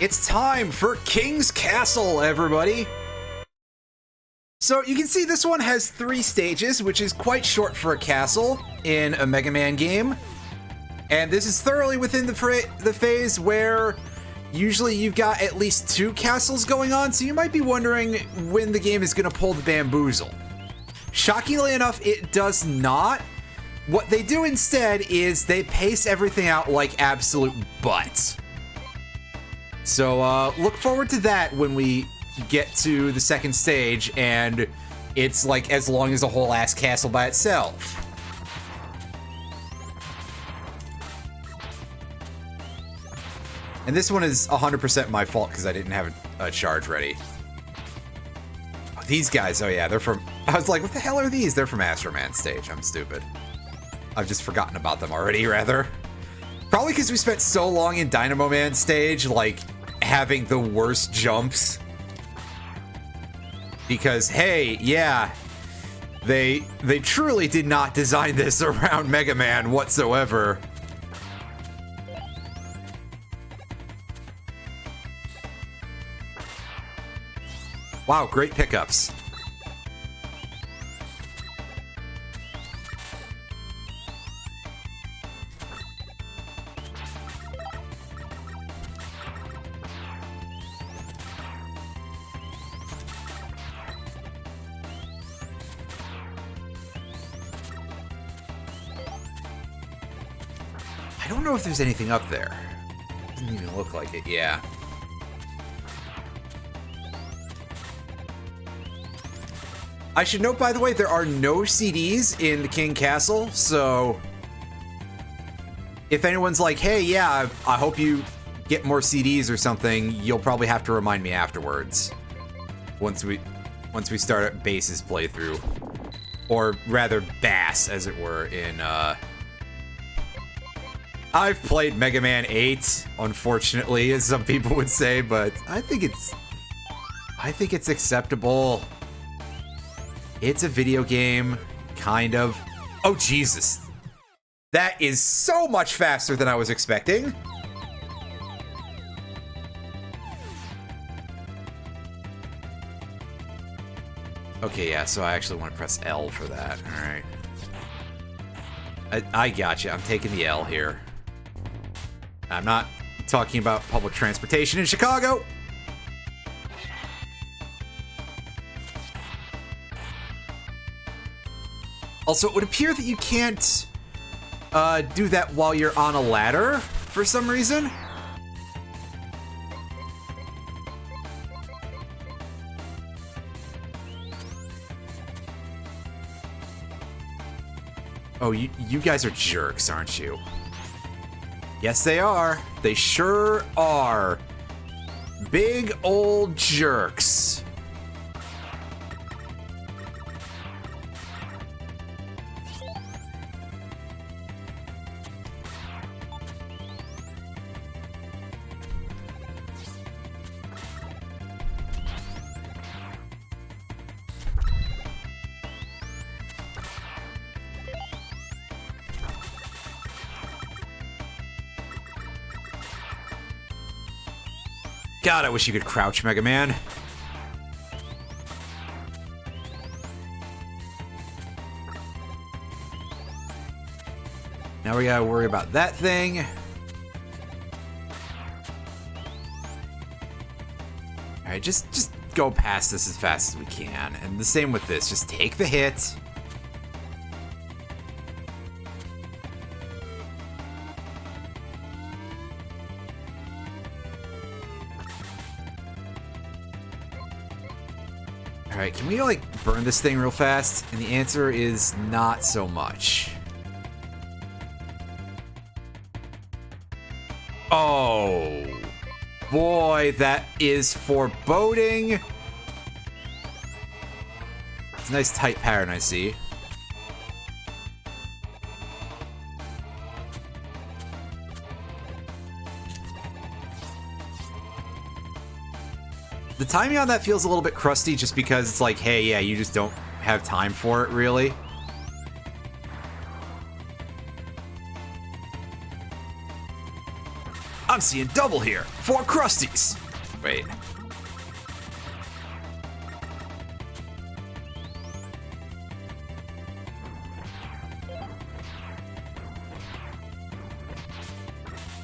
It's time for King's Castle, everybody! So you can see this one has 3 stages, which is quite short for a castle in a Mega Man game. And this is thoroughly within the phase where usually you've got at least 2 castles going on, so you might be wondering when the game is going to pull the bamboozle. Shockingly enough, it does not. What they do instead is they pace everything out like absolute butts. So look forward to that when we get to the second stage and it's like as long as a whole ass castle by itself. And this one is 100% my fault because I didn't have a charge ready. Oh, these guys, oh yeah, they're from... I was like, what the hell are these? They're from Astro Man stage. I'm stupid. I've just forgotten about them already, rather. Probably because we spent so long in Dynamo Man stage, like, having the worst jumps. Because, hey, yeah, they truly did not design this around Mega Man whatsoever. Wow, great pickups. I don't know if there's anything up there. Doesn't even look like it, yeah. I should note, by the way, there are no CDs in the King Castle, so if anyone's like, hey, yeah, I hope you get more CDs or something, you'll probably have to remind me afterwards. Once we start Bass's playthrough. Or rather, Bass, as it were, in, I've played Mega Man 8, unfortunately, as some people would say, but I think it's acceptable. It's a video game, kind of. Oh, Jesus. That is so much faster than I was expecting. Okay, yeah, so I actually want to press L for that. All right. I gotcha. I'm taking the L here. I'm not talking about public transportation in Chicago. Also, it would appear that you can't do that while you're on a ladder for some reason. Oh, you guys are jerks, aren't you? Yes, they are. They sure are. Big old jerks. God, I wish you could crouch, Mega Man. Now we gotta worry about that thing. Alright, just go past this as fast as we can. And the same with this, just take the hit. Alright, can we, like, burn this thing real fast? And the answer is not so much. Oh, boy, that is foreboding. It's a nice tight pattern, I see. The timing on that feels a little bit crusty just because it's like, hey, yeah, you just don't have time for it, really. I'm seeing double here. 4 crusties. Wait.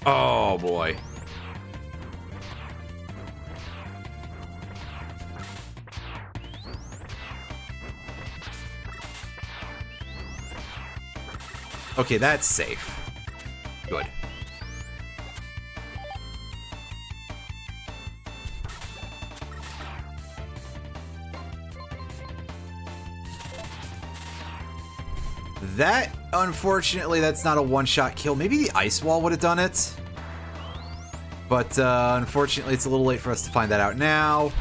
Oh boy. Okay, that's safe. Good. That, unfortunately, that's not a one-shot kill. Maybe the ice wall would have done it. But, unfortunately, it's a little late for us to find that out now.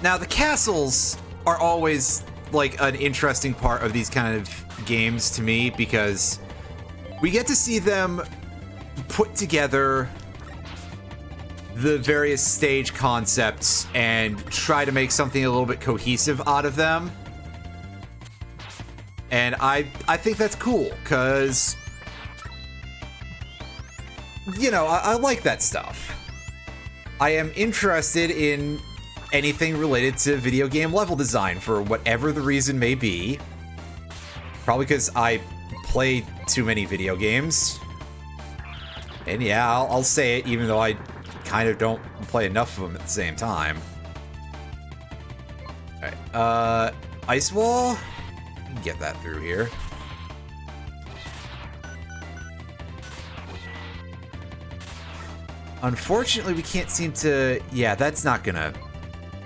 Now, the castles are always, like, an interesting part of these kind of games to me, because we get to see them put together the various stage concepts and try to make something a little bit cohesive out of them. And I think that's cool, because, you know, I like that stuff. I am interested in anything related to video game level design for whatever the reason may be. Probably because I play too many video games. And yeah, I'll say it, even though I kind of don't play enough of them at the same time. Alright, ice wall? We can get that through here. Unfortunately, we can't seem to... Yeah, that's not gonna...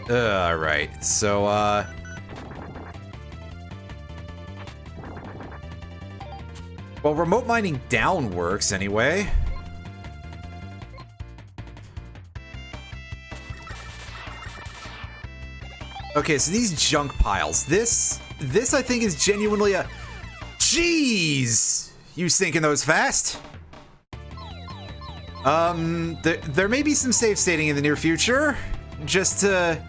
Alright, so, well, remote mining down works anyway. Okay, so these junk piles. This I think is genuinely a... Jeez! You sinking those fast? There may be some save stating in the near future. Just to...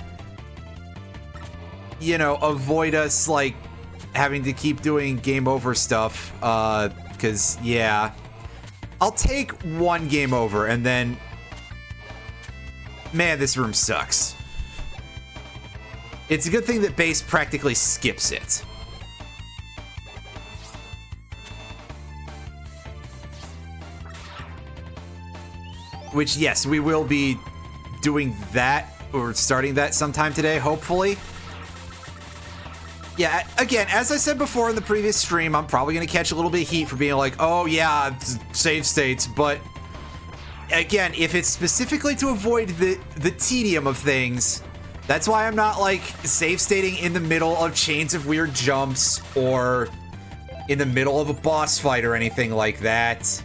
you know, avoid us, like, having to keep doing game over stuff, because, yeah. I'll take one game over, and then... Man, this room sucks. It's a good thing that base practically skips it. Which, yes, we will be doing that, or starting that sometime today, hopefully. Yeah, again, as I said before in the previous stream, I'm probably going to catch a little bit of heat for being like, oh yeah, save states, but again, if it's specifically to avoid the tedium of things, that's why I'm not, like, save stating in the middle of chains of weird jumps or in the middle of a boss fight or anything like that.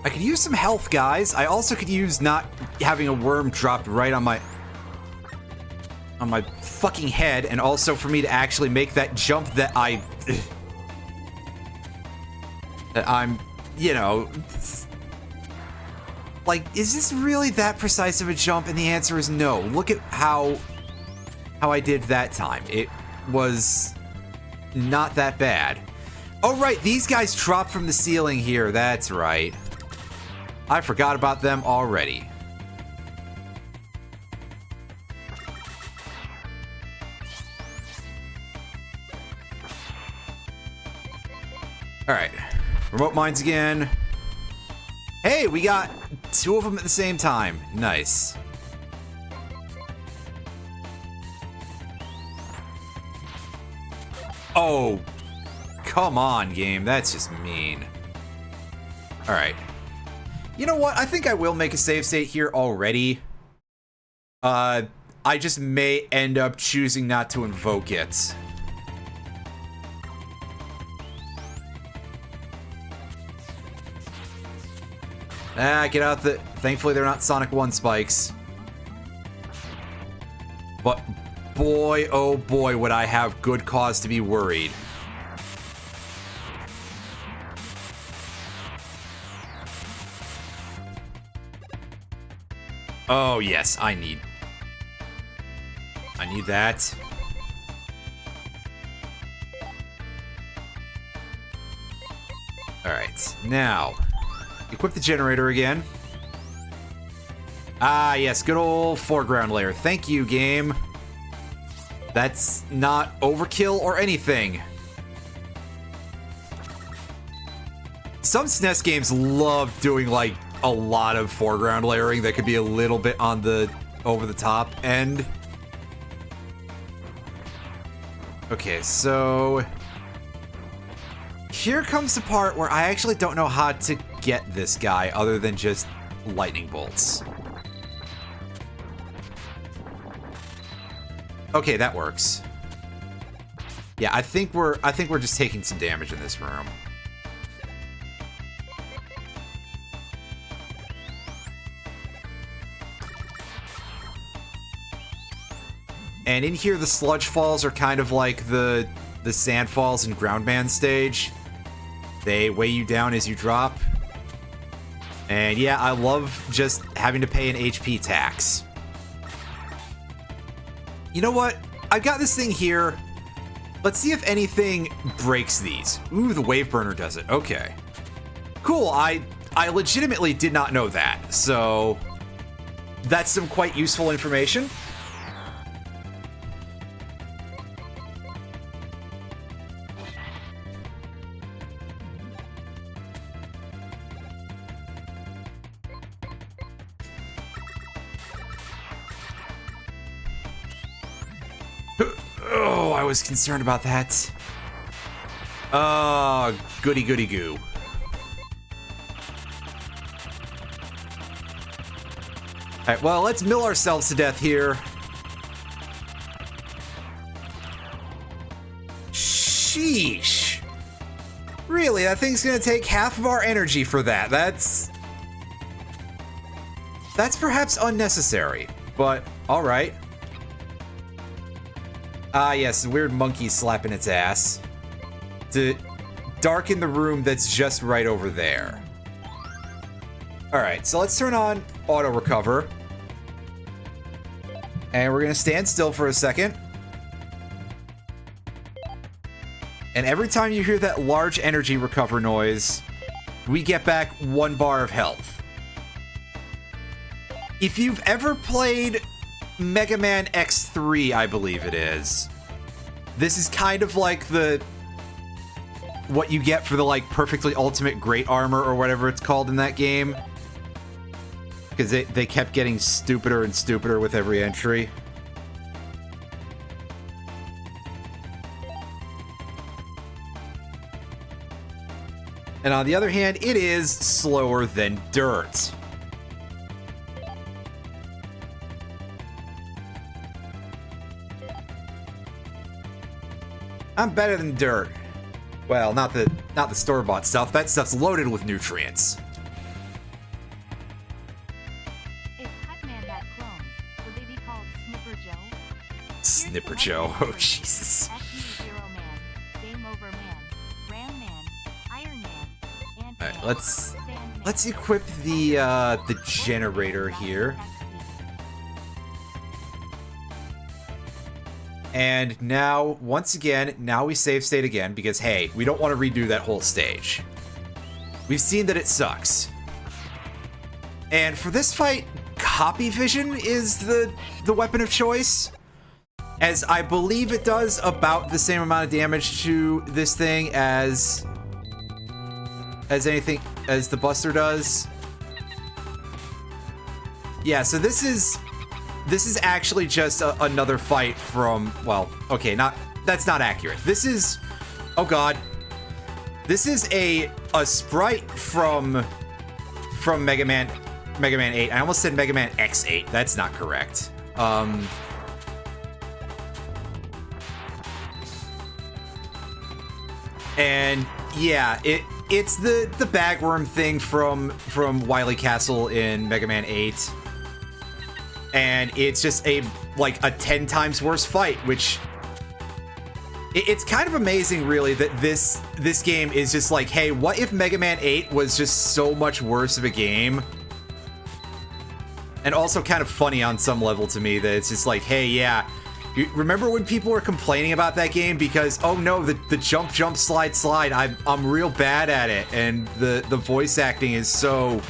I could use some health, guys. I also could use not having a worm dropped right on my fucking head, and also for me to actually make that jump that I'm, you know, like, is this really that precise of a jump? And the answer is no. Look at how I did that time. It was not that bad. Oh, right, these guys drop from the ceiling here. That's right. I forgot about them already. All right, remote mines again. Hey, we got 2 of them at the same time. Nice. Oh, come on, game. That's just mean. All right. You know what? I think I will make a save state here already. I just may end up choosing not to invoke it. Ah, get out the... Thankfully, they're not Sonic 1 spikes. But boy, oh boy, would I have good cause to be worried. Oh, yes, I need that. Alright, now... Equip the generator again. Ah, yes, good old foreground layer. Thank you, game. That's not overkill or anything. Some SNES games love doing, like, a lot of foreground layering that could be a little bit on the over-the-top end. Okay, so... Here comes the part where I actually don't know how to get this guy other than just lightning bolts. Okay, that works. Yeah, I think we're just taking some damage in this room. And in here the sludge falls are kind of like the sand falls in Groundman stage. They weigh you down as you drop. And yeah, I love just having to pay an HP tax. You know what? I've got this thing here. Let's see if anything breaks these. Ooh, the wave burner does it. Okay. Cool, I legitimately did not know that. So that's some quite useful information. Oh, I was concerned about that. Oh, goody goody goo. Alright, well, let's mill ourselves to death here. Sheesh. Really, that thing's gonna take half of our energy for that. That's perhaps unnecessary, but alright. Ah, yes, weird monkey slapping its ass to darken the room that's just right over there. Alright, so let's turn on auto recover. And we're gonna stand still for a second. And every time you hear that large energy recover noise, we get back 1 bar of health. If you've ever played Mega Man X3, I believe it is, this is kind of like what you get for the, like, perfectly ultimate great armor or whatever it's called in that game. Because they kept getting stupider and stupider with every entry. And on the other hand, it is slower than dirt. I'm better than dirt. Well, not the store-bought stuff. That stuff's loaded with nutrients. If Pac-Man had clones, would they be called Snipper Joe? Snipper Joe. Oh, Jesus. SU Hero Man, Game Over Man, Ram Man, Iron Man, Ant-Man, All right, Sandman, let's equip the generator here. And now, once again, now we save state again because, hey, we don't want to redo that whole stage. We've seen that it sucks. And for this fight, copy vision is the weapon of choice, as I believe it does about the same amount of damage to this thing as the Buster does. Yeah, so this is actually just another fight from, well, okay, that's not accurate. This is, oh god, this is a sprite from Mega Man 8. I almost said Mega Man X8. That's not correct. And yeah, it's the bagworm thing from Wily Castle in Mega Man 8. And it's just a 10 times worse fight, which it's kind of amazing, really, that this game is just like, hey, what if Mega Man 8 was just so much worse of a game? And also kind of funny on some level to me that it's just like, hey, yeah, remember when people were complaining about that game because, oh no, the jump, slide, I'm real bad at it, and the voice acting is so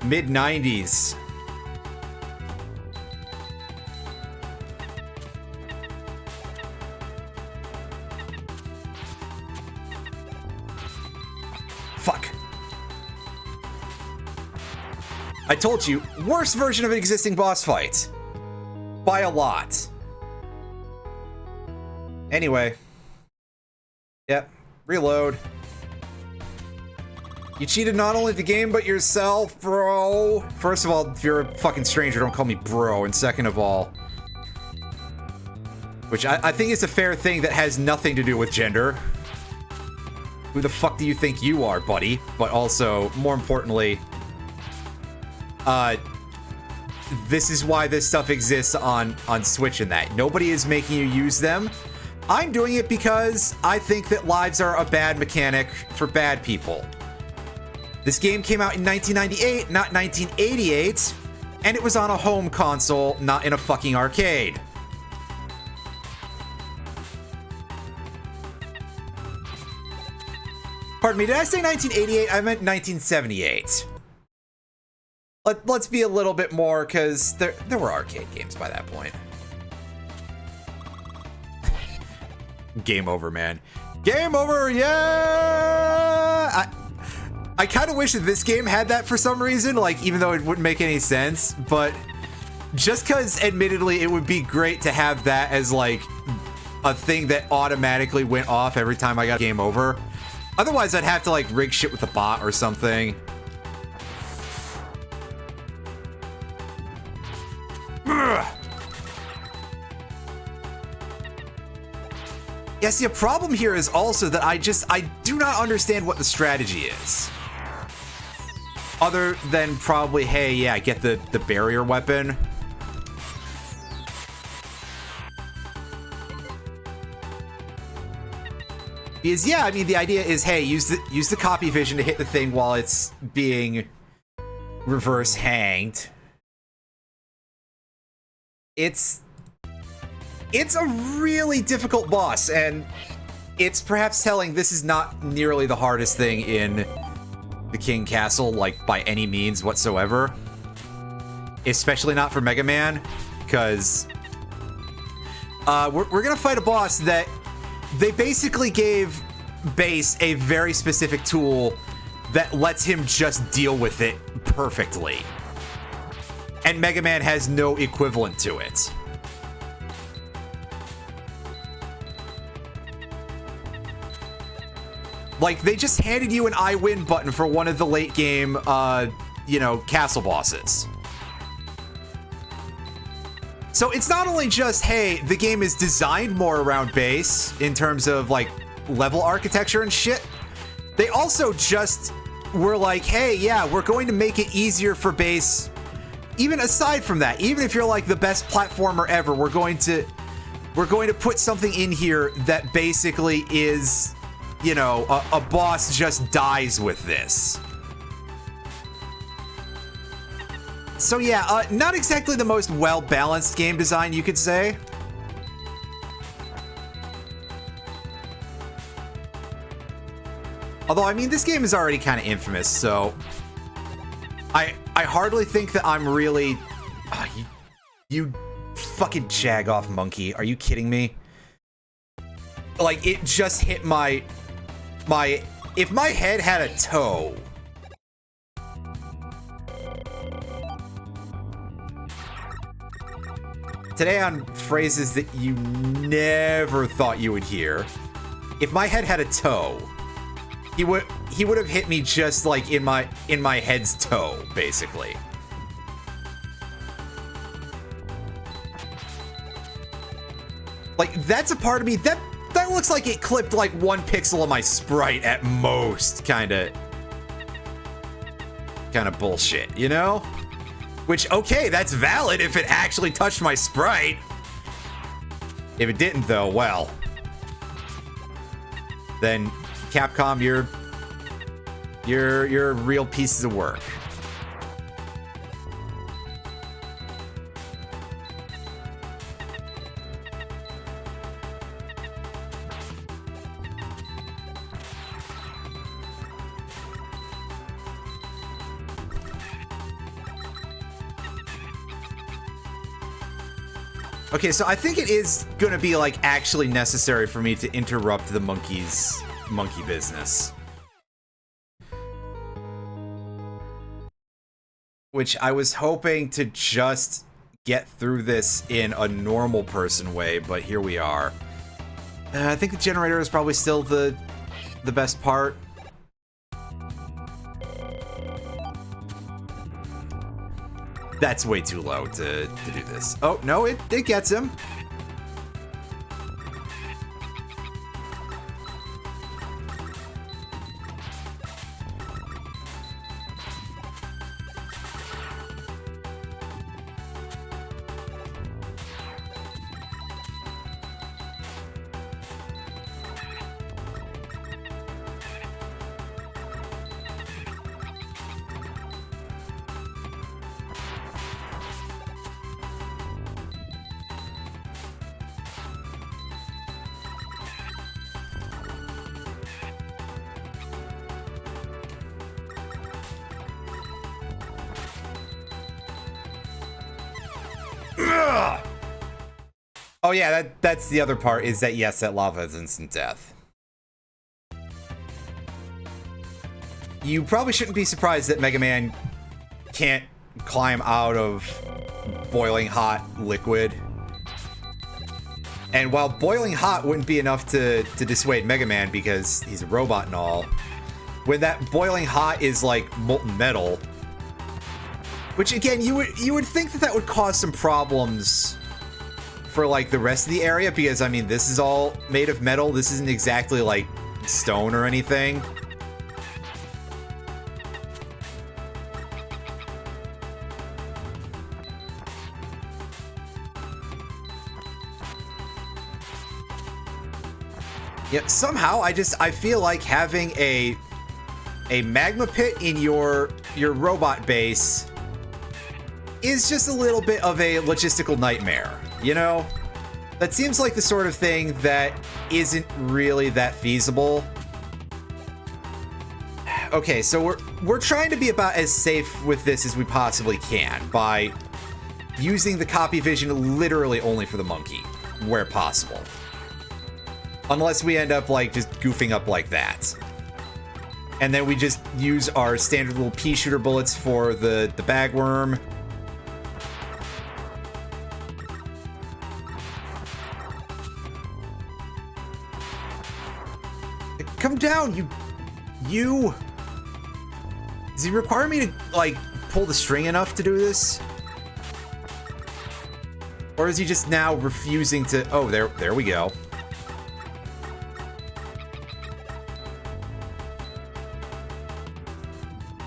mid-90s. Fuck. I told you, worst version of an existing boss fight. By a lot. Anyway. Yep. Reload. You cheated not only the game, but yourself, bro. First of all, if you're a fucking stranger, don't call me bro. And second of all, which I think is a fair thing that has nothing to do with gender. Who the fuck do you think you are, buddy? But also, more importantly, this is why this stuff exists on Switch and that. Nobody is making you use them. I'm doing it because I think that lives are a bad mechanic for bad people. This game came out in 1998, not 1988, and it was on a home console, not in a fucking arcade. Pardon me, did I say 1988? I meant 1978. Let's be a little bit more, because there were arcade games by that point. Game over, man. Game over, yeah! I kind of wish that this game had that for some reason, even though it wouldn't make any sense, but just because, admittedly, it would be great to have that as, a thing that automatically went off every time I got game over. Otherwise, I'd have to, rig shit with a bot or something. Ugh. Yeah, see, a problem here is also that I do not understand what the strategy is. Other than probably, hey, yeah, get the barrier weapon. Because, yeah, I mean, the idea is, hey, use the copy vision to hit the thing while it's being reverse hanged. It's a really difficult boss, and it's perhaps telling this is not nearly the hardest thing in the King Castle, by any means whatsoever. Especially not for Mega Man, because we're gonna fight a boss that they basically gave Bass a very specific tool that lets him just deal with it perfectly. And Mega Man has no equivalent to it. They just handed you an I win button for one of the late game, castle bosses. So it's not only just, hey, the game is designed more around Bass in terms of, level architecture and shit. They also just were like, hey, yeah, we're going to make it easier for Bass. Even aside from that, even if you're, the best platformer ever, we're going to put something in here that basically is, a boss just dies with this. So yeah, not exactly the most well-balanced game design, you could say. Although, I mean, this game is already kind of infamous, so... I hardly think that I'm really... you fucking jag-off monkey. Are you kidding me? Like, it just hit my... If my head had a toe... Today on phrases that you never thought you would hear. If my head had a toe, he would have hit me just like in my head's toe, basically. Like, that's a part of me that looks like it clipped like 1 pixel of my sprite at most, kind of bullshit, you know? Which, okay, that's valid if it actually touched my sprite. If it didn't, though, well, then Capcom, you're real pieces of work. Okay, so I think it is gonna be like actually necessary for me to interrupt the monkey business. Which I was hoping to just get through this in a normal person way, but here we are. I think the generator is probably still the best part. That's way too low to do this. Oh, no, it gets him. Oh yeah, that's the other part, is that yes, that lava is instant death. You probably shouldn't be surprised that Mega Man can't climb out of boiling hot liquid. And while boiling hot wouldn't be enough to dissuade Mega Man because he's a robot and all, when that boiling hot is like molten metal, which again, you would think that would cause some problems for like the rest of the area, because I mean, this is all made of metal. This isn't exactly like stone or anything. Yeah, somehow I feel like having a magma pit in your robot base is just a little bit of a logistical nightmare. You know, that seems like the sort of thing that isn't really that feasible. Okay, so we're trying to be about as safe with this as we possibly can by using the copy vision literally only for the monkey, where possible. Unless we end up like just goofing up like that. And then we just use our standard little pea shooter bullets for the bagworm. Come down, you! Does he require me to, like, pull the string enough to do this? Or is he just now refusing to... Oh, there we go.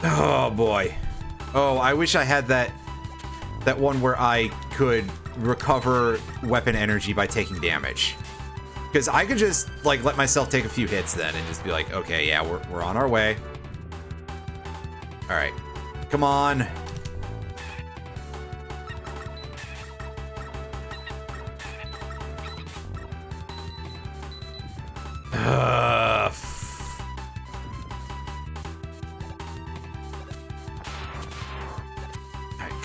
Oh, boy. Oh, I wish I had that one where I could recover weapon energy by taking damage. Because I could just, like, let myself take a few hits then and just be like, okay, yeah, we're on our way. All right. Come on.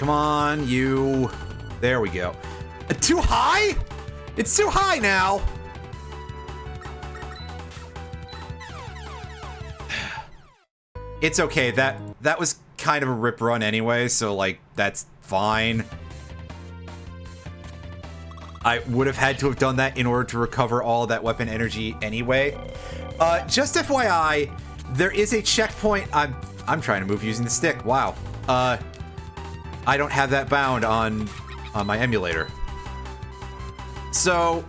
come on, you. There we go. Too high? It's too high now. It's okay. That was kind of a rip run anyway, so like that's fine. I would have had to have done that in order to recover all that weapon energy anyway. Just FYI, there is a checkpoint. I'm trying to move using the stick. Wow. I don't have that bound on my emulator. So,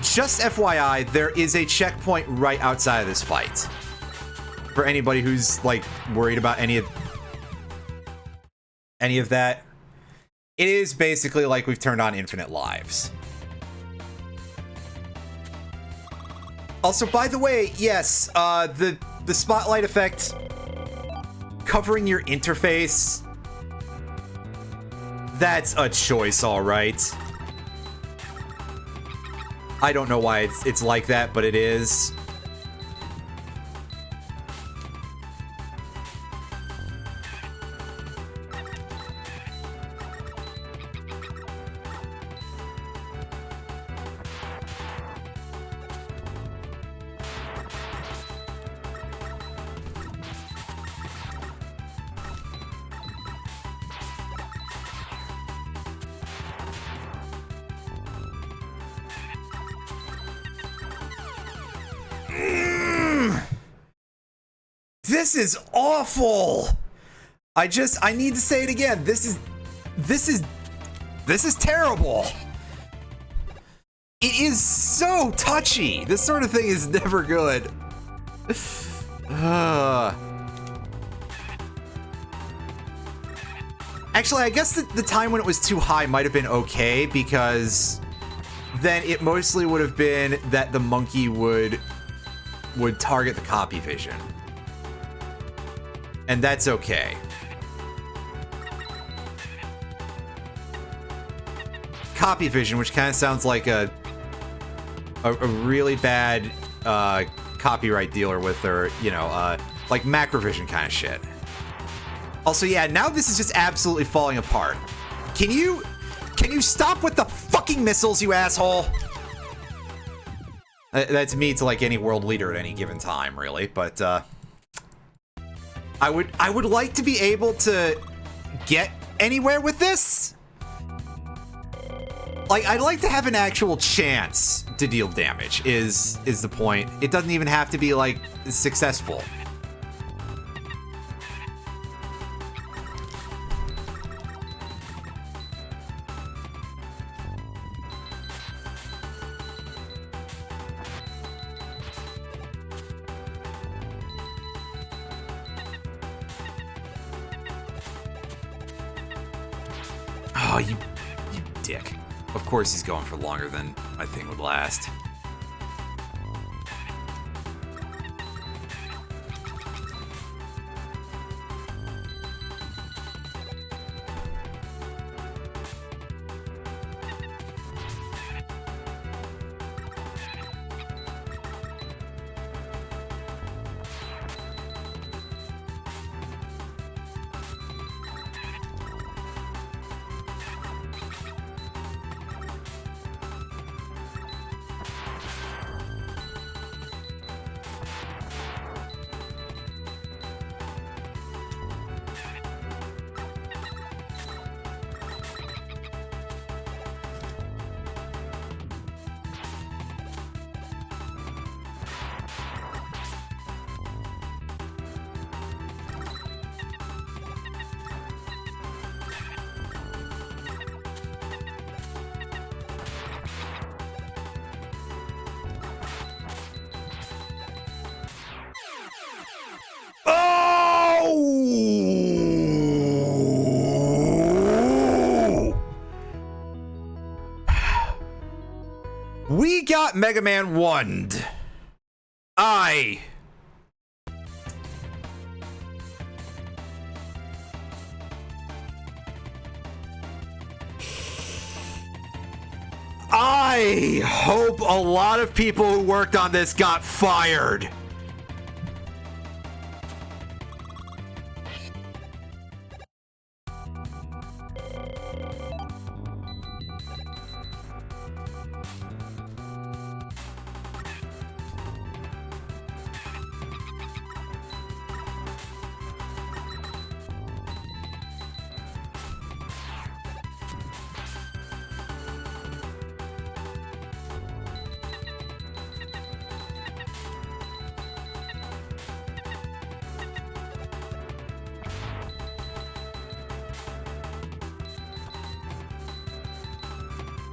just FYI, there is a checkpoint right outside of this fight. For anybody who's like worried about any of that, it is basically like we've turned on infinite lives. Also, by the way, yes, the spotlight effect covering your interface, that's a choice, all right. I don't know why it's like that, but it is. This is awful. I need to say it again. This is terrible. It is so touchy. This sort of thing is never good. Actually, I guess the time when it was too high might have been okay, because then it mostly would have been that the monkey would target the copy vision. And that's okay. Copy vision, which kind of sounds like a really bad copyright dealer with their, you know, like macrovision kind of shit. Also, yeah, now this is just absolutely falling apart. Can you stop with the fucking missiles, you asshole? That's me to like any world leader at any given time, really, but I would like to be able to get anywhere with this. Like, I'd like to have an actual chance to deal damage, is the point. It doesn't even have to be, like, successful. Oh, you dick. Of course he's going for longer than my thing would last. We got Mega Man 1'd. I hope a lot of people who worked on this got fired.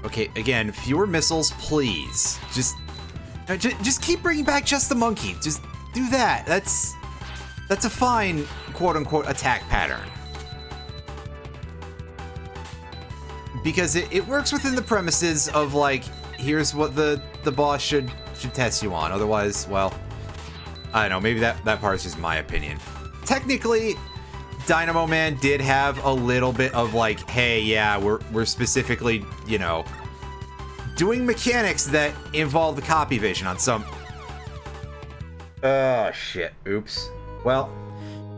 Okay, again, fewer missiles, please. Just keep bringing back just the monkey. Just do that. That's a fine quote-unquote attack pattern. Because it works within the premises of, like, here's what the boss should test you on. Otherwise, well, I don't know, maybe that part is just my opinion. Technically, Dynamo Man did have a little bit of, like, hey, yeah, we're specifically, you know, doing mechanics that involve the copy vision on some... Oh, shit. Oops. Well,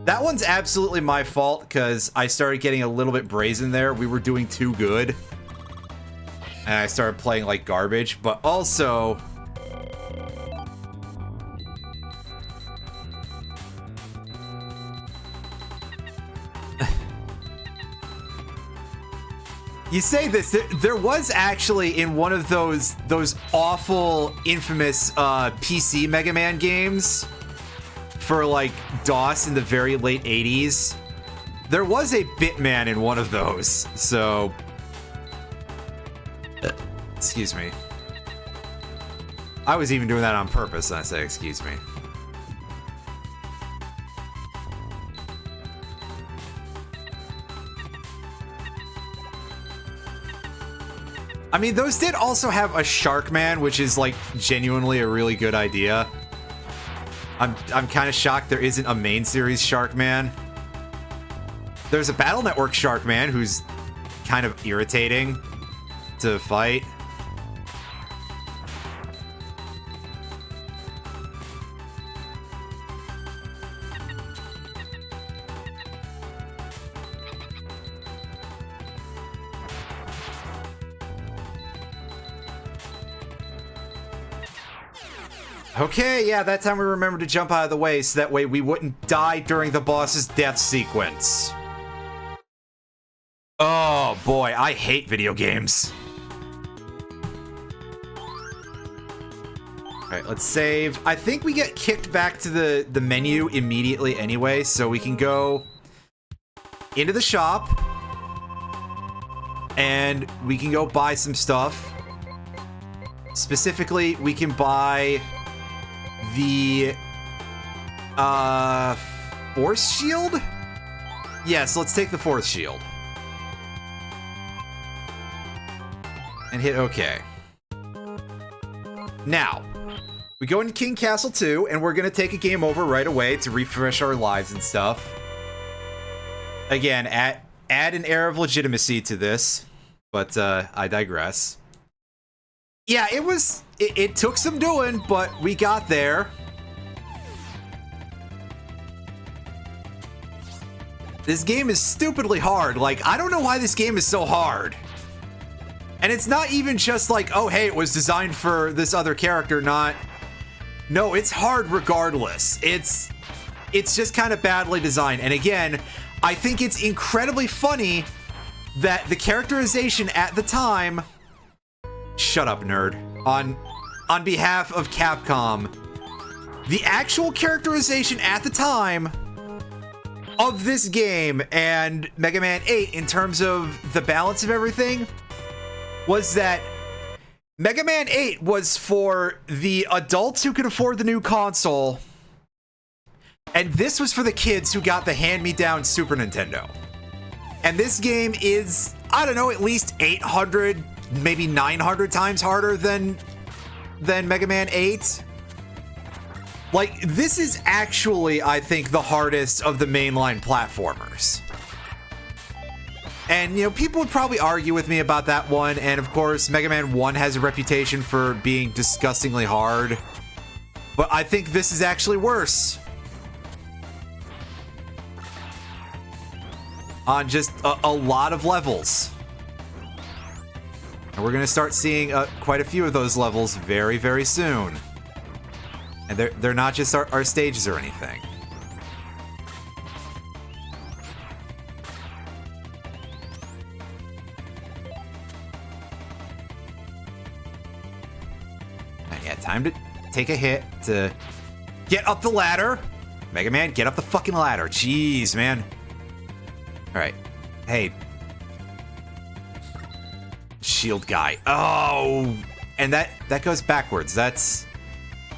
that one's absolutely my fault, because I started getting a little bit brazen there. We were doing too good. And I started playing like garbage, but also... You say this, there was actually in one of those awful, infamous PC Mega Man games for like DOS in the very late 80s. There was a Bitman in one of those, so... Excuse me. I was even doing that on purpose, and I say excuse me. I mean, those did also have a Sharkman, which is, like, genuinely a really good idea. I'm kind of shocked there isn't a main series Sharkman. There's a Battle Network Sharkman who's kind of irritating to fight. Okay, yeah, that time we remembered to jump out of the way so that way we wouldn't die during the boss's death sequence. Oh boy, I hate video games. Alright, let's save. I think we get kicked back to the menu immediately anyway, so we can go into the shop and we can go buy some stuff. Specifically, we can buy the force shield? Yes, let's take the force shield. And hit OK. Now, we go into King Castle 2, and we're gonna take a game over right away to refresh our lives and stuff. Again, add an air of legitimacy to this, but I digress. Yeah, it took some doing, but we got there. This game is stupidly hard. Like, I don't know why this game is so hard. And it's not even just like, oh, hey, it was designed for this other character, not... No, it's hard regardless. It's just kind of badly designed. And again, I think it's incredibly funny that the characterization at the time... Shut up, nerd. On behalf of Capcom, the actual characterization at the time of this game and Mega Man 8 in terms of the balance of everything was that Mega Man 8 was for the adults who could afford the new console, and this was for the kids who got the hand-me-down Super Nintendo. And this game is, I don't know, at least 800, maybe 900 times harder than Mega Man 8. Like, this is actually, I think, the hardest of the mainline platformers. And, you know, people would probably argue with me about that one, and of course, Mega Man 1 has a reputation for being disgustingly hard. But I think this is actually worse. On just a lot of levels. And we're going to start seeing quite a few of those levels very, very soon. And they're not just our stages or anything. And yeah, time to take a hit to get up the ladder. Mega Man, get up the fucking ladder. Jeez, man. All right. Hey. shield guy. Oh, and that goes backwards. That's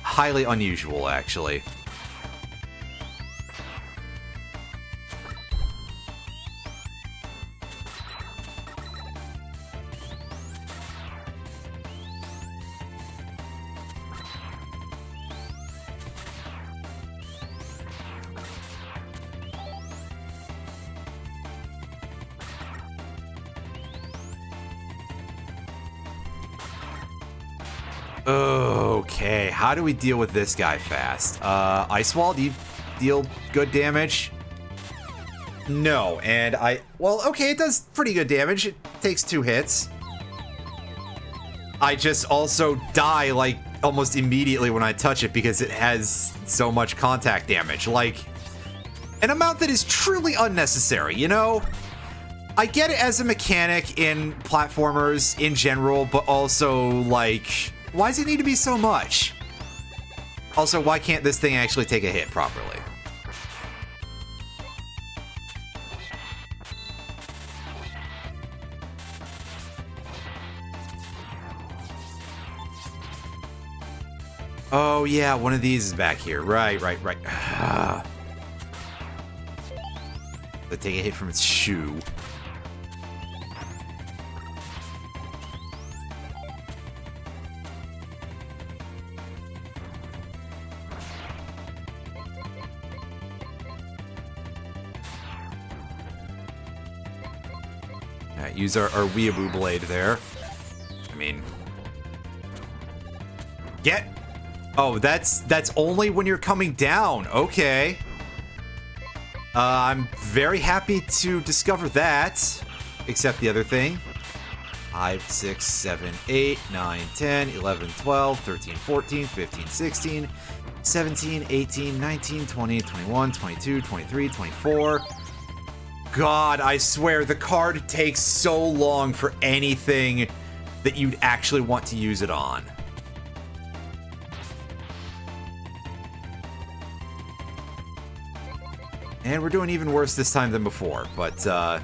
highly unusual, actually. Okay, how do we deal with this guy fast? Ice Wall, do you deal good damage? No, and well, okay, it does pretty good damage. It takes 2 hits. I just also die, like, almost immediately when I touch it because it has so much contact damage. Like, an amount that is truly unnecessary, you know? I get it as a mechanic in platformers in general, but also, like, why does it need to be so much? Also, why can't this thing actually take a hit properly? Oh, yeah, one of these is back here. Right. They take a hit from its shoe. Use our weeaboo blade there. I mean, get. Oh, that's only when you're coming down. Okay. I'm very happy to discover that. Except the other thing. 5, 6, 7, 8, 9, 10, 11, 12, 13, 14, 15, 16, 17, 18, 19, 20, 21, 22, 23, 24. God, I swear, the card takes so long for anything that you'd actually want to use it on. And we're doing even worse this time than before, but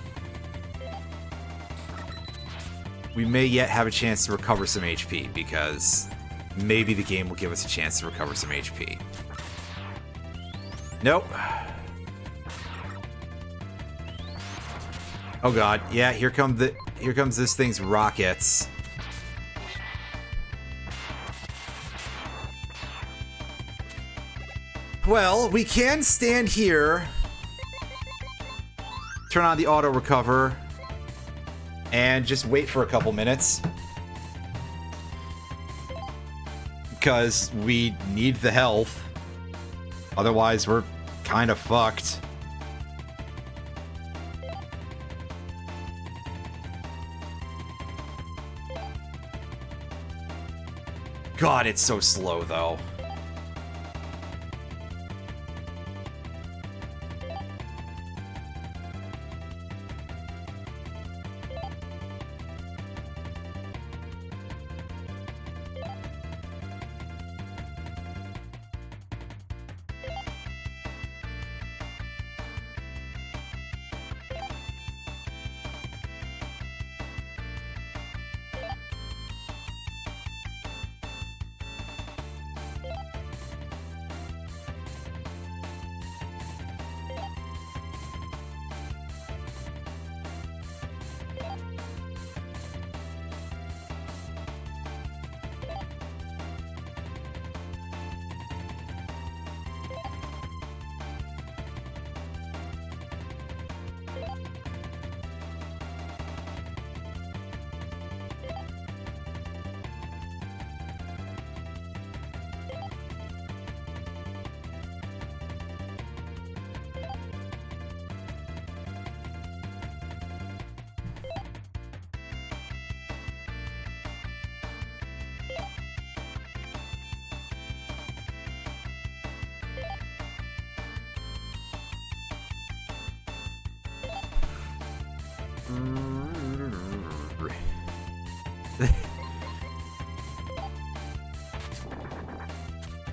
we may yet have a chance to recover some HP, because maybe the game will give us a chance to recover some HP. Nope. Oh god, yeah, here comes this thing's rockets. Well, we can stand here, turn on the auto recover, and just wait for a couple minutes. Because we need the health. Otherwise, we're kind of fucked. God, it's so slow, though.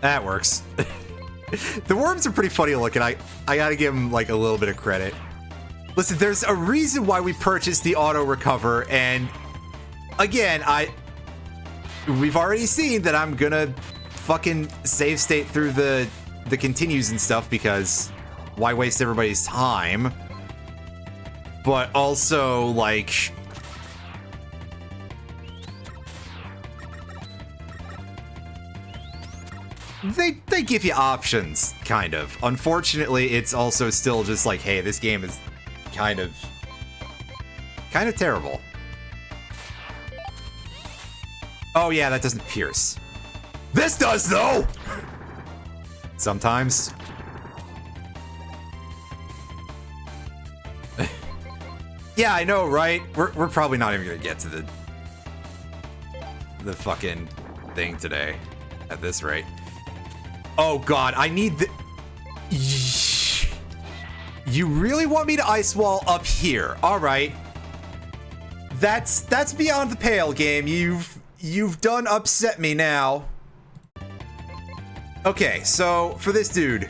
That works. The worms are pretty funny looking. I gotta give them like a little bit of credit. Listen, there's a reason why we purchased the auto recover, and again, we've already seen that I'm gonna fucking save state through the continues and stuff, because why waste everybody's time? But also, like, they give you options, kind of. Unfortunately, it's also still just like, hey, this game is kind of terrible. Oh yeah, that doesn't pierce. This does, though! Sometimes. Yeah, I know, right? We're probably not even gonna get to the fucking thing today at this rate. Oh god, I need the... You really want me to ice wall up here? All right. That's beyond the pale, game. You've done upset me now. Okay, so for this dude,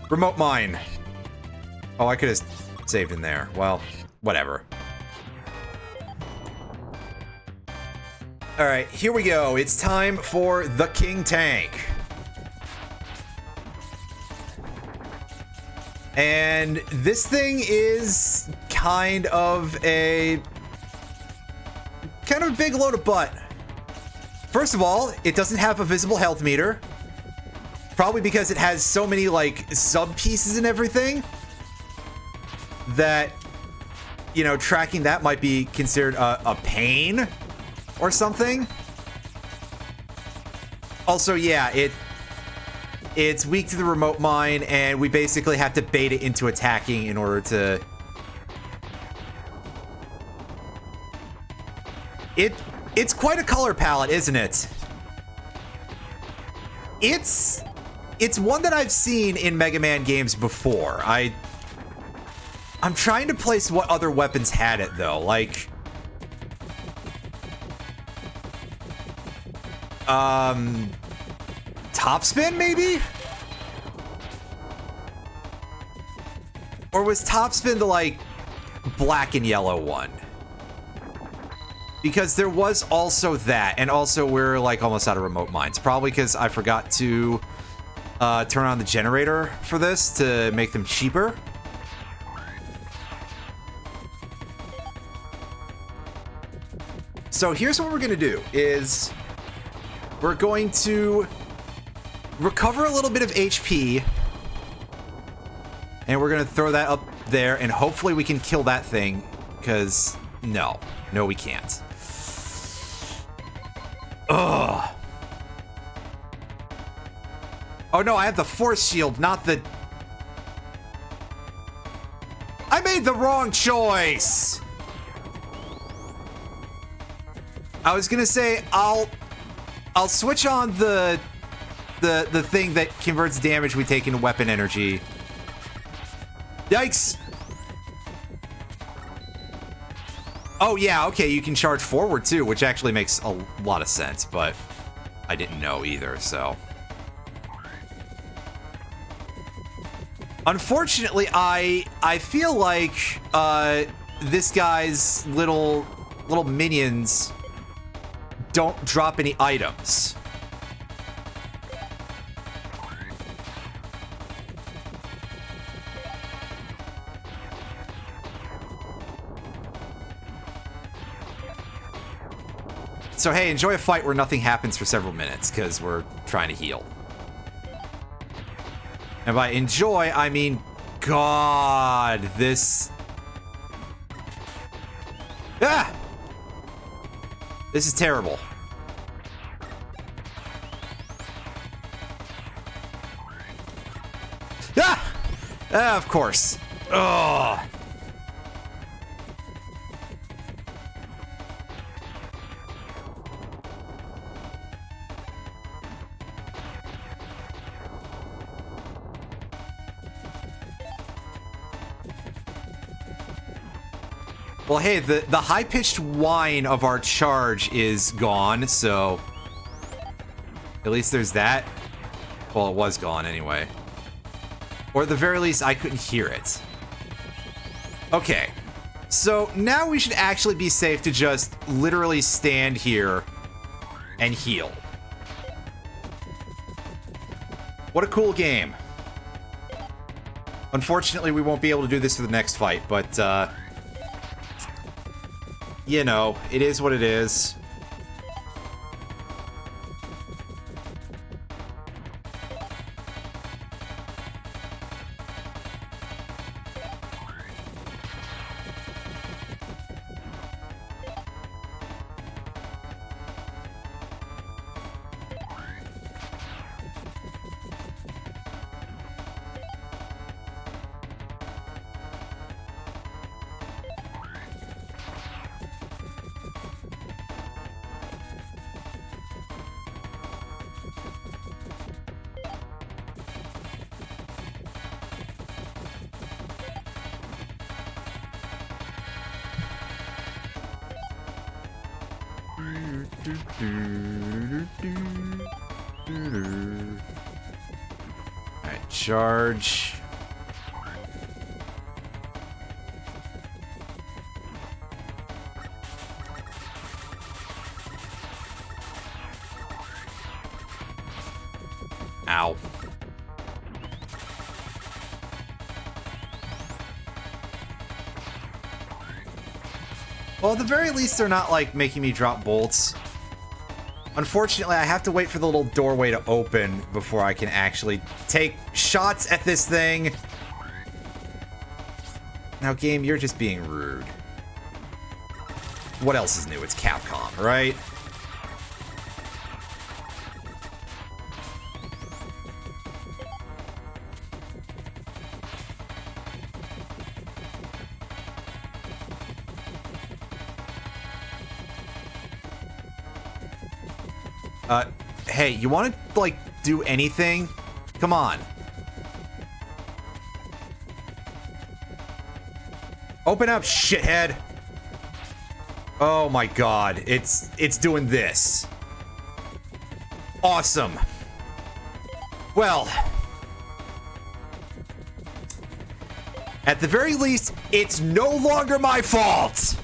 remote mine. Oh, I could have saved in there. Well, whatever. All right, here we go. It's time for the King Tank. And this thing is kind of a big load of butt. First of all, it doesn't have a visible health meter. Probably because it has so many, like, sub-pieces and everything that, you know, tracking that might be considered a pain or something. Also, yeah, it's weak to the remote mine, and we basically have to bait it into attacking in order to... It's quite a color palette, isn't it? It's one that I've seen in Mega Man games before. I'm trying to place what other weapons had it, though. Like... Topspin, maybe? Or was Topspin the, like, black and yellow one? Because there was also that, and also we're, like, almost out of remote mines. Probably because I forgot to turn on the generator for this to make them cheaper. So here's what we're gonna do, is we're going to recover a little bit of HP, and we're gonna throw that up there, and hopefully we can kill that thing, because no, we can't. Ugh. Oh no, I have the force shield, not the... I made the wrong choice! I was gonna say, I'll switch on the thing that converts damage we take into weapon energy. Yikes! Oh yeah, okay, you can charge forward too, which actually makes a lot of sense, but I didn't know either, so. Unfortunately, I feel like this guy's little minions don't drop any items. So hey, enjoy a fight where nothing happens for several minutes, because we're trying to heal. And by enjoy, I mean, God, this... Ah! This is terrible. Ah! Ah, of course. Ugh. Well, hey, the high-pitched whine of our charge is gone, so... At least there's that. Well, it was gone anyway. Or at the very least, I couldn't hear it. Okay. So now we should actually be safe to just literally stand here and heal. What a cool game. Unfortunately, we won't be able to do this for the next fight, but, you know, it is what it is. Alright, charge. Ow. Well, at the very least, they're not, like, making me drop bolts. Unfortunately, I have to wait for the little doorway to open before I can actually take shots at this thing. Now, game, you're just being rude. What else is new? It's Capcom, right? Hey, you want to, like, do anything? Come on. Open up, shithead. Oh my god, it's doing this. Awesome. Well, at the very least, it's no longer my fault.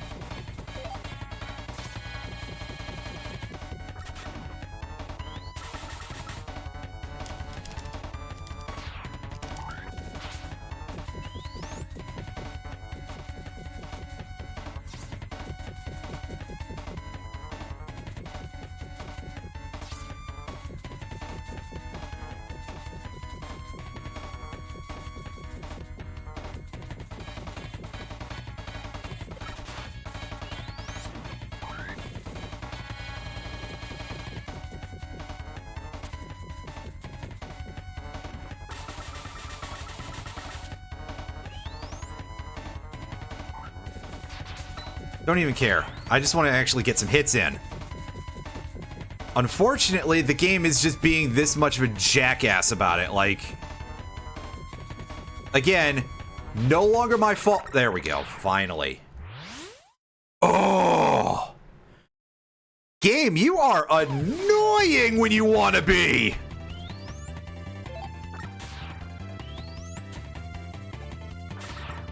Don't even care. I just want to actually get some hits in. Unfortunately, the game is just being this much of a jackass about it. Like, again, no longer my fault. There we go. Finally. Oh! Game, you are annoying when you want to be!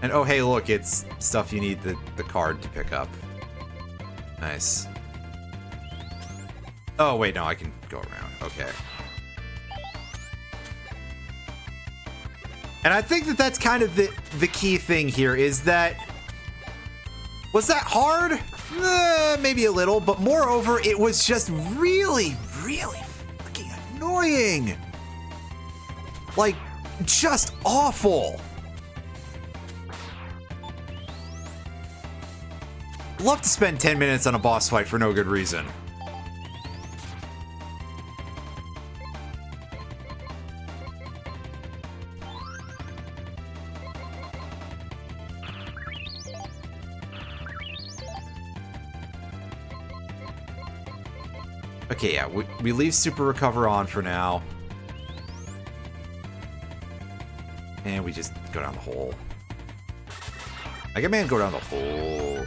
And oh, hey, look, it's stuff you need the card to pick up. Nice. Oh, wait, no, I can go around. Okay. And I think that that's kind of the key thing here is that... Was that hard? Maybe a little, but moreover, it was just really, really fucking annoying. Like, just awful. Love to spend 10 minutes on a boss fight for no good reason. Okay, yeah, we leave Super Recover on for now. And we just go down the hole. Mega Man, go down the hole.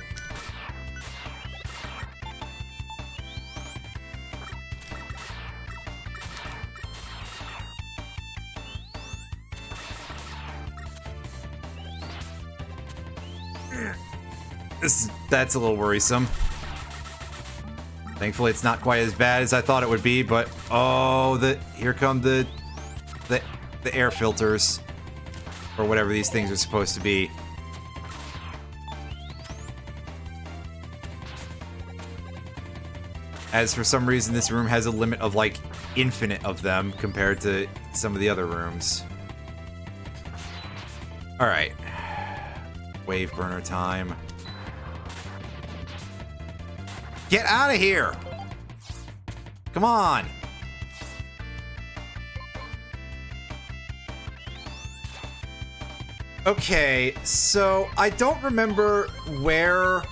That's a little worrisome. Thankfully, it's not quite as bad as I thought it would be, but oh, here come the air filters, or whatever these things are supposed to be. As for some reason, this room has a limit of like infinite of them compared to some of the other rooms. All right, wave burner time. Get out of here! Come on! Okay, so I don't remember where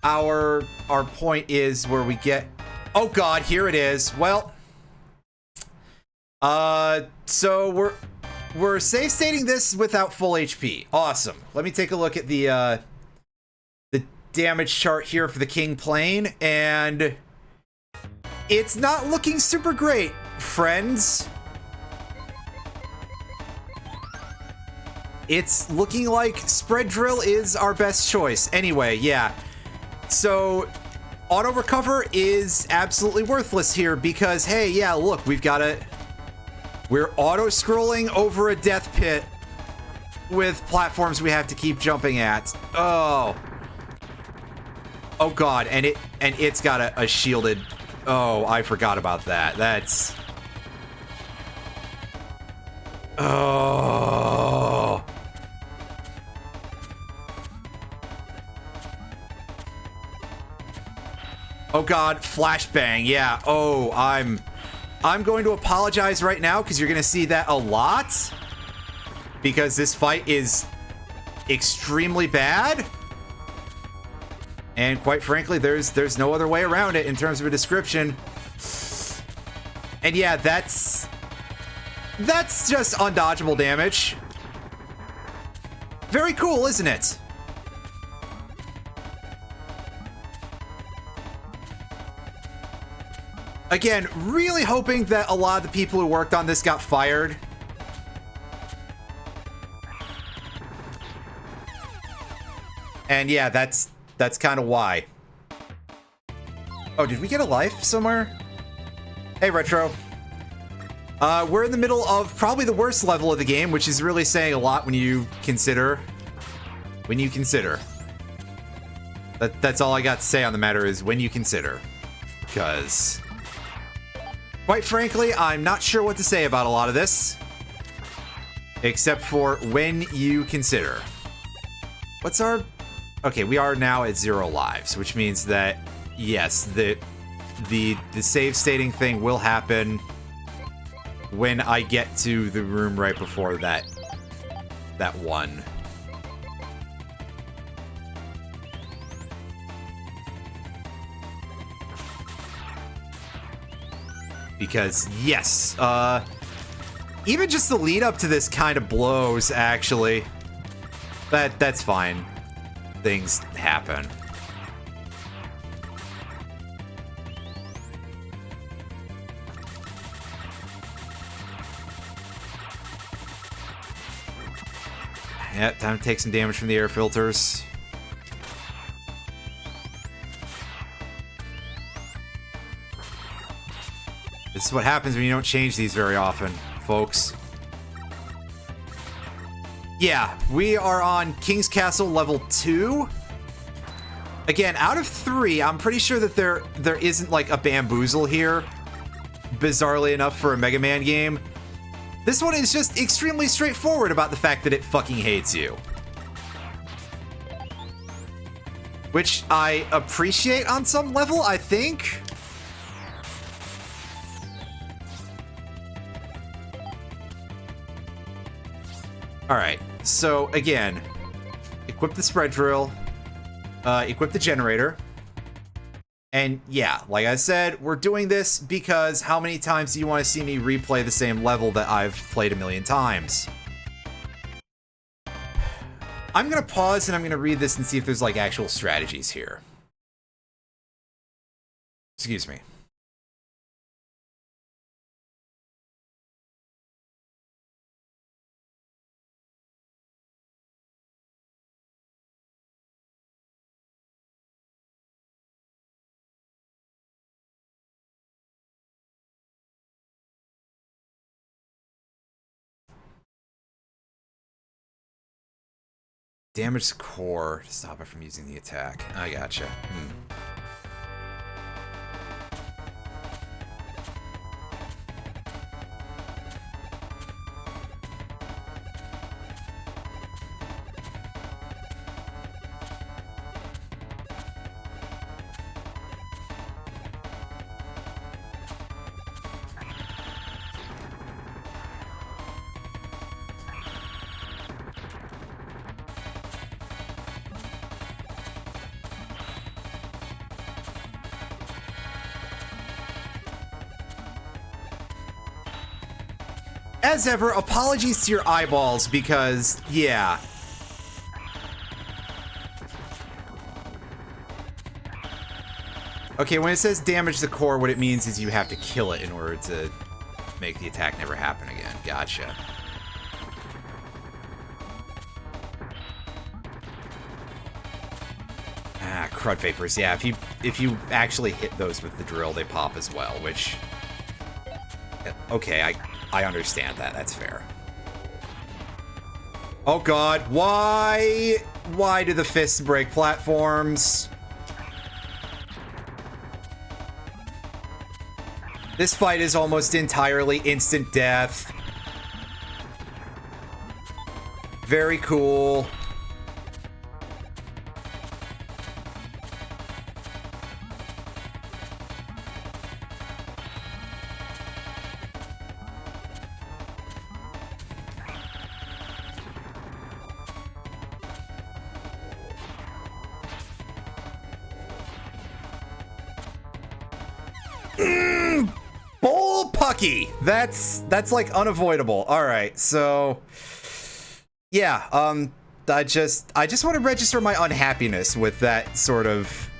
our point is where we get... Oh god, here it is. Well, so we're save stating this without full HP. Awesome. Let me take a look at the damage chart here for the King Plane, and it's not looking super great, friends. It's looking like Spread Drill is our best choice. Anyway, yeah. So, auto recover is absolutely worthless here because, hey, yeah, look, we're auto scrolling over a death pit with platforms we have to keep jumping at. Oh god, and it's got a shielded... Oh, I forgot about that. That's... Oh... Oh god, flashbang, yeah. Oh, I'm going to apologize right now because you're going to see that a lot. Because this fight is extremely bad. And quite frankly, there's no other way around it in terms of a description. And yeah, that's just undodgeable damage. Very cool, isn't it? Again, really hoping that a lot of the people who worked on this got fired. And yeah, that's kind of why. Oh, did we get a life somewhere? Hey, Retro. We're in the middle of probably the worst level of the game, which is really saying a lot when you consider. That's all I got to say on the matter is when you consider. Because, quite frankly, I'm not sure what to say about a lot of this. Except for when you consider. What's our... Okay, we are now at 0 lives, which means that, yes, the save stating thing will happen when I get to the room right before that one. Because, yes, even just the lead up to this kind of blows, actually. That's fine. Things happen. Yep, time to take some damage from the air filters. This is what happens when you don't change these very often, folks. Yeah, we are on King's Castle level 2. Again, out of 3, I'm pretty sure that there isn't like a bamboozle here. Bizarrely enough for a Mega Man game. This one is just extremely straightforward about the fact that it fucking hates you. Which I appreciate on some level, I think. Alright, so again, equip the spread drill, equip the generator, and yeah, like I said, we're doing this because how many times do you want to see me replay the same level that I've played a million times? I'm gonna pause and I'm gonna read this and see if there's like actual strategies here. Excuse me. Damage the core to stop it from using the attack. I gotcha. As ever, apologies to your eyeballs because, yeah. Okay, when it says damage the core, what it means is you have to kill it in order to make the attack never happen again. Gotcha. Ah, crud vapors. Yeah, if you actually hit those with the drill, they pop as well, which... Okay, I understand that. That's fair. Oh god, why? Why do the fists break platforms? This fight is almost entirely instant death. Very cool. Bullpucky! That's like unavoidable. Alright, so yeah, I just want to register my unhappiness with that sort of...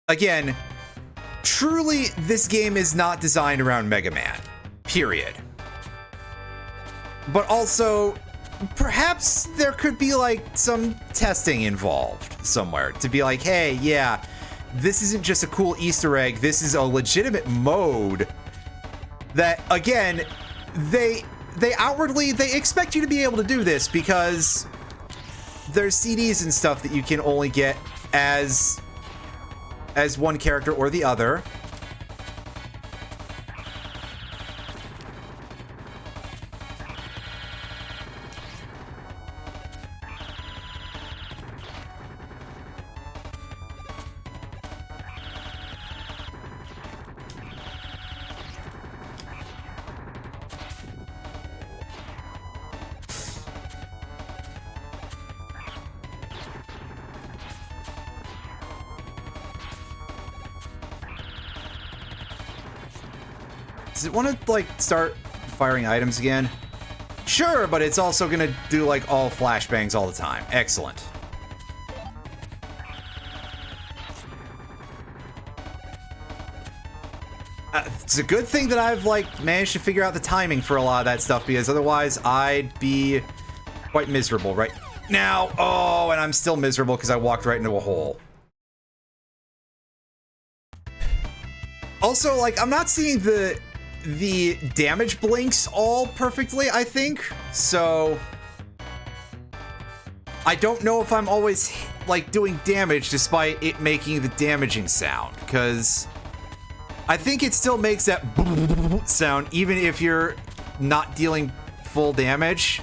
Again, truly this game is not designed around Mega Man. Period. But also, perhaps there could be like some testing involved somewhere to be like, hey, yeah, this isn't just a cool Easter egg, this is a legitimate mode that, again, they outwardly, they expect you to be able to do this because there's CDs and stuff that you can only get as one character or the other. Does it want to, like, start firing items again? Sure, but it's also gonna do, like, all flashbangs all the time. Excellent. It's a good thing that I've, like, managed to figure out the timing for a lot of that stuff, because otherwise I'd be quite miserable right now. Oh, and I'm still miserable because I walked right into a hole. Also, like, I'm not seeing the damage blinks all perfectly, I think. So I don't know if I'm always, like, doing damage despite it making the damaging sound, because I think it still makes that sound even if you're not dealing full damage.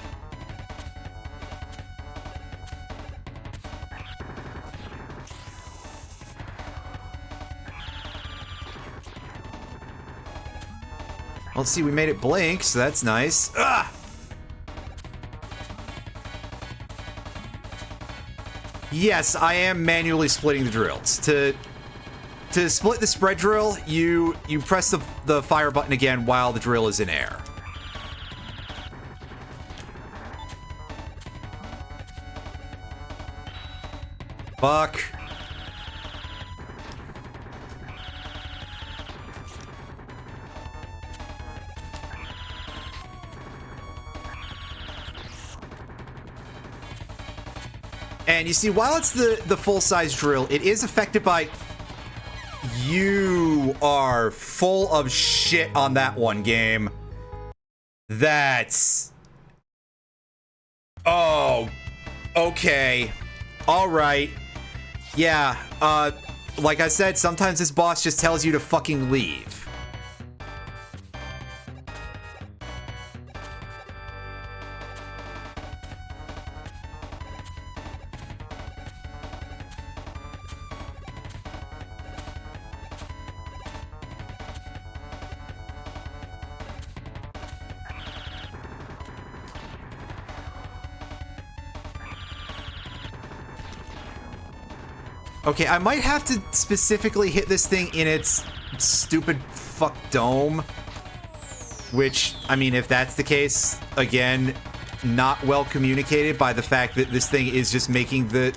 Let's see, we made it blink, so that's nice. Ah! Yes, I am manually splitting the drills. To split the spread drill, you press the fire button again while the drill is in air. Fuck. And you see, while it's the full-size drill, it is affected by... You are full of shit on that one, game. That's... Oh, okay. All right. Yeah, like I said, sometimes this boss just tells you to fucking leave. Okay, I might have to specifically hit this thing in its stupid fuck dome. Which, I mean, if that's the case, again, not well communicated by the fact that this thing is just making the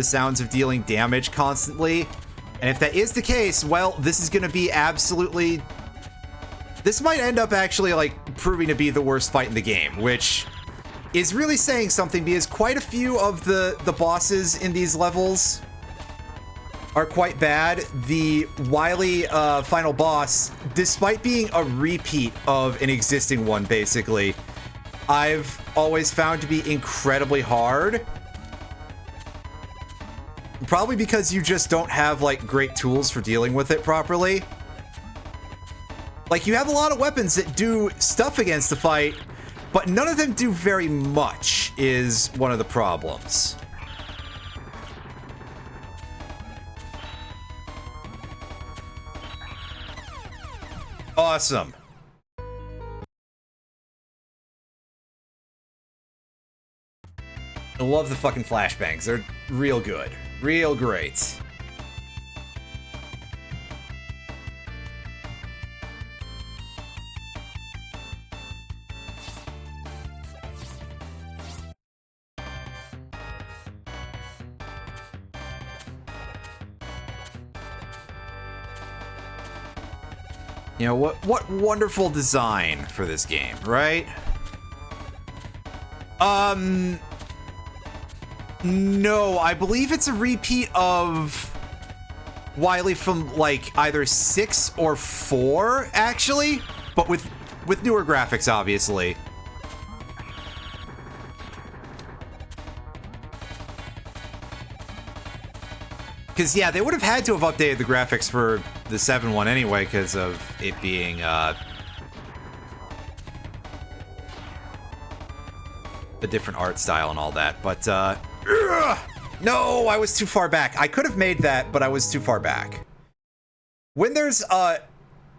sounds of dealing damage constantly. And if that is the case, well, this is gonna be absolutely... This might end up actually, like, proving to be the worst fight in the game, which is really saying something because quite a few of the bosses in these levels are quite bad. The Wily final boss, despite being a repeat of an existing one, basically, I've always found to be incredibly hard. Probably because you just don't have, like, great tools for dealing with it properly. Like, you have a lot of weapons that do stuff against the fight, but none of them do very much, is one of the problems. Awesome. I love the fucking flashbangs. They're real good. Real great. You know, what wonderful design for this game, right? No, I believe it's a repeat of Wily from, like, either 6 or 4, actually, but with newer graphics, obviously. Because, yeah, they would have had to have updated the graphics for the 7 one anyway, because of it being, a different art style and all that. But, no, I was too far back. I could have made that, but I was too far back. When there's,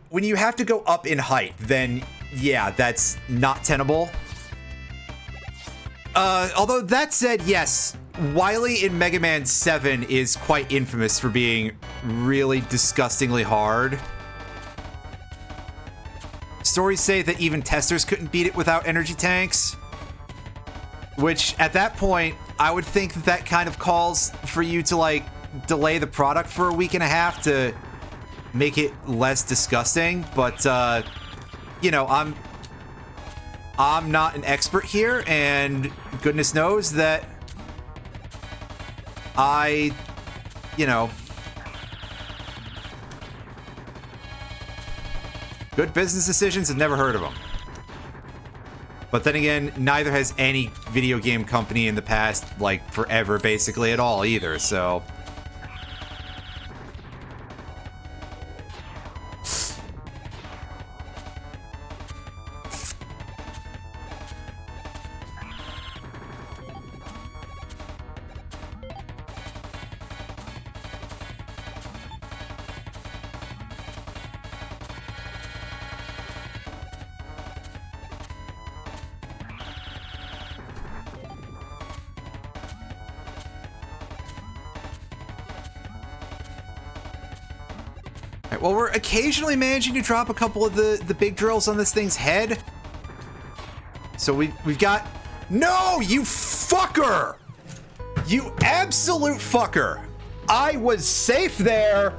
when you have to go up in height, then, yeah, that's not tenable. Although that said, yes, Wily in Mega Man 7 is quite infamous for being really disgustingly hard. Stories say that even testers couldn't beat it without energy tanks. Which, at that point, I would think that that kind of calls for you to, like, delay the product for a week and a half to make it less disgusting. But, you know, I'm not an expert here, and goodness knows that you know, good business decisions, have never heard of them. But then again, neither has any video game company in the past, like, forever, basically, at all, either, so... Well, we're occasionally managing to drop a couple of the big drills on this thing's head. So we've got... No, you fucker! You absolute fucker! I was safe there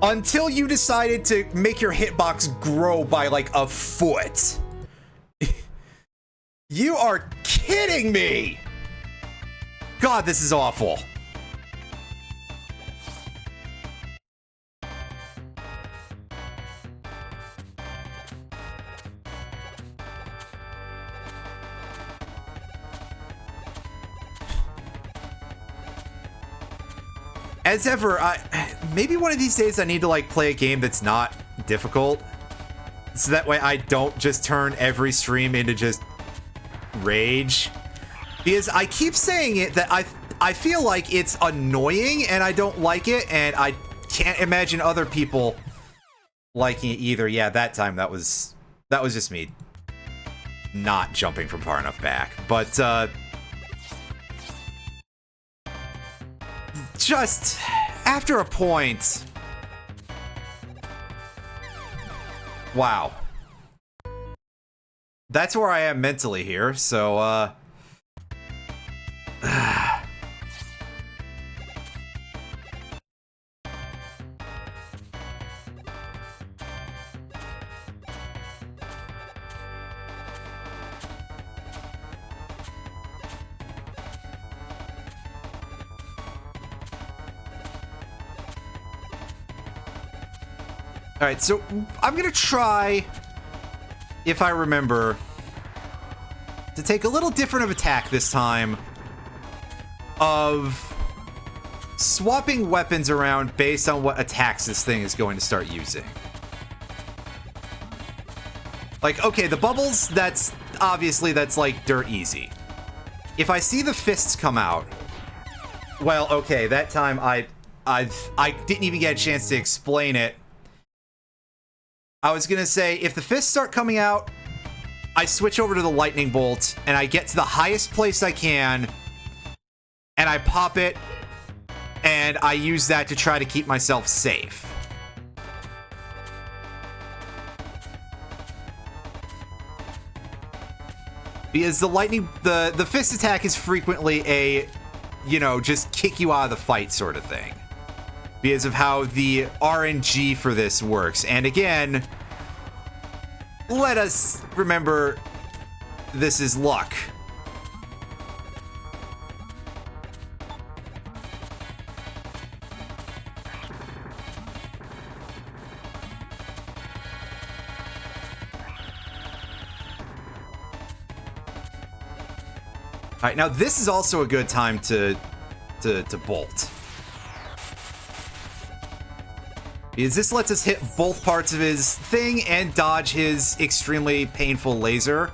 until you decided to make your hitbox grow by like a foot. You are kidding me! God, this is awful. as ever, maybe one of these days I need to like play a game that's not difficult, so that way I don't just turn every stream into just rage. Because I keep saying it that I feel like it's annoying and I don't like it, and I can't imagine other people liking it either. Yeah, that time that was just me not jumping from far enough back. But just after a point, wow. That's where I am mentally here, so Alright, so I'm gonna try, if I remember, to take a little different of attack this time, of swapping weapons around based on what attacks this thing is going to start using. Like, okay, the bubbles, that's like dirt easy. If I see the fists come out, well, okay, that time I didn't even get a chance to explain it. I was gonna say, if the fists start coming out, I switch over to the lightning bolt, and I get to the highest place I can, and I pop it, and I use that to try to keep myself safe. Because the fist attack is frequently a, you know, just kick you out of the fight sort of thing. Because of how the RNG for this works. And again, let us remember, this is luck. Alright, now this is also a good time to bolt. Because this lets us hit both parts of his thing and dodge his extremely painful laser.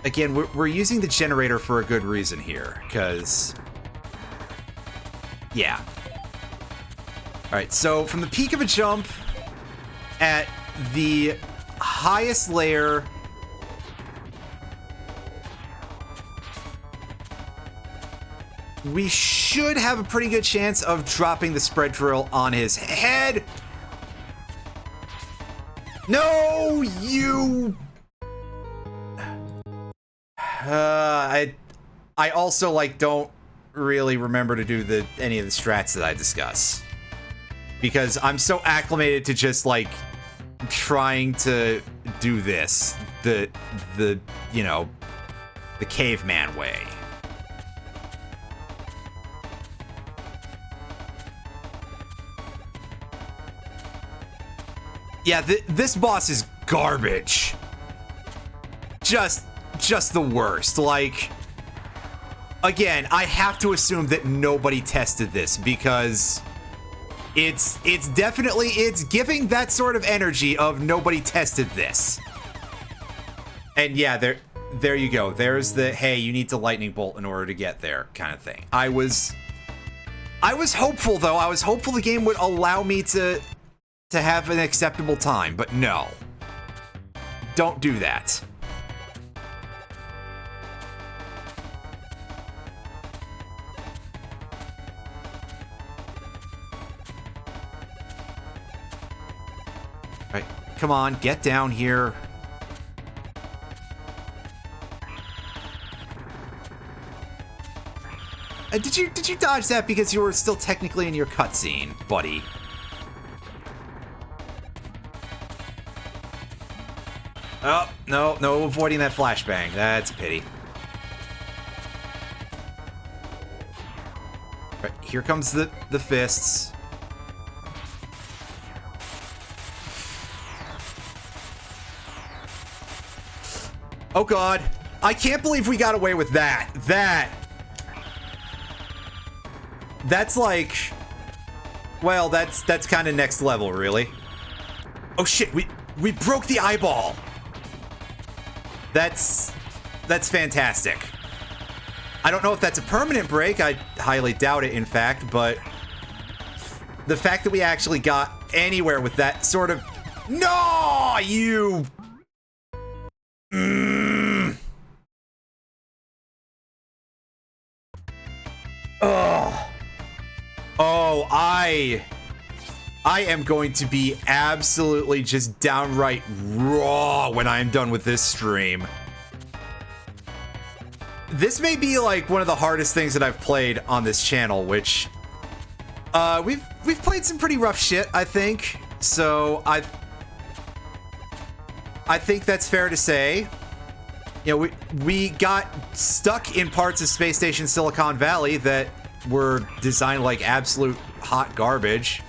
Again, we're using the generator for a good reason here, because... yeah. Alright, so from the peak of a jump, at the highest layer... we should have a pretty good chance of dropping the spread drill on his head. No, you... I also, like, don't really remember to do any of the strats that I discuss. Because I'm so acclimated to just, like, trying to do this. You know, the caveman way. Yeah, this boss is garbage. Just the worst. Like, again, I have to assume that nobody tested this, because it's definitely, it's giving that sort of energy of nobody tested this. And yeah, there you go. There's the, hey, you need to lightning bolt in order to get there kind of thing. I was hopeful, though. I was hopeful the game would allow me to have an acceptable time, but no. Don't do that. Alright, come on, get down here. Did you dodge that because you were still technically in your cutscene, buddy? Oh, no avoiding that flashbang. That's a pity. Right, here comes the fists. Oh god. I can't believe we got away with that. That's like... Well, that's kind of next level, really. Oh shit, we broke the eyeball! That's fantastic. I don't know if that's a permanent break. I highly doubt it, in fact, but the fact that we actually got anywhere with that sort of... No, you... Ugh. Oh, I am going to be absolutely just downright raw when I am done with this stream. This may be like one of the hardest things that I've played on this channel, which we've played some pretty rough shit, I think. So I think that's fair to say. You know, we got stuck in parts of Space Station Silicon Valley that were designed like absolute hot garbage.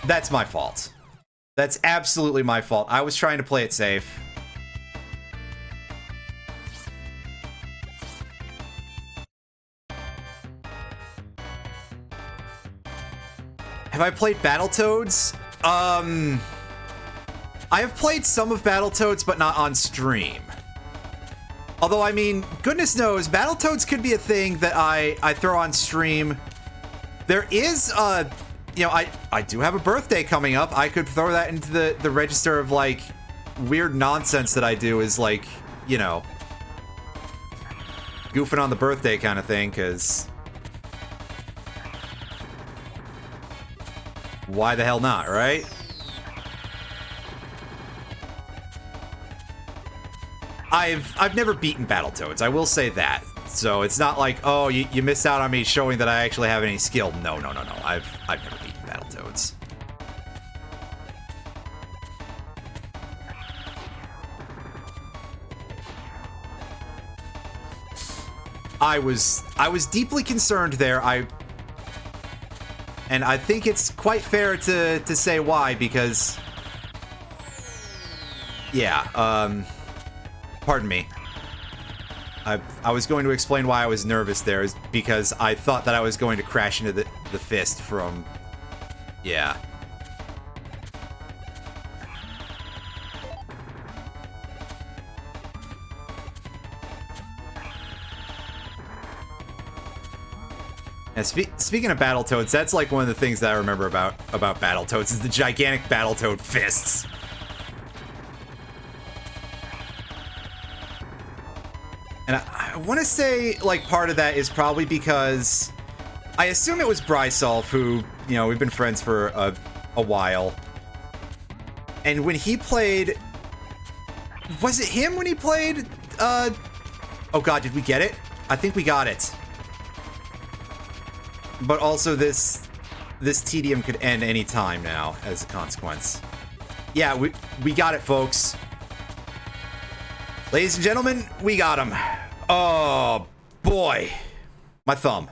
That's my fault. That's absolutely my fault. I was trying to play it safe. Have I played Battletoads? I have played some of Battletoads, but not on stream. Although, I mean, goodness knows, Battletoads could be a thing that I throw on stream. There is, you know, I do have a birthday coming up. I could throw that into the register of, like, weird nonsense that I do is, like, you know, goofing on the birthday kind of thing, because... why the hell not, right? I've never beaten Battletoads, I will say that. So it's not like, oh, you missed out on me showing that I actually have any skill. No. I've never beaten Battletoads. I was deeply concerned there. And I think it's quite fair to say why, because... yeah, pardon me. I was going to explain why I was nervous there, is because I thought that I was going to crash into the fist from... yeah. And speaking of Battletoads, that's like one of the things that I remember about Battletoads is the gigantic Battletoad fists. And I want to say, like, part of that is probably because I assume it was Brysolf, who, you know, we've been friends for a while. And when he played... was it him when he played? Oh god, did we get it? I think we got it. But also this tedium could end any time now as a consequence. Yeah, we got it, folks. Ladies and gentlemen, we got him. Oh, boy. My thumb.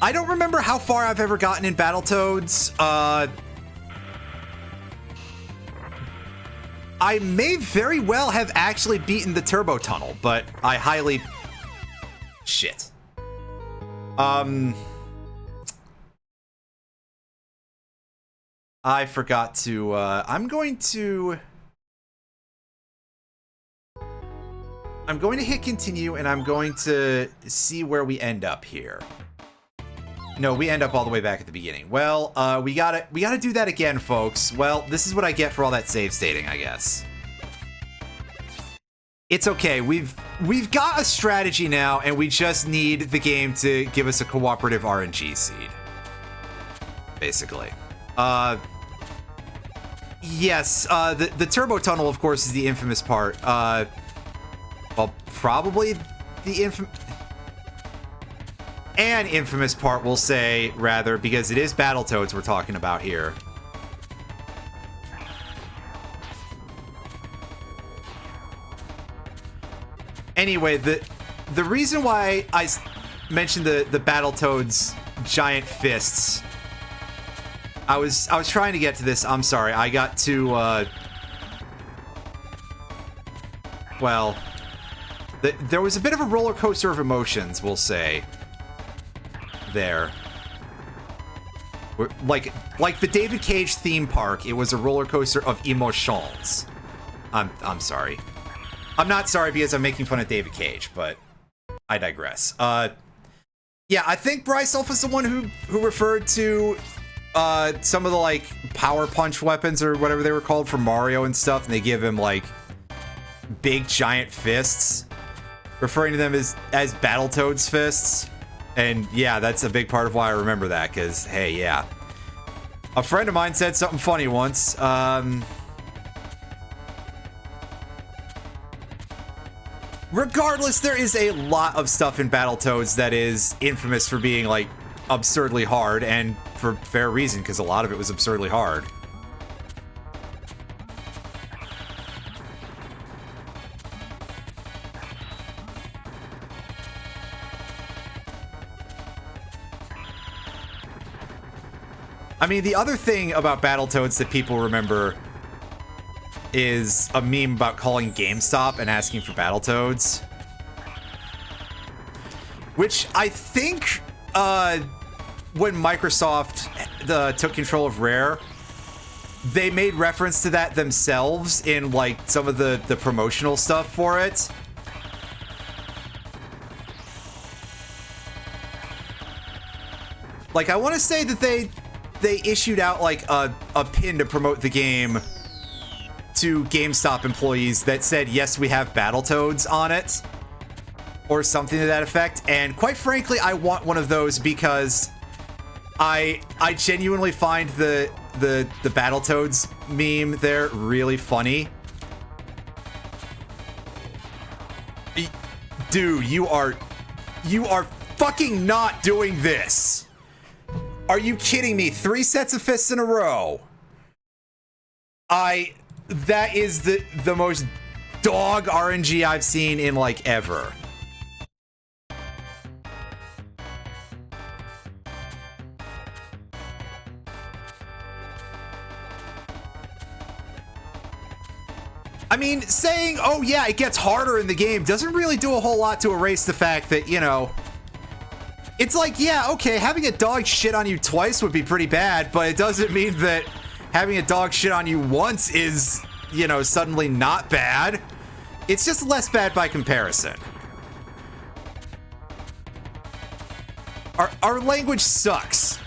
I don't remember how far I've ever gotten in Battletoads. I may very well have actually beaten the turbo tunnel, but I highly... shit. I forgot to, I'm going to hit continue, and I'm going to see where we end up here. No, we end up all the way back at the beginning. Well, we gotta do that again, folks. Well, this is what I get for all that save stating, I guess. It's okay. We've got a strategy now, and we just need the game to give us a cooperative RNG seed. Basically. Yes, the turbo tunnel, of course, is the infamous part. Well, probably the infamous part, we'll say, rather, because it is Battletoads we're talking about here. Anyway, the reason why I mentioned the Battletoads giant fists I was trying to get to this. I'm sorry. I got to, well, there was a bit of a roller coaster of emotions, we'll say. There. Like the David Cage theme park, it was a roller coaster of emotions. I'm sorry. I'm not sorry because I'm making fun of David Cage, but I digress. Yeah, I think Bryce Elf was the one who referred to some of the like power punch weapons or whatever they were called from Mario and stuff, and they give him like big giant fists, referring to them as Battletoads fists. And yeah, that's a big part of why I remember that, because hey, yeah. A friend of mine said something funny once. Regardless, there is a lot of stuff in Battletoads that is infamous for being like absurdly hard, and for fair reason, because a lot of it was absurdly hard. I mean, the other thing about Battletoads that people remember is a meme about calling GameStop and asking for Battletoads. Which I think when Microsoft took control of Rare, they made reference to that themselves in like some of the promotional stuff for it. Like, I want to say that they issued out like a pin to promote the game to GameStop employees that said, yes, we have Battletoads on it, or something to that effect. And quite frankly, I want one of those because I genuinely find the Battletoads meme there really funny. Dude, you are fucking not doing this. Are you kidding me? 3 sets of fists in a row. That is the most dog RNG I've seen in like ever. I mean, saying, oh yeah, it gets harder in the game doesn't really do a whole lot to erase the fact that, you know, it's like, yeah, okay, having a dog shit on you twice would be pretty bad, but it doesn't mean that having a dog shit on you once is, you know, suddenly not bad. It's just less bad by comparison. Our language sucks.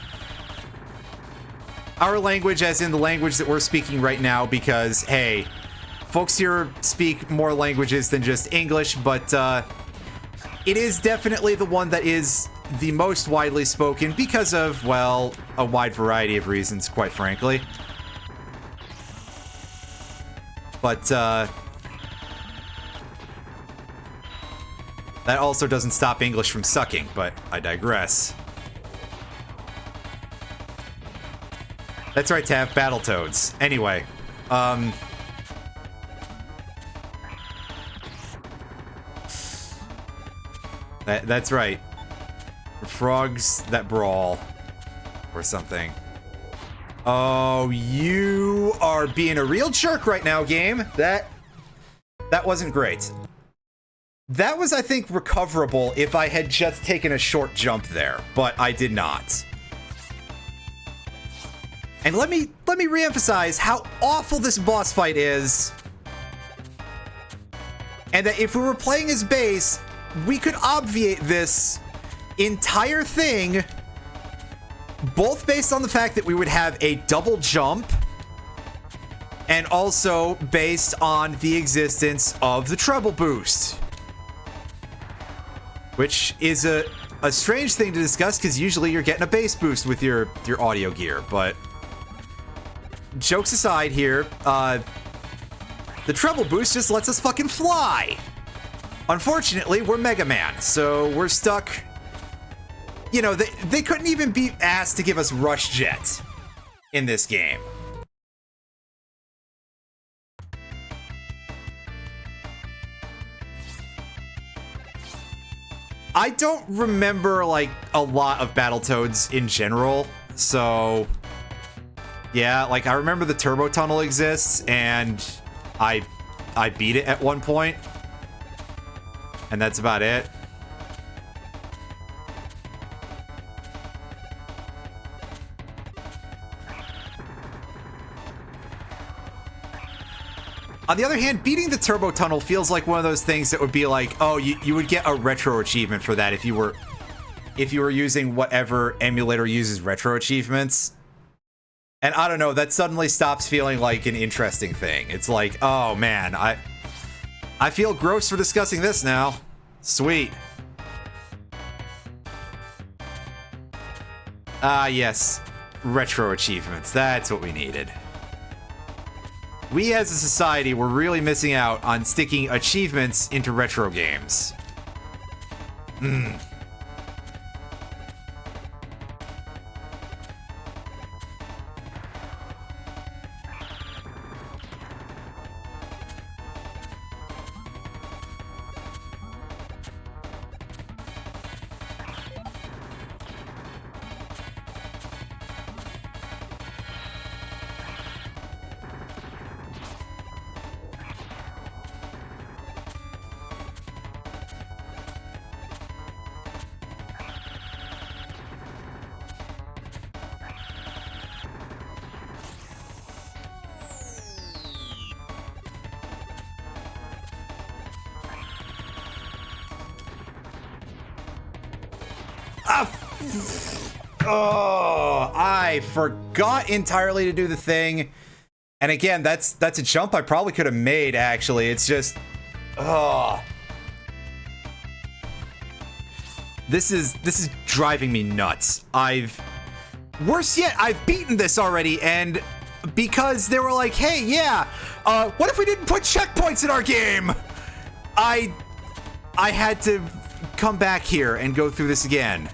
Our language, as in the language that we're speaking right now, because, hey, folks here speak more languages than just English, but it is definitely the one that is the most widely spoken because of, well, a wide variety of reasons, quite frankly. But that also doesn't stop English from sucking, but I digress. That's right, Tav, Battletoads. Anyway, that's right. Frogs that brawl. Or something. Oh, you are being a real jerk right now, game. That wasn't great. That was, I think, recoverable if I had just taken a short jump there, but I did not. And let me reemphasize how awful this boss fight is. And that if we were playing as base, we could obviate this entire thing, both based on the fact that we would have a double jump, and also based on the existence of the treble boost. Which is a strange thing to discuss, because usually you're getting a bass boost with your audio gear, but jokes aside here, the treble boost just lets us fucking fly. Unfortunately, we're Mega Man, so we're stuck. You know, they couldn't even be asked to give us Rush Jet in this game. I don't remember, like, a lot of Battletoads in general, so Yeah, like I remember the turbo tunnel exists, and I beat it at one point, and that's about it. On the other hand, beating the turbo tunnel feels like one of those things that would be like, oh, you would get a retro achievement for that if you were using whatever emulator uses retro achievements. And I don't know, that suddenly stops feeling like an interesting thing. It's like, oh man, I feel gross for discussing this now. Sweet. Ah, yes. Retro achievements. That's what we needed. We as a society were really missing out on sticking achievements into retro games. Oh, I forgot entirely to do the thing. And again, that's a jump I probably could have made, actually. It's just... Oh. This is driving me nuts. Worse yet, I've beaten this already, and because they were like, hey, yeah, what if we didn't put checkpoints in our game? I had to come back here and go through this again.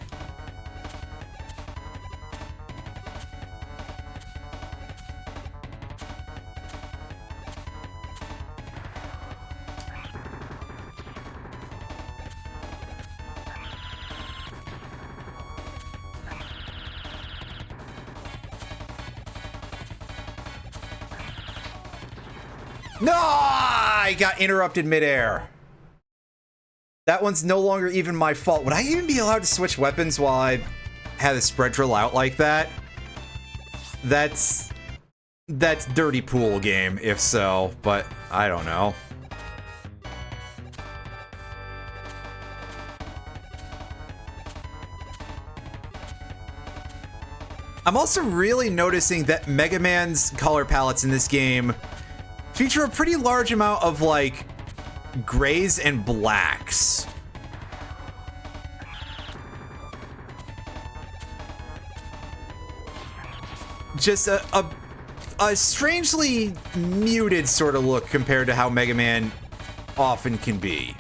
No! I got interrupted midair. That one's no longer even my fault. Would I even be allowed to switch weapons while I had a spread drill out like that? That's dirty pool game, if so, but I don't know. I'm also really noticing that Mega Man's color palettes in this game feature a pretty large amount of, like, grays and blacks. Just a strangely muted sort of look compared to how Mega Man often can be.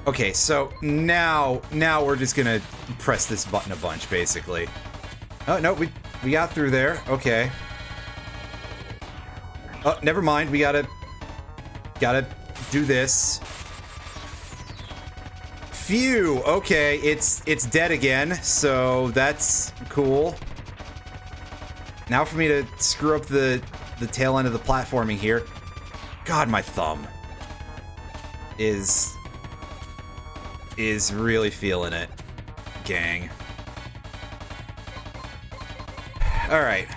Okay, so now we're just gonna press this button a bunch, basically. Oh, no, we got through there. Okay. Oh, never mind. We gotta do this. Phew. Okay, it's dead again, so that's cool. Now for me to screw up the tail end of the platforming here. God, my thumb is really feeling it, gang. All right,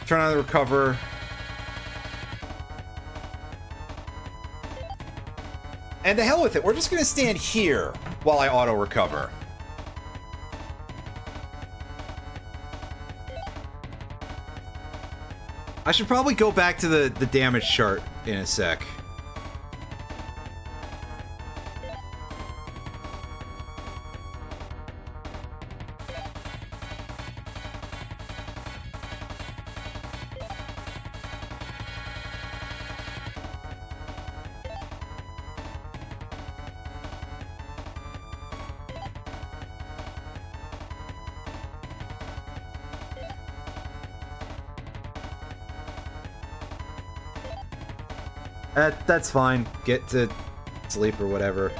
turn on the recover. And to hell with it, we're just gonna stand here while I auto-recover. I should probably go back to the damage chart in a sec. That's fine. Get to sleep or whatever.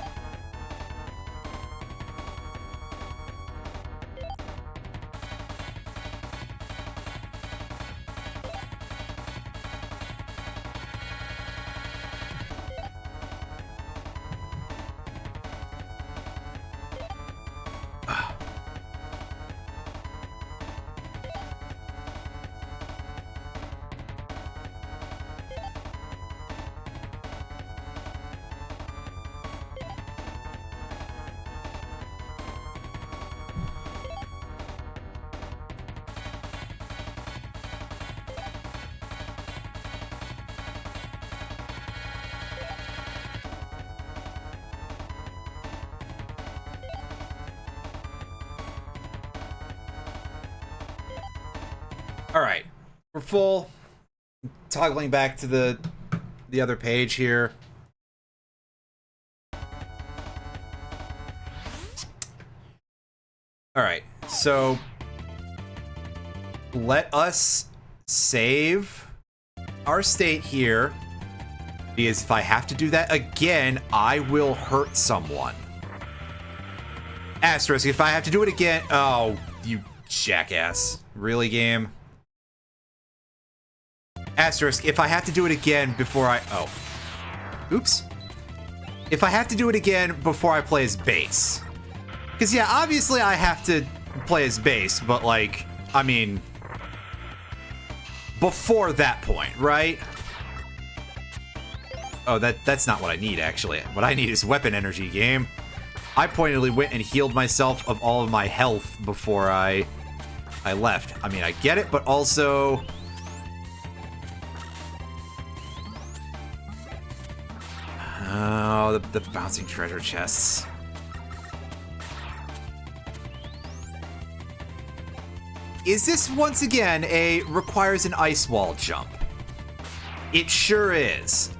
Alright, we're full. Toggling back to the other page here. Alright, so let us save our state here, because if I have to do that again, I will hurt someone. Asterisk, if I have to do it again... Oh, you jackass. Really, game? Asterisk, if I have to do it again before I... Oh. Oops. If I have to do it again before I play as base. Because, yeah, obviously I have to play as base, but, like, I mean... Before that point, right? Oh, that's not what I need, actually. What I need is weapon energy, game. I pointedly went and healed myself of all of my health before I left. I mean, I get it, but also... Oh, the bouncing treasure chests. Is this, once again, a requires an ice wall jump? It sure is.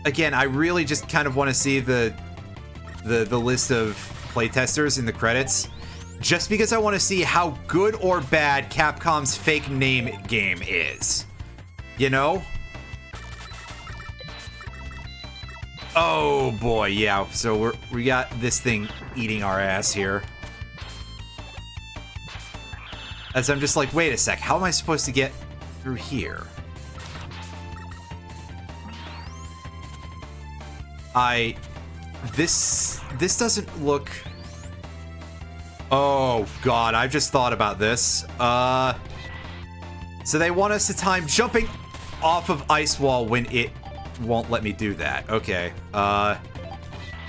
Again, I really just kind of want to see the list of playtesters in the credits. Just because I want to see how good or bad Capcom's fake name game is. You know? Oh boy, yeah. So we got this thing eating our ass here. As I'm just like, wait a sec, how am I supposed to get through here? This doesn't look... Oh god, I've just thought about this. So they want us to time jumping off of ice wall when it won't let me do that. Okay.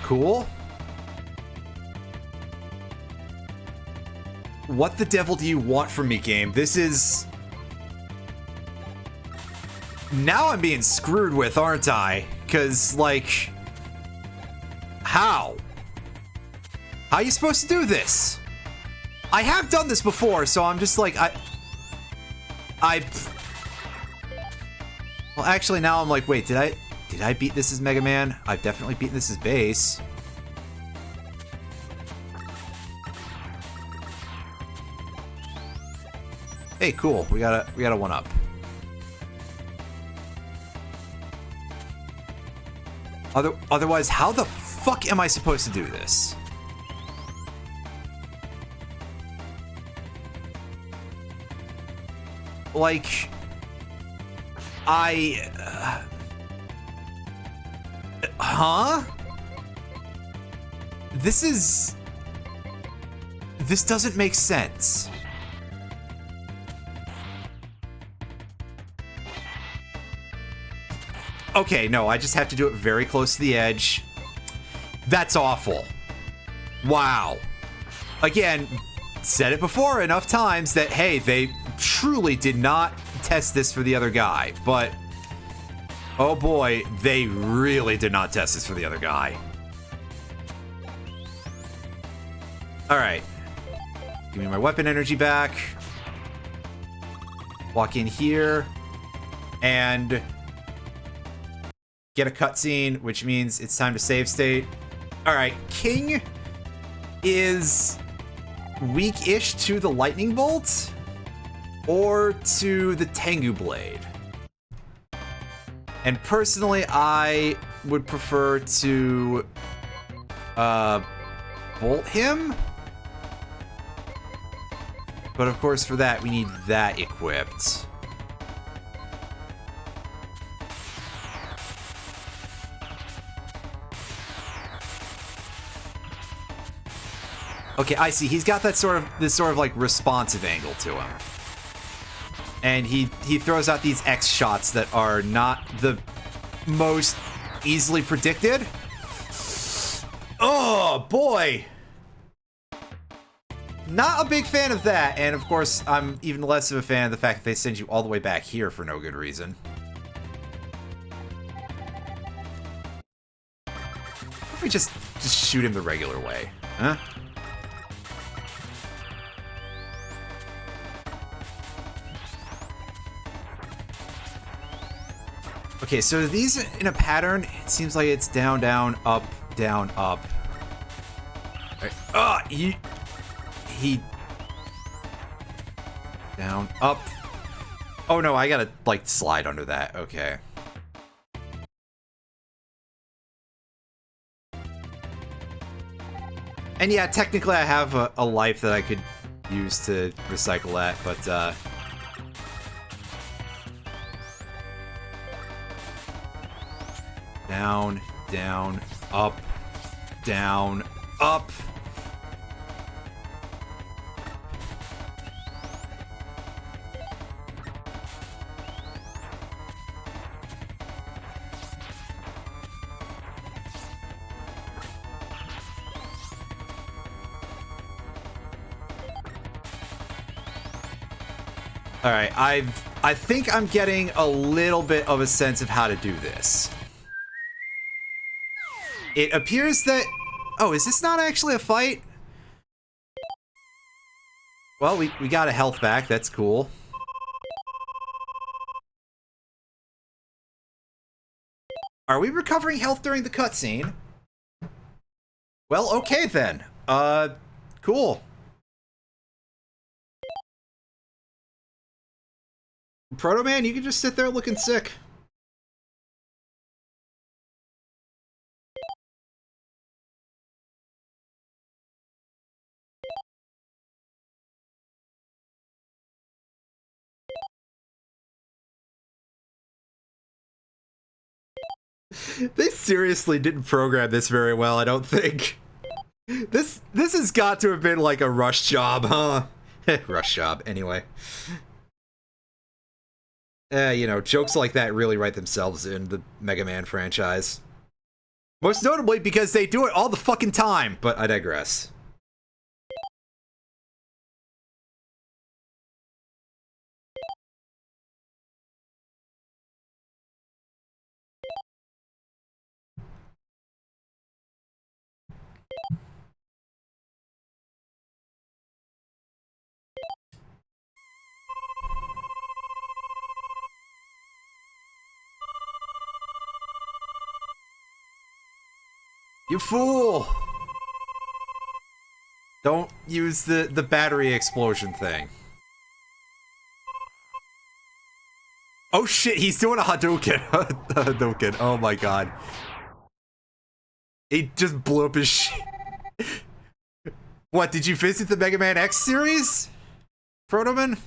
Cool. What the devil do you want from me, game? This is... Now I'm being screwed with, aren't I? Because, like... How? How are you supposed to do this? I have done this before, so I'm just like, well, actually, now I'm like, wait, did I beat this as Mega Man? I've definitely beaten this as base. Hey, cool. We got a one up. Otherwise, how the fuck am I supposed to do this? Like, huh? This doesn't make sense. Okay, no, I just have to do it very close to the edge. That's awful. Wow. Again, said it before enough times that, hey, they truly did not test this for the other guy, but oh boy, they really did not test this for the other guy. All right. Give me my weapon energy back. Walk in here and get a cutscene, which means it's time to save state. All right, King is weak-ish to the lightning bolt or to the Tengu blade. And personally, I would prefer to bolt him. But of course, for that, we need that equipped. Okay, I see. He's got that this sort of like responsive angle to him. And he throws out these X shots that are not the most easily predicted. Oh, boy. Not a big fan of that, and of course, I'm even less of a fan of the fact that they send you all the way back here for no good reason. What if we just shoot him the regular way, huh? Okay, so these in a pattern, it seems like it's down, down, up, down, up. All right. He down, up. Oh no, I gotta like slide under that. Okay. And yeah, technically I have a life that I could use to recycle that, but down, down, up, down, up. All right, I think I'm getting a little bit of a sense of how to do this. It appears that... Oh, is this not actually a fight? Well, we got a health back. That's cool. Are we recovering health during the cutscene? Well, okay then. Cool. Proto Man, you can just sit there looking sick. They seriously didn't program this very well, I don't think. This has got to have been like a rush job, huh? Rush job, anyway. You know, jokes like that really write themselves in the Mega Man franchise. Most notably because they do it all the fucking time, but I digress. You fool! Don't use the battery explosion thing. Oh shit, he's doing a Hadouken. Hadouken, oh my god. He just blew up his shit. What, did you visit the Mega Man X series? Protoman?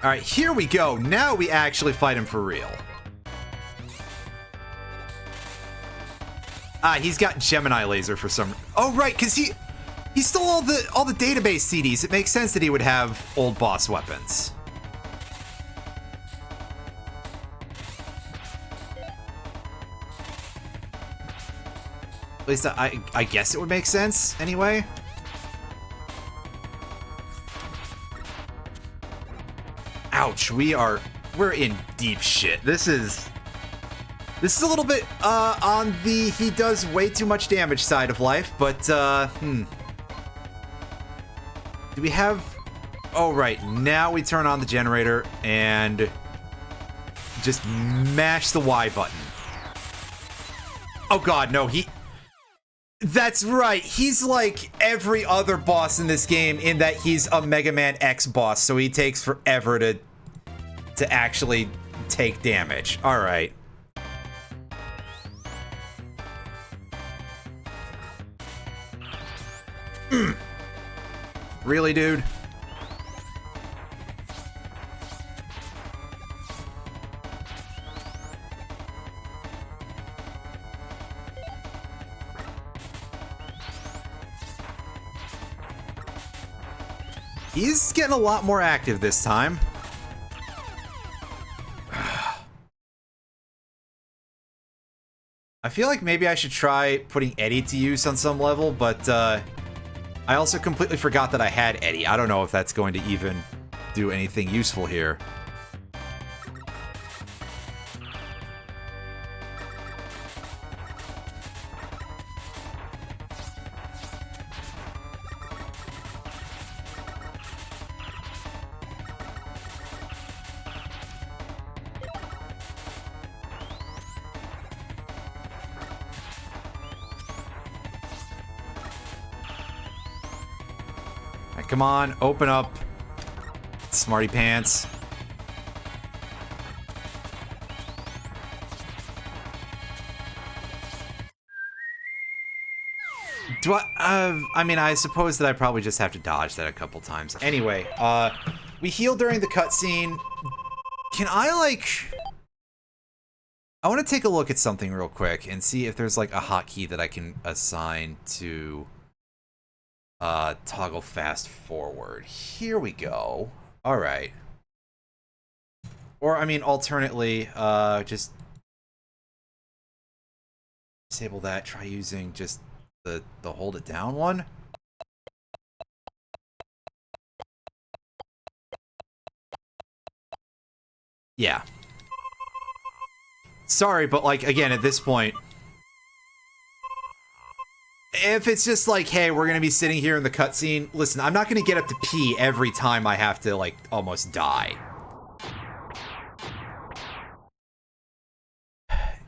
Alright, here we go. Now we actually fight him for real. Ah, he's got Gemini laser for some... Oh, right, because he stole all the database CDs. It makes sense that he would have old boss weapons. At least I guess it would make sense, anyway. Ouch, we're in deep shit. This is a little bit on the he does way too much damage side of life, but do we have... Oh, right, now we turn on the generator and just mash the Y button. Oh god, no, that's right, he's like every other boss in this game in that he's a Mega Man X boss, so he takes forever to actually take damage. All right. Really, dude? He's getting a lot more active this time. I feel like maybe I should try putting Eddie to use on some level, but I also completely forgot that I had Eddie. I don't know if that's going to even do anything useful here. Come on, open up, smarty pants. Do I mean, I suppose that I probably just have to dodge that a couple times. Anyway, we heal during the cutscene. Can I, like... I want to take a look at something real quick and see if there's, like, a hotkey that I can assign to... toggle fast forward. Here we go. Alright. Or, I mean, alternately, just disable that. Try using just the hold it down one. Yeah. Sorry, but, like, again, at this point... If it's just like, hey, we're gonna be sitting here in the cutscene, listen, I'm not gonna get up to pee every time I have to, like, almost die.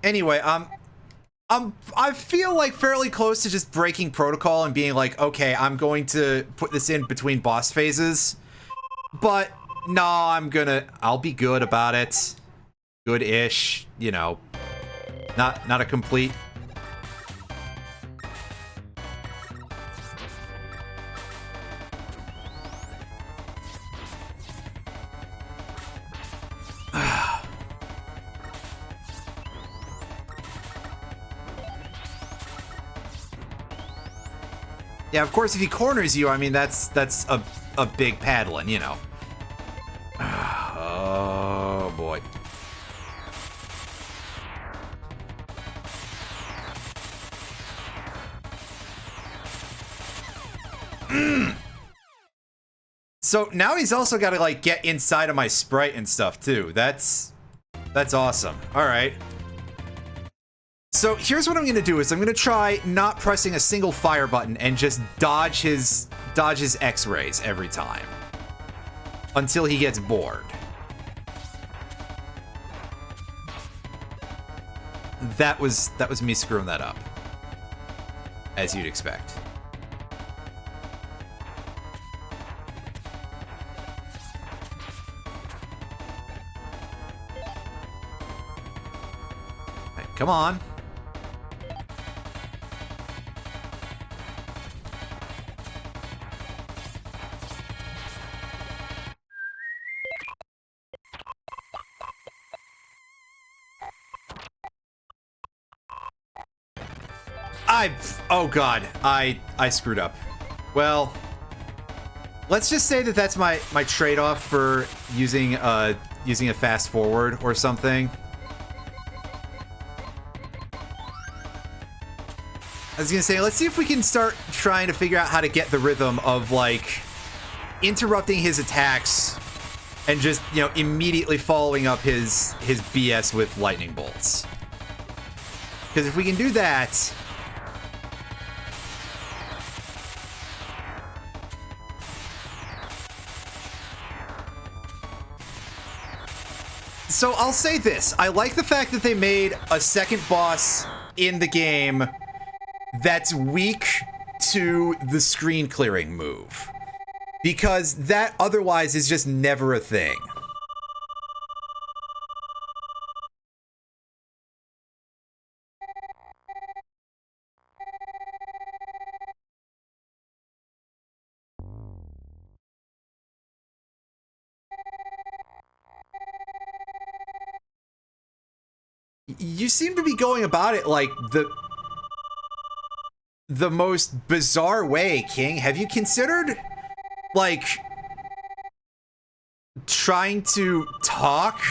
Anyway, I feel like fairly close to just breaking protocol and being like, okay, I'm going to put this in between boss phases. But, no, I'll be good about it. Good-ish, you know. Not a complete... Yeah, of course, if he corners you, I mean, that's a big paddling, you know. Oh, boy. So now he's also got to, like, get inside of my sprite and stuff, too. That's awesome. All right. So here's what I'm gonna do is I'm gonna try not pressing a single fire button and just dodge his X-rays every time until he gets bored. That was me screwing that up, as you'd expect. Right, come on. Oh god, I screwed up. Well, let's just say that that's my trade-off for using a fast forward or something. I was gonna say, let's see if we can start trying to figure out how to get the rhythm of, like, interrupting his attacks and just, you know, immediately following up his BS with lightning bolts. Because if we can do that... So I'll say this. I like the fact that they made a second boss in the game that's weak to the screen clearing move. Because that otherwise is just never a thing. You seem to be going about it like the most bizarre way, King. Have you considered, like, trying to talk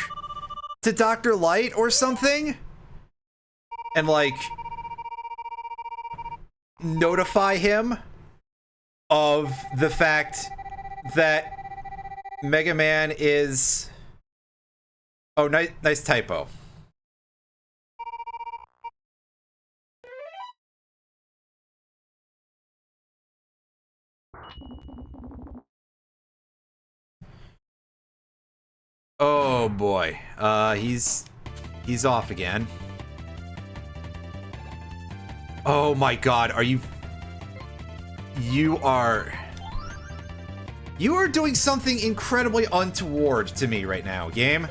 to Dr. Light or something? And, like, notify him of the fact that Mega Man is... Oh, nice typo. Oh boy, he's off again. Oh my god, you are doing something incredibly untoward to me right now, game.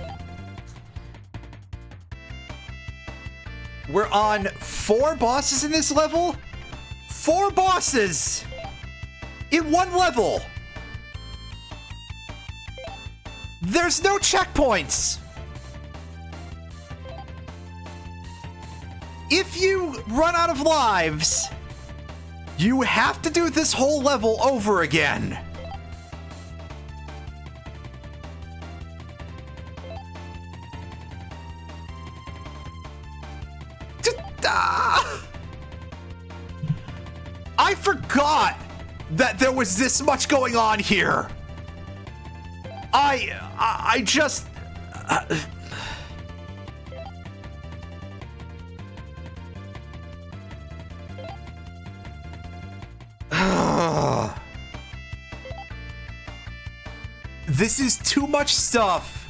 We're on 4 bosses in this level? 4 bosses in 1 level. There's no checkpoints! If you run out of lives, you have to do this whole level over again. I forgot that there was this much going on here. I just... This is too much stuff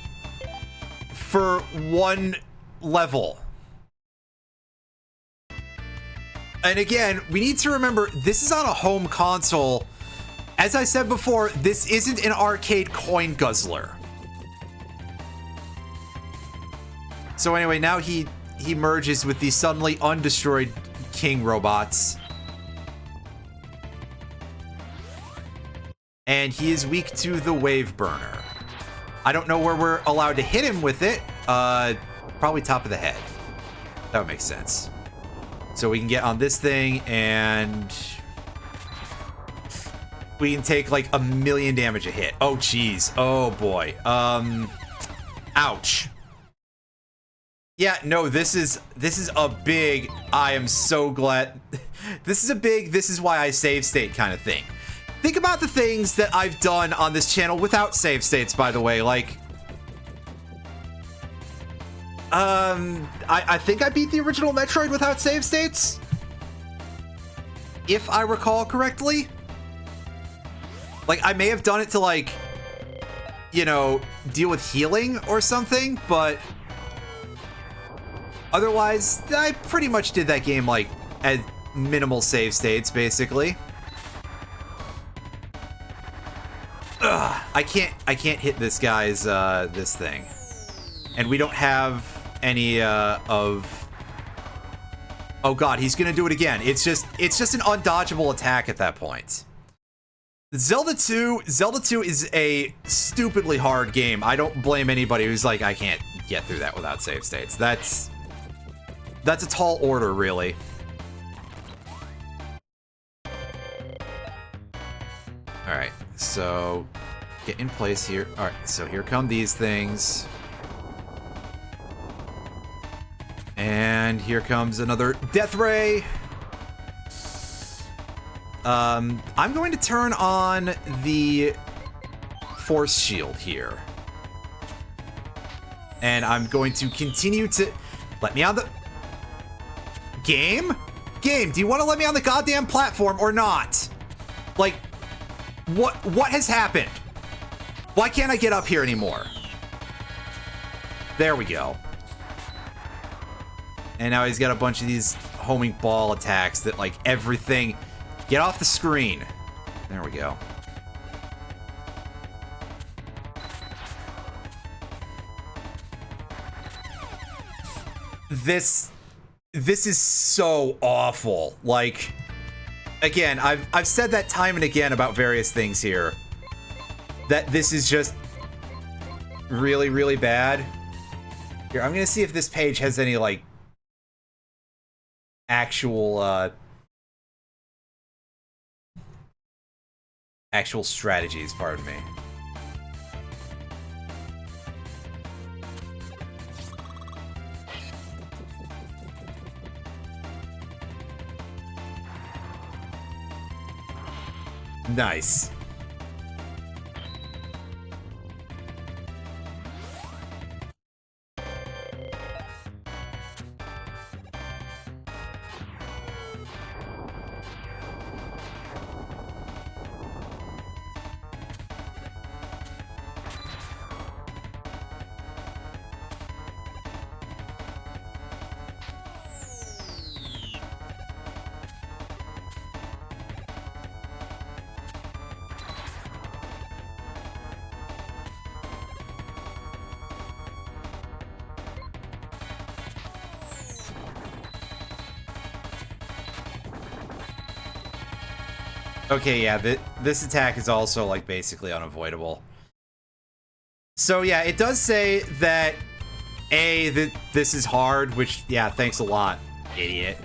for 1 level. And again, we need to remember, this is on a home console. As I said before, this isn't an arcade coin guzzler. So anyway, now he merges with the suddenly undestroyed King robots. And he is weak to the wave burner. I don't know where we're allowed to hit him with it. Probably top of the head. That would make sense. So we can get on this thing and we can take like 1,000,000 damage a hit. Oh geez. Oh boy. Ouch. Yeah, no, this is a big, I am so glad. This is a big, this is why I save state kind of thing. Think about the things that I've done on this channel without save states, by the way. Like, I think I beat the original Metroid without save states, if I recall correctly. Like, I may have done it to, like, you know, deal with healing or something, but otherwise, I pretty much did that game, like, at minimal save states, basically. Ugh, I can't hit this guy's, this thing. And we don't have any, of... Oh god, he's gonna do it again. It's just an undodgeable attack at that point. Zelda 2 is a stupidly hard game. I don't blame anybody who's like, I can't get through that without save states. That's a tall order, really. Alright, so get in place here. Alright, so here come these things. And here comes another Death Ray. I'm going to turn on the Force Shield here. And I'm going to continue to... Let me on the... Game? Game, do you want to let me on the goddamn platform or not? Like, what has happened? Why can't I get up here anymore? There we go. And now he's got a bunch of these homing ball attacks that, like, everything... Get off the screen. There we go. This is so awful. Like, again, I've said that time and again about various things here. That this is just really, really bad. Here, I'm gonna see if this page has any, like, actual strategies, pardon me. Nice. Okay, yeah, this attack is also, like, basically unavoidable. So, yeah, it does say that, that this is hard, which, yeah, thanks a lot, idiot.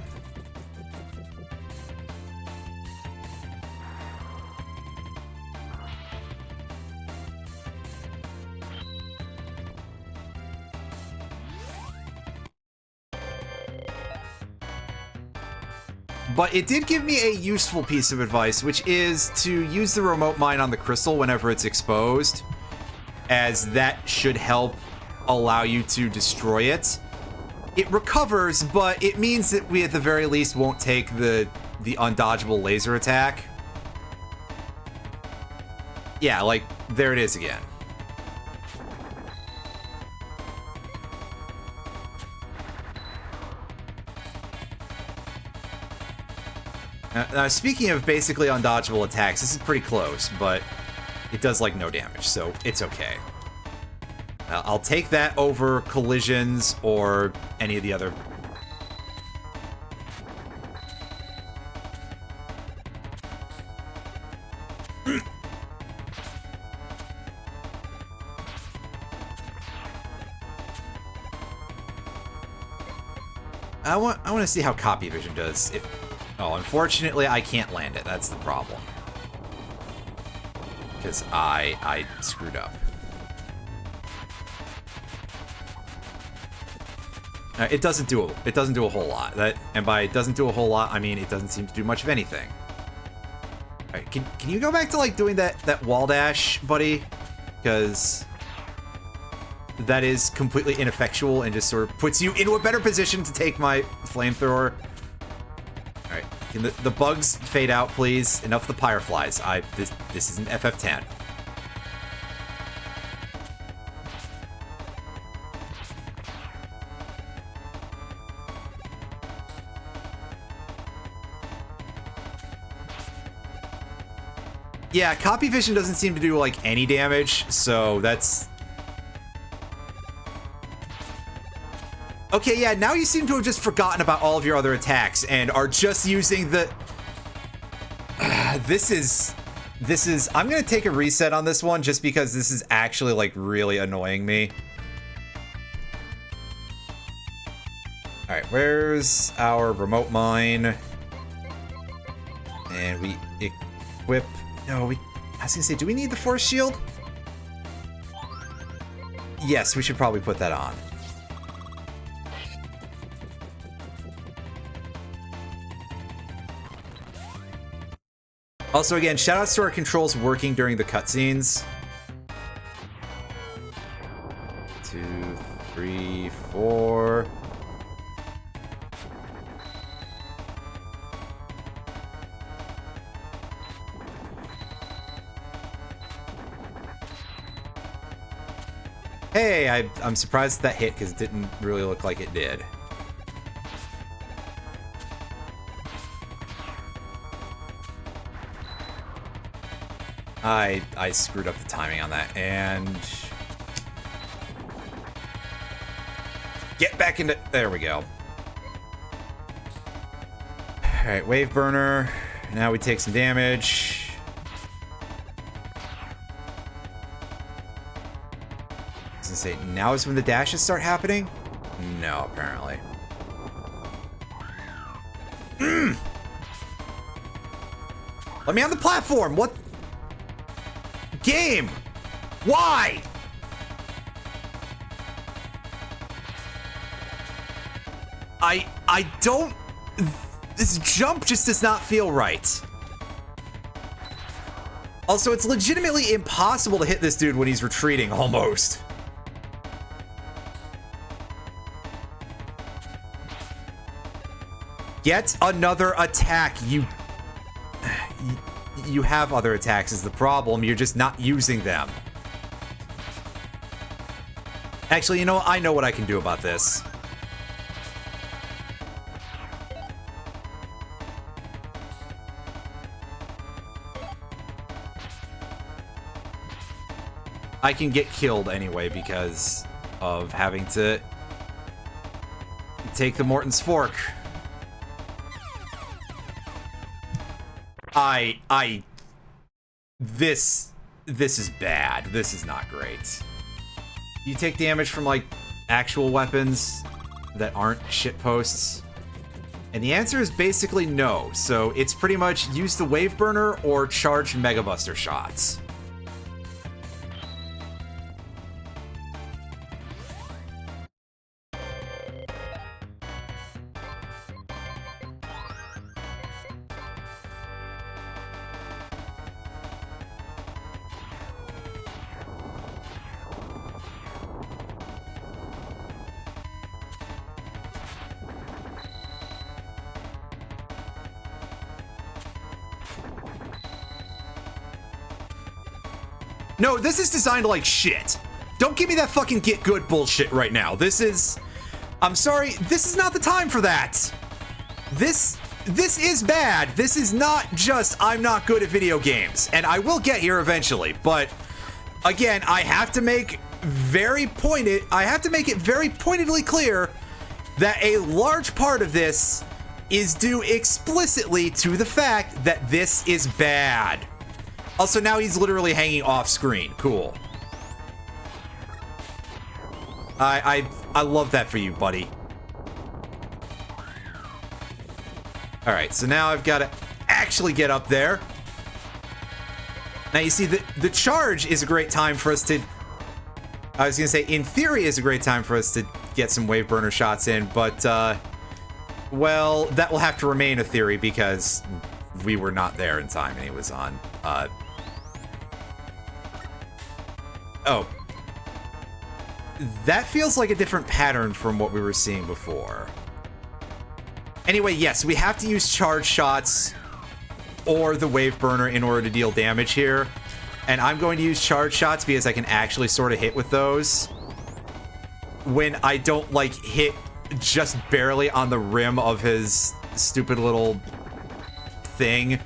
But it did give me a useful piece of advice, which is to use the remote mine on the crystal whenever it's exposed, as that should help allow you to destroy it. It recovers, but it means that we at the very least won't take the undodgeable laser attack. Yeah, like, there it is again. Now, speaking of basically undodgeable attacks, this is pretty close, but it does, like, no damage, so it's okay. I'll take that over collisions or any of the other... I want to see how copy vision does. Oh, unfortunately, I can't land it. That's the problem. Because I screwed up. It doesn't do a whole lot. And by it doesn't do a whole lot, I mean it doesn't seem to do much of anything. All right, can you go back to, like, doing that wall dash, buddy? Because that is completely ineffectual and just sort of puts you into a better position to take my flamethrower. All right, can the bugs fade out, please? Enough of the pyreflies. This is an FF10. Yeah, copy vision doesn't seem to do, like, any damage, so that's... Okay, yeah, now you seem to have just forgotten about all of your other attacks and are just using the... This is... I'm gonna take a reset on this one just because this is actually, like, really annoying me. Alright, where's our remote mine? And we equip... No, we... I was gonna say, do we need the force shield? Yes, we should probably put that on. Also, again, shoutouts to our controls working during the cutscenes. 2, 3, 4. Hey, I'm surprised that hit because it didn't really look like it did. I screwed up the timing on that, and get back into, there we go. All right, wave burner. Now we take some damage. I was gonna say, now is when the dashes start happening? No, apparently. Let me on the platform. What? Game! Why? I don't... This jump just does not feel right. Also, it's legitimately impossible to hit this dude when he's retreating, almost. Get another attack, you have other attacks is the problem. You're just not using them. Actually, you know, I know what I can do about this. I can get killed anyway because of having to take the Morton's Fork. This is bad. This is not great. You take damage from, like, actual weapons that aren't shitposts? And the answer is basically no. So it's pretty much use the Wave Burner or charge Mega Buster shots. No, this is designed like shit. Don't give me that fucking get good bullshit right now. This is... I'm sorry, this is not the time for that. This is bad. This is not just I'm not good at video games. And I will get here eventually, but again, I have to make it very pointedly clear that a large part of this is due explicitly to the fact that this is bad. Also, now he's literally hanging off screen. Cool. I love that for you, buddy. All right, so now I've got to actually get up there. Now, you see, the charge is a great time for us to... I was going to say, in theory, is a great time for us to get some Wave Burner shots in, but, well, that will have to remain a theory because we were not there in time and he was on, Oh. That feels like a different pattern from what we were seeing before. Anyway, yes, we have to use charge shots or the Wave Burner in order to deal damage here. And I'm going to use charge shots because I can actually sort of hit with those when I don't, like, hit just barely on the rim of his stupid little thing.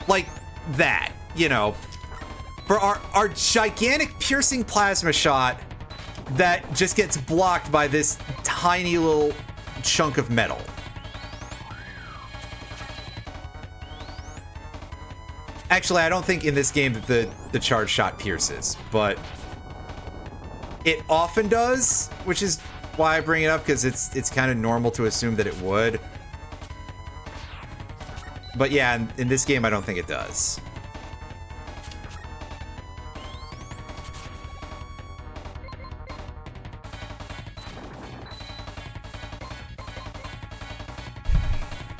Like that, you know, for our gigantic piercing plasma shot that just gets blocked by this tiny little chunk of metal. Actually, I don't think in this game that the charge shot pierces, but it often does, which is why I bring it up, because it's kind of normal to assume that it would. But yeah, in this game, I don't think it does.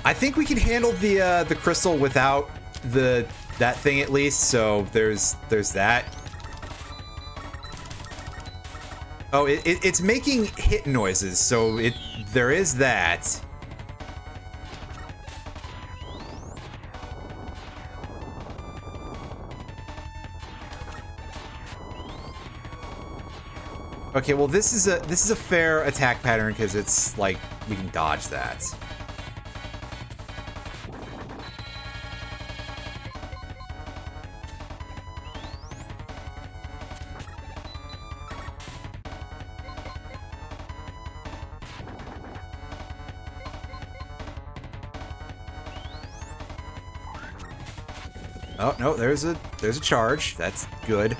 I think we can handle the crystal without that thing at least. So there's that. Oh, it's making hit noises, so there is that. Okay, well this is a fair attack pattern because it's like we can dodge that. Oh no, there's a charge. That's good.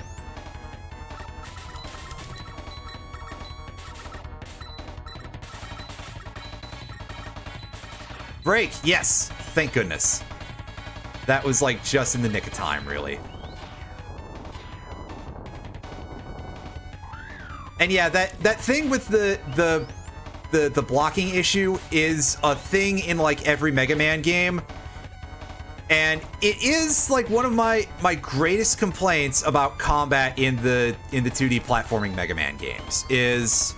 Break! Yes! Thank goodness. That was like just in the nick of time, really. And yeah, that thing with the blocking issue is a thing in like every Mega Man game. And it is like one of my greatest complaints about combat in the 2D platforming Mega Man games is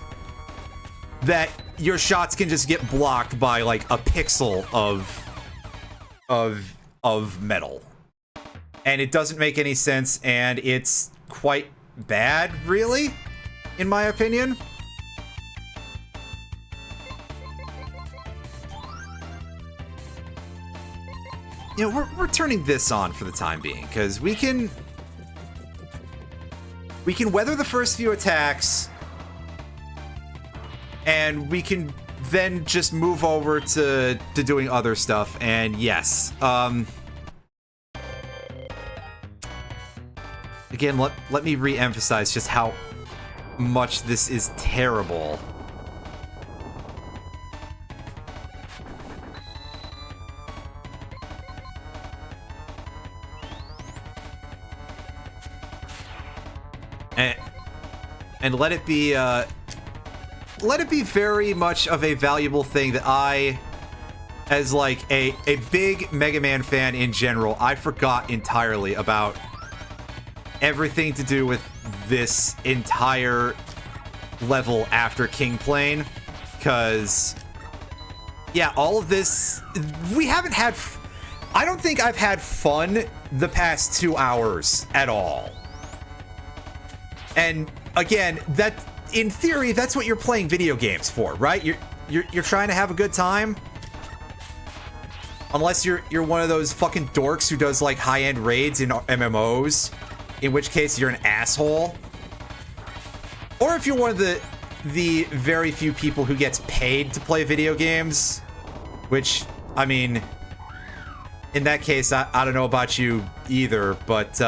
that your shots can just get blocked by like a pixel of metal. And it doesn't make any sense, and it's quite bad, really, in my opinion. You know, we're turning this on for the time being, because we can weather the first few attacks, and we can then just move over to doing other stuff. And yes, again, let me re-emphasize just how much this is terrible. And let it be very much of a valuable thing that I, as like a big Mega Man fan in general, I forgot entirely about everything to do with this entire level after King Plane. Because, yeah, all of this, we haven't had, I don't think I've had fun the past 2 hours at all. And again, that in theory, that's what you're playing video games for, right? You're trying to have a good time. Unless you're one of those fucking dorks who does like high-end raids in MMOs, in which case you're an asshole. Or if you're one of the very few people who gets paid to play video games, which, I mean, in that case, I don't know about you either, but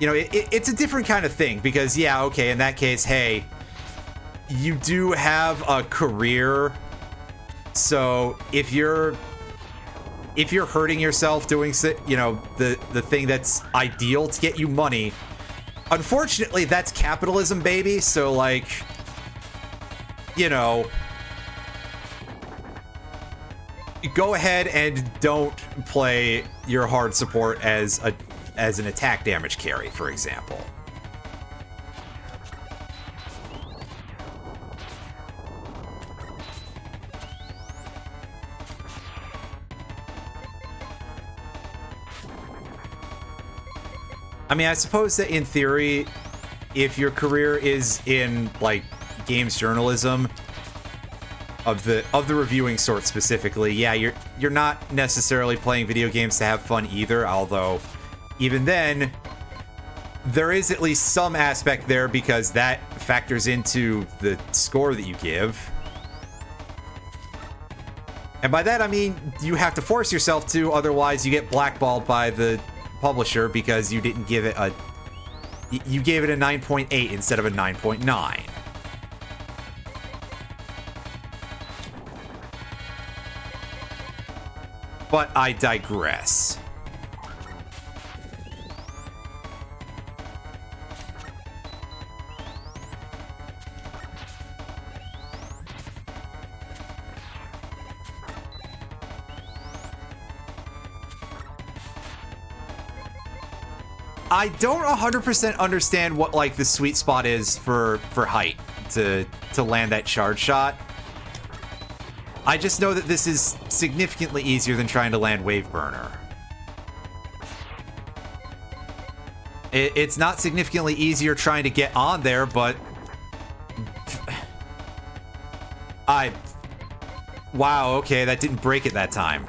you know, it's a different kind of thing, because yeah, okay, in that case, hey, you do have a career, so if you're hurting yourself doing, you know, the thing that's ideal to get you money, unfortunately, that's capitalism, baby. So like, you know, go ahead and don't play your hard support as an attack damage carry, for example. I mean, I suppose that in theory, if your career is in like games journalism, of the reviewing sort specifically, yeah, you're not necessarily playing video games to have fun either, although even then, there is at least some aspect there, because that factors into the score that you give. And by that, I mean, you have to force yourself to, otherwise you get blackballed by the publisher because you didn't give it you gave it a 9.8 instead of a 9.9. But I digress. I don't 100% understand what, like, the sweet spot is for height to land that charge shot. I just know that this is significantly easier than trying to land Wave Burner. It's not significantly easier trying to get on there, but... Wow, okay, that didn't break it that time.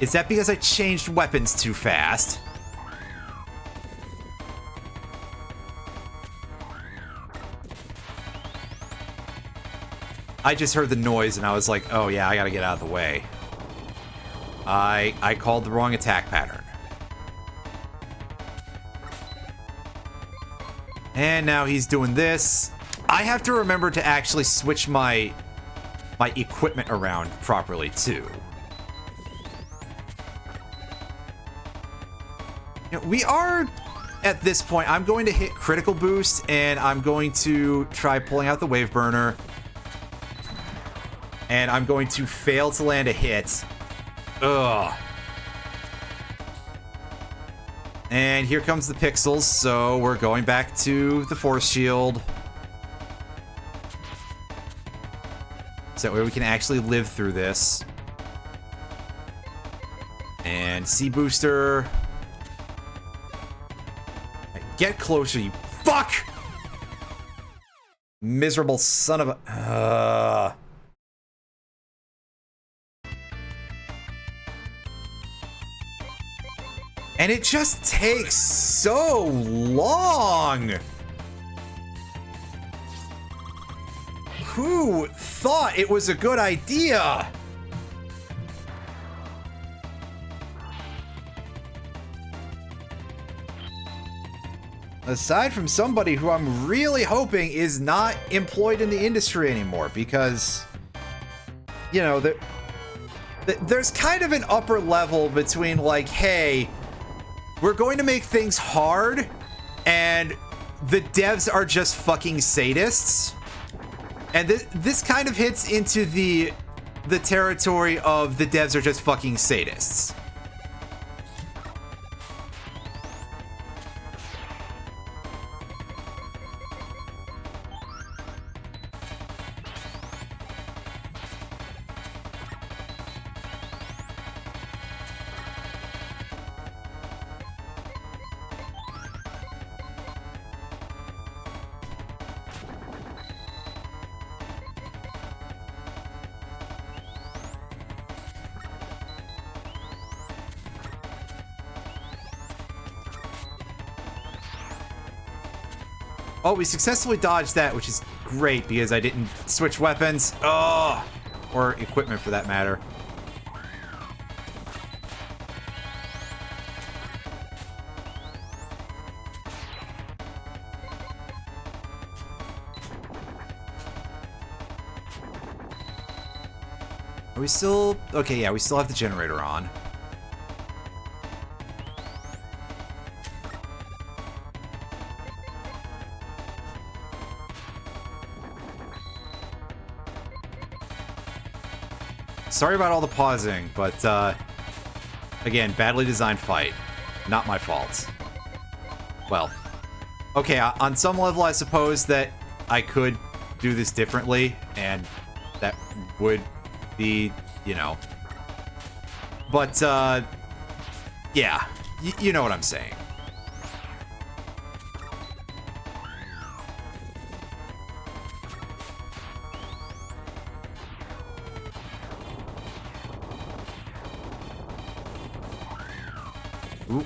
Is that because I changed weapons too fast? I just heard the noise and I was like, oh yeah, I gotta get out of the way. I called the wrong attack pattern. And now he's doing this. I have to remember to actually switch my equipment around properly too. You know, we are at this point, I'm going to hit critical boost and I'm going to try pulling out the Wave Burner. And I'm going to fail to land a hit. Ugh. And here comes the pixels, so we're going back to the force shield. So that way we can actually live through this. And C booster. Get closer, you fuck! Miserable son of a... And it just takes so long! Who thought it was a good idea? Aside from somebody who I'm really hoping is not employed in the industry anymore, because, you know, there's kind of an upper level between, like, hey, we're going to make things hard, and the devs are just fucking sadists. And this kind of hits into the territory of the devs are just fucking sadists. Oh, we successfully dodged that, which is great because I didn't switch weapons. Oh, or equipment for that matter. Are we still... Okay, yeah, we still have the generator on. Sorry about all the pausing, but, again, badly designed fight. Not my fault. Well, okay, on some level, I suppose that I could do this differently, and that would be, you know... But, yeah, you know what I'm saying. Ooh.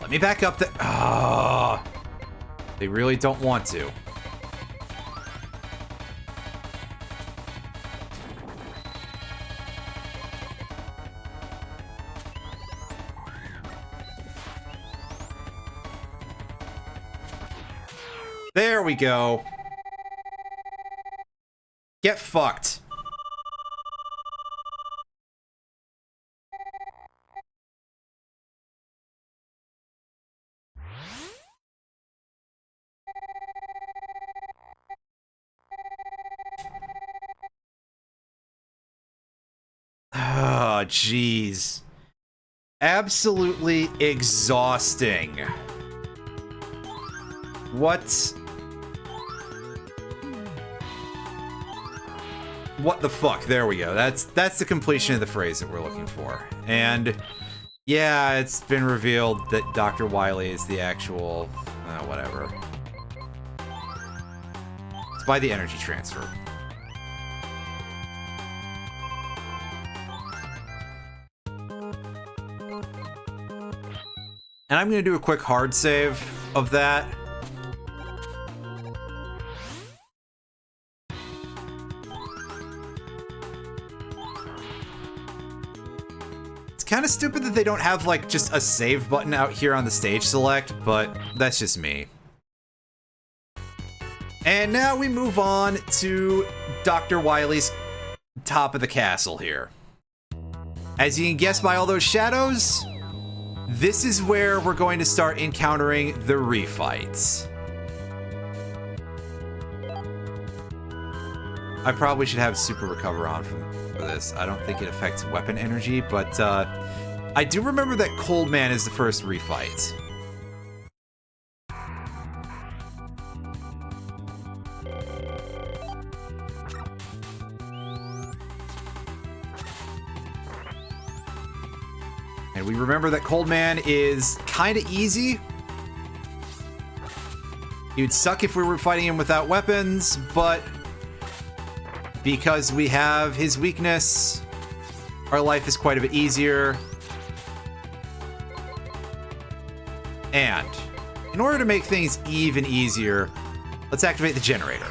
Let me back up the... Ah, they really don't want to. There we go. Get fucked. Oh, jeez. Absolutely exhausting. What the fuck? There we go. That's the completion of the phrase that we're looking for. And yeah, it's been revealed that Dr. Wily is the actual whatever. It's by the energy transfer. And I'm going to do a quick hard save of that. It's kind of stupid that they don't have, like, just a save button out here on the stage select, but that's just me. And now we move on to Dr. Wily's top of the castle here. As you can guess by all those shadows, this is where we're going to start encountering the refights. I probably should have super recover on for this. I don't think it affects weapon energy, but I do remember that Cold Man is the first refight. And we remember that Cold Man is kind of easy. He would suck if we were fighting him without weapons, but because we have his weakness, our life is quite a bit easier. And in order to make things even easier, let's activate the generator.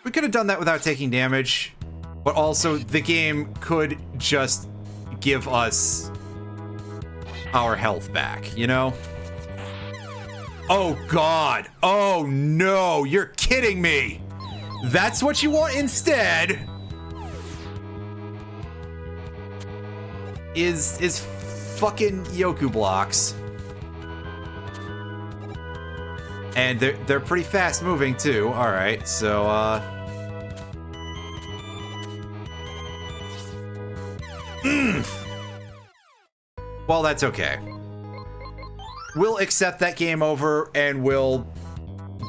We could have done that without taking damage, but also the game could just give us our health back, you know? Oh god! Oh no! You're kidding me! That's what you want instead? Is fucking Yoku blocks. And they're pretty fast moving too. Alright, so well, that's okay. We'll accept that game over and we'll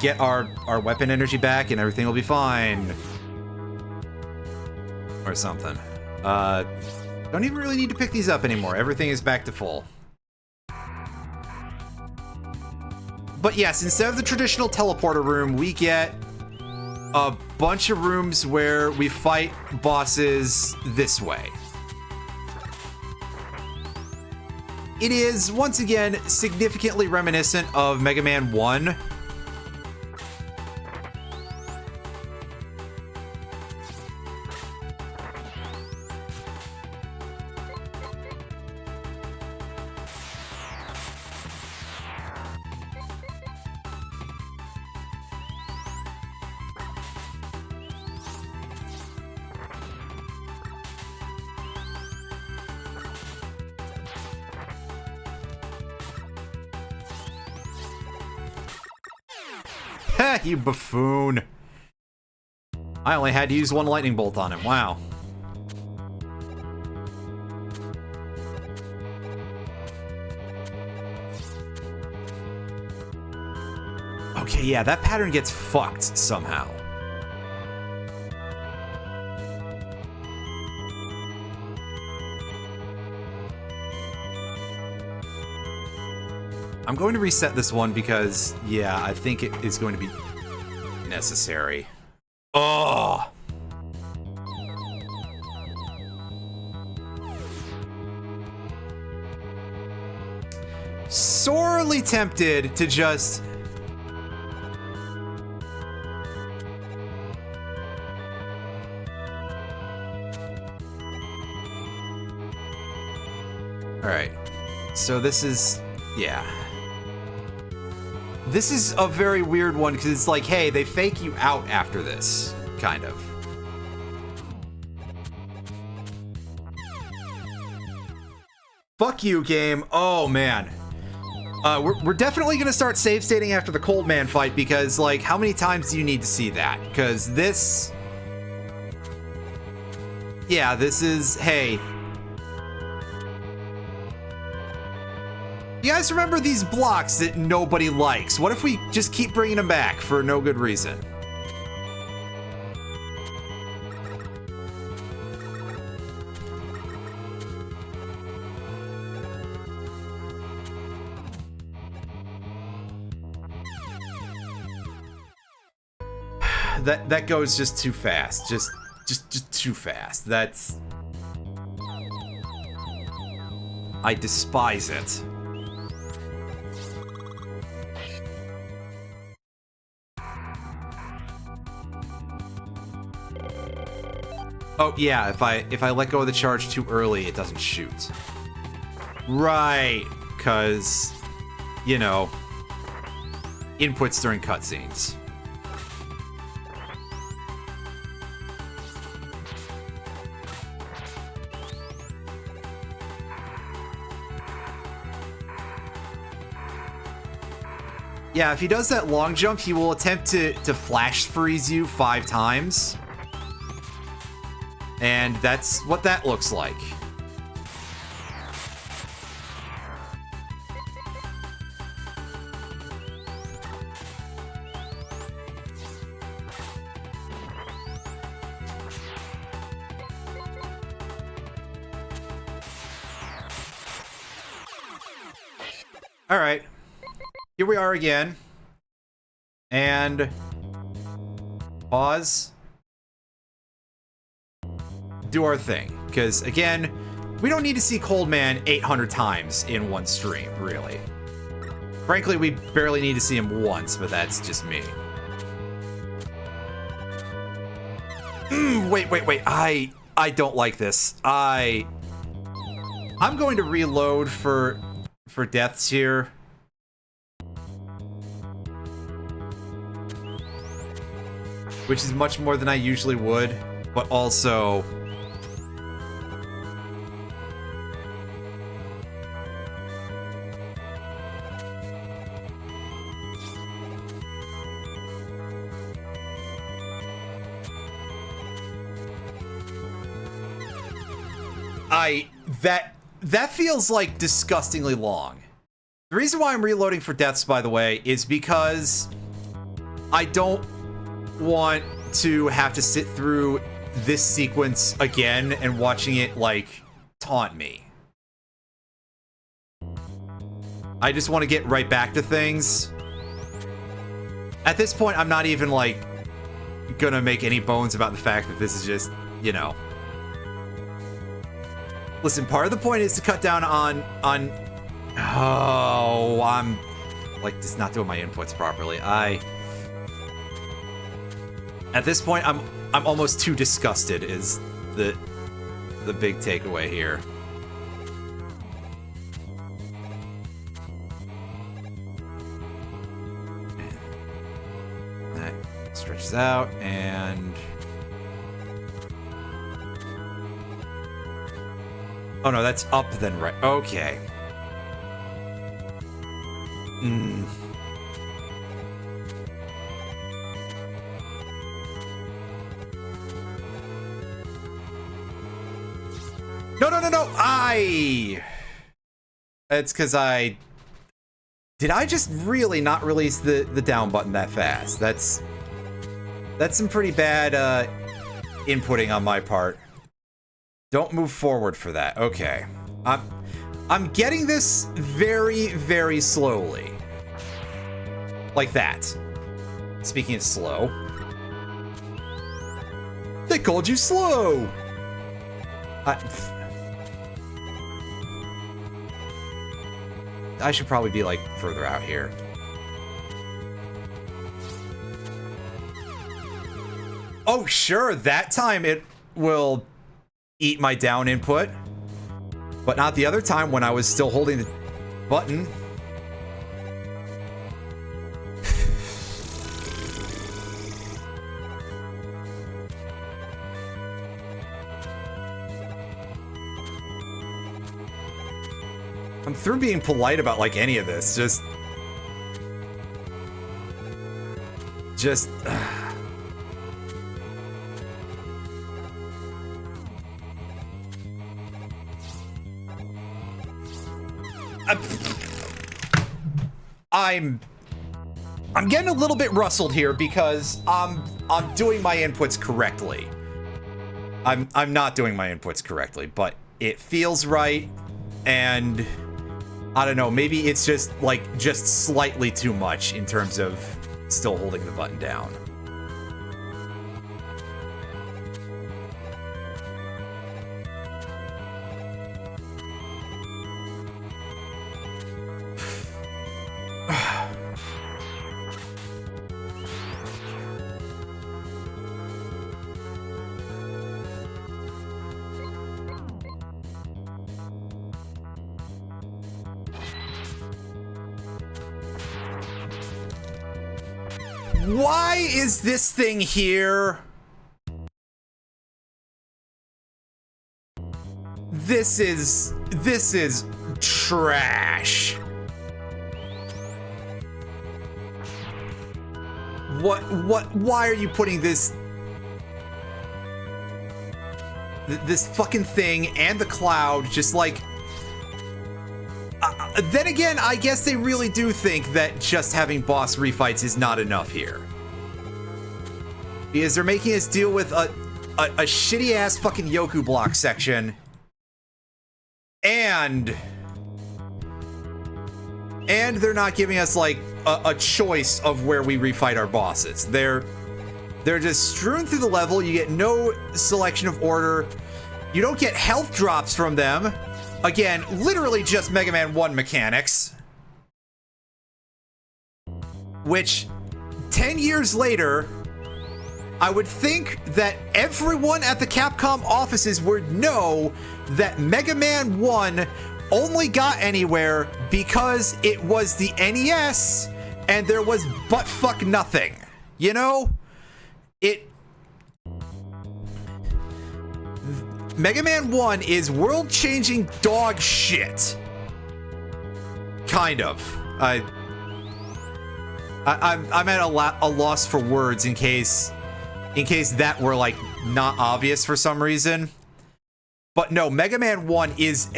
get our weapon energy back and everything will be fine. Or something. Don't even really need to pick these up anymore. Everything is back to full. But yes, instead of the traditional teleporter room, we get a bunch of rooms where we fight bosses this way. It is, once again, significantly reminiscent of Mega Man 1. Heh, you buffoon. I only had to use one lightning bolt on him. Wow. Okay, yeah, that pattern gets fucked somehow. I'm going to reset this one because, yeah, I think it is going to be necessary. Oh! Sorely tempted to just... Alright. So this is... yeah. This is a very weird one, because it's like, hey, they fake you out after this. Kind of. Fuck you, game. Oh, man. We're definitely going to start save stating after the Cold Man fight, because, like, how many times do you need to see that? Because this... yeah, this is... hey... you guys remember these blocks that nobody likes? What if we just keep bringing them back for no good reason? That goes just too fast. Just too fast. That's... I despise it. Oh yeah, if I let go of the charge too early, it doesn't shoot. Right, cause, you know, inputs during cutscenes. Yeah, if he does that long jump, he will attempt to flash freeze you 5 times. And that's what that looks like. All right. Here we are again. And pause. Do our thing, because again, we don't need to see Cold Man 800 times in one stream, really. Frankly, we barely need to see him once, but that's just me. Wait. I don't like this. I'm going to reload for deaths here. Which is much more than I usually would, but also... that feels like disgustingly long. The reason why I'm reloading for deaths, by the way, is because I don't want to have to sit through this sequence again and watching it, like, taunt me. I just want to get right back to things. At this point, I'm not even, like, gonna make any bones about the fact that this is just, you know... Listen, part of the point is to cut down on... Oh, I'm, like, just not doing my inputs properly. At this point, I'm almost too disgusted is the big takeaway here. That stretches out, and... oh no, that's up then right. Okay. No! It's because did I just really not release the down button that fast? That's some pretty bad inputting on my part. Don't move forward for that. Okay. I'm getting this very, very slowly. Like that. Speaking of slow. They called you slow! I should probably be, like, further out here. Oh, sure, that time it will eat my down input. But not the other time when I was still holding the button. I'm through being polite about, like, any of this. Just... I'm getting a little bit rustled here because I'm doing my inputs correctly. I'm not doing my inputs correctly, but it feels right, and I don't know, maybe it's just slightly too much in terms of still holding the button down. Why is this thing here? This is trash. Why are you putting this fucking thing and the cloud just like... then again, I guess they really do think that just having boss refights is not enough here. Because they're making us deal with a shitty-ass fucking Yoku block section. And they're not giving us, like, a choice of where we refight our bosses. They're just strewn through the level. You get no selection of order. You don't get health drops from them. Again, literally just Mega Man 1 mechanics. Which, 10 years later, I would think that everyone at the Capcom offices would know that Mega Man 1 only got anywhere because it was the NES and there was buttfuck nothing. You know? Mega Man 1 is world-changing dog shit. Kind of. I'm at a loss for words in case that were, like, not obvious for some reason. But no, Mega Man 1 is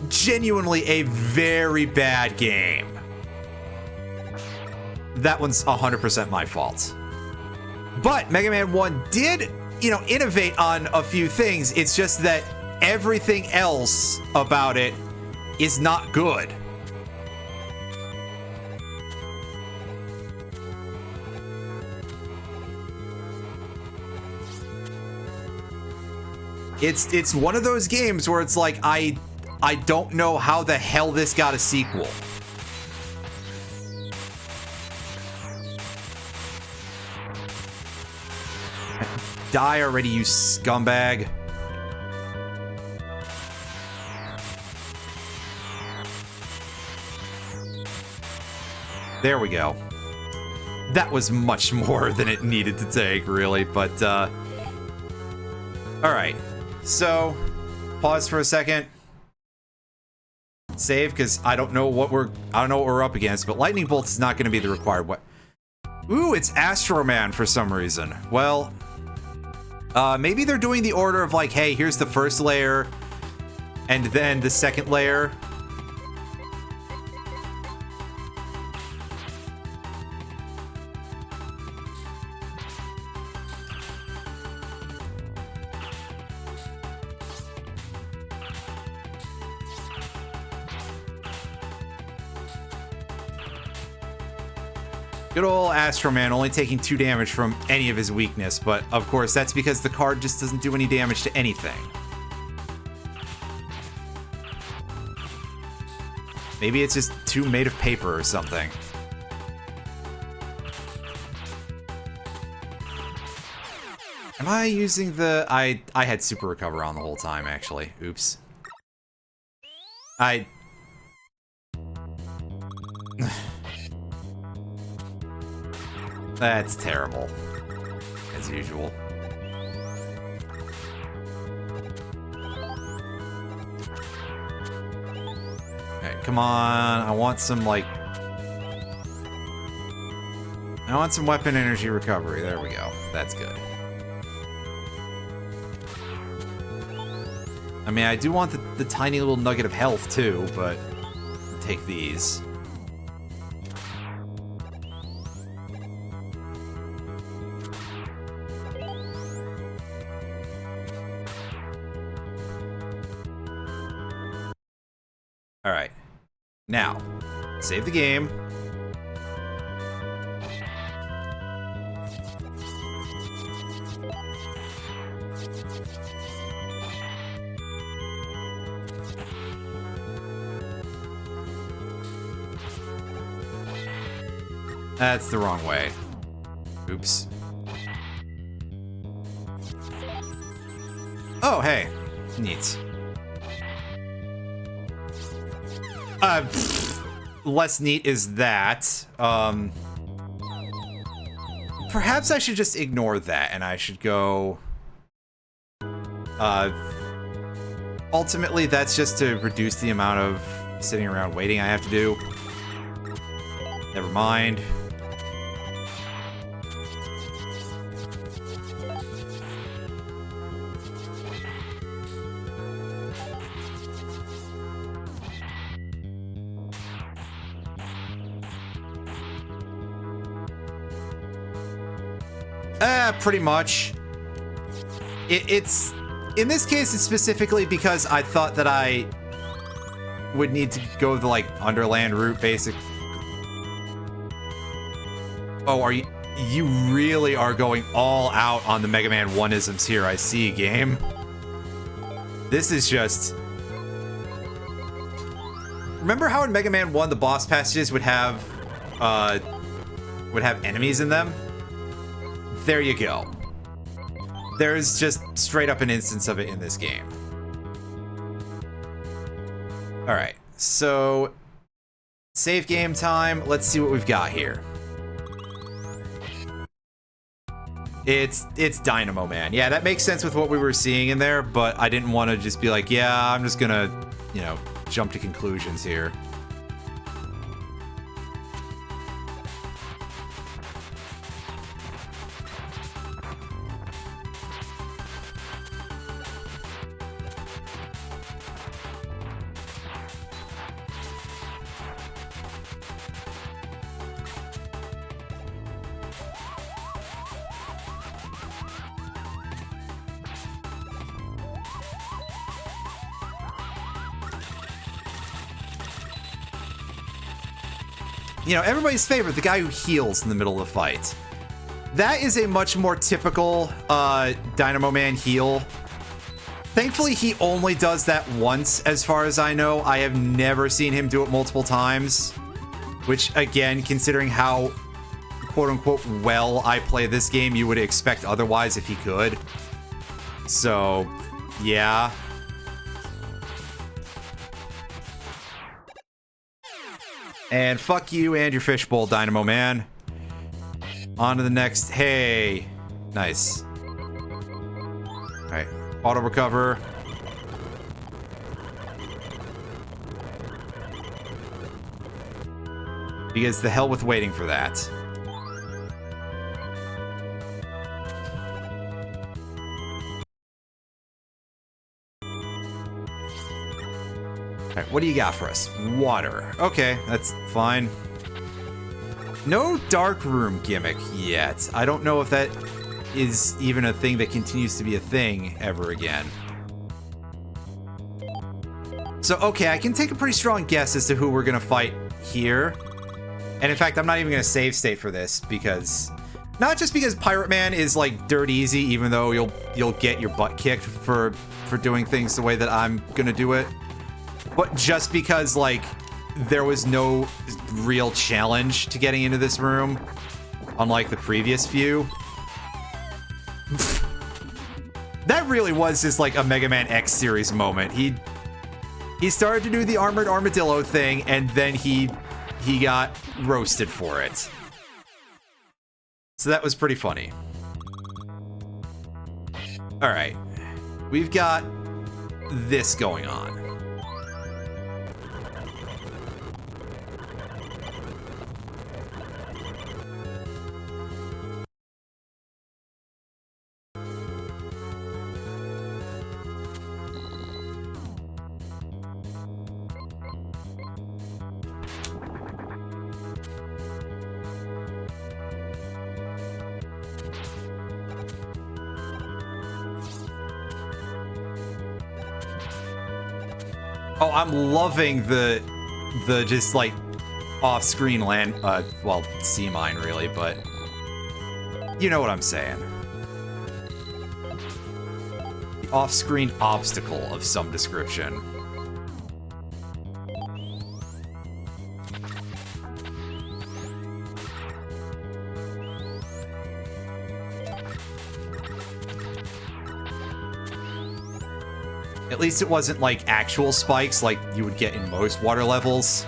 genuinely a very bad game. That one's 100% my fault. But Mega Man 1 did, you know, innovate on a few things. It's just that everything else about it is not good. It's one of those games where it's like, I don't know how the hell this got a sequel. Die already, you scumbag. There we go. That was much more than it needed to take, really, but, alright. So, pause for a second. Save, because I don't know what we're up against, but Lightning Bolt is not going to be the required what. Ooh, it's Astro Man for some reason. Well, maybe they're doing the order of like, hey, here's the first layer, and then the second layer. Good old Astro Man only taking 2 damage from any of his weakness, but of course that's because the card just doesn't do any damage to anything. Maybe it's just too made of paper or something. Am I using the... I had Super Recover on the whole time, actually. Oops. That's terrible. As usual. Okay, come on. I want some, like... I want some weapon energy recovery. There we go. That's good. I mean, I do want the tiny little nugget of health, too, but I'll take these. Alright. Now, save the game. That's the wrong way. Oops. Oh, hey. Neat. Less neat is that. Perhaps I should just ignore that and I should go... ultimately, that's just to reduce the amount of sitting around waiting I have to do. Never mind. Pretty much. It's... In this case, it's specifically because I thought that I would need to go the, like, Underland route, basic. Oh, are you... You really are going all out on the Mega Man 1-isms here, I see, game. This is just... Remember how in Mega Man 1 the boss passages would have enemies in them? There you go. There's just straight up an instance of it in this game. Alright, so... Save game time. Let's see what we've got here. It's Dynamo Man. Yeah, that makes sense with what we were seeing in there, but I didn't want to just be like, yeah, I'm just gonna, you know, jump to conclusions here. You know, everybody's favorite, the guy who heals in the middle of the fight. That is a much more typical Dynamo Man heal. Thankfully, he only does that once, as far as I know. I have never seen him do it multiple times. Which, again, considering how, quote-unquote, well I play this game, you would expect otherwise if he could. So, yeah. And fuck you and your fishbowl, Dynamo Man. On to the next. Hey. Nice. Alright. Auto recover. Because the hell with waiting for that. Alright, what do you got for us? Water. Okay, that's fine. No dark room gimmick yet. I don't know if that is even a thing that continues to be a thing ever again. So, okay, I can take a pretty strong guess as to who we're gonna fight here. And in fact, I'm not even going to save state for this because... Not just because Pirate Man is, like, dirt easy, even though you'll get your butt kicked for doing things the way that I'm gonna do it. But just because, like, there was no real challenge to getting into this room, unlike the previous few. That really was just, like, a Mega Man X series moment. He started to do the Armored Armadillo thing, and then he got roasted for it. So that was pretty funny. All right, we've got this going on. Oh, I'm loving the just like off-screen land, well, sea mine really, but you know what I'm saying. The off-screen obstacle of some description. At least it wasn't like actual spikes like you would get in most water levels.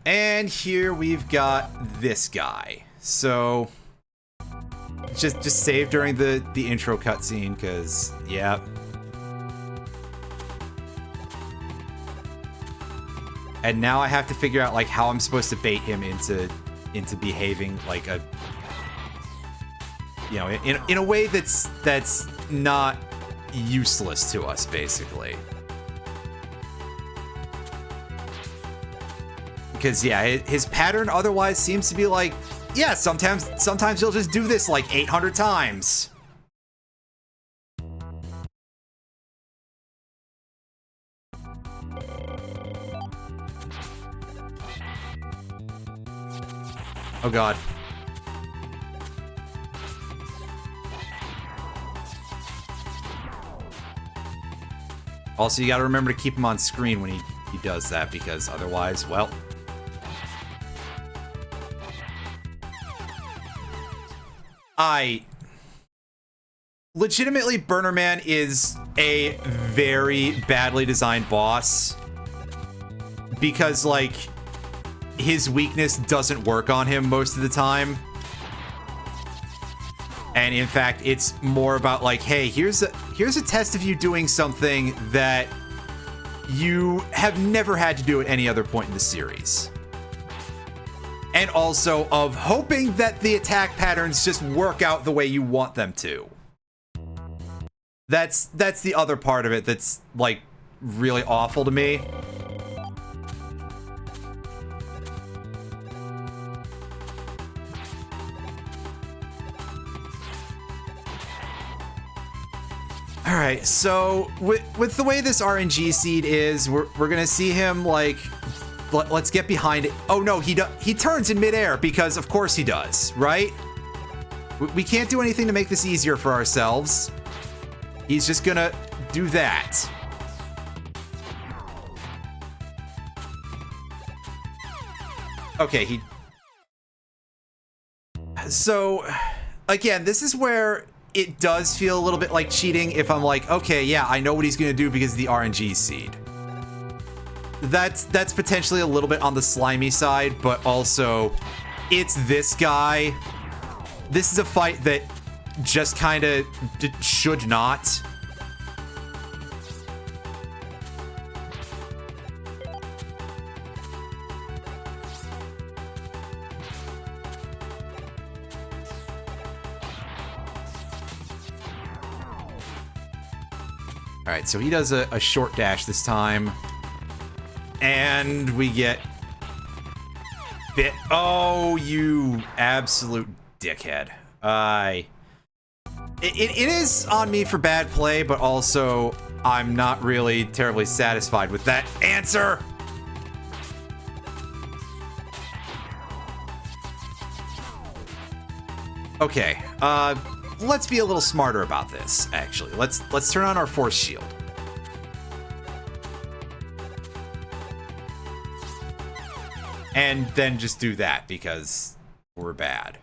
And here we've got this guy. So just save during the intro cutscene, because yeah. And now I have to figure out like how I'm supposed to bait him into behaving like a, you know, in a way that's not useless to us, basically. Because yeah, his pattern otherwise seems to be like, yeah, sometimes he'll just do this like 800 times. Oh god. Also, you gotta remember to keep him on screen when he does that, because otherwise, well... Legitimately, Burner Man is a very badly designed boss. Because, like... his weakness doesn't work on him most of the time. And in fact, it's more about like, hey, here's a test of you doing something that you have never had to do at any other point in the series. And also of hoping that the attack patterns just work out the way you want them to. That's the other part of it that's like really awful to me. Alright, so with the way this RNG seed is, we're gonna see him like, let's get behind it. Oh no, he turns in midair because of course he does, right? We can't do anything to make this easier for ourselves. He's just gonna do that. Okay, so again, this is where it does feel a little bit like cheating if I'm like, okay, yeah, I know what he's gonna do because of the RNG seed. That's potentially a little bit on the slimy side, but also it's this guy. This is a fight that just kind of should not. Alright, so he does a short dash this time. And we get bit. Oh, you absolute dickhead. It is on me for bad play, but also I'm not really terribly satisfied with that answer. Okay, let's be a little smarter about this, actually. Let's turn on our force shield. And then just do that, because we're bad.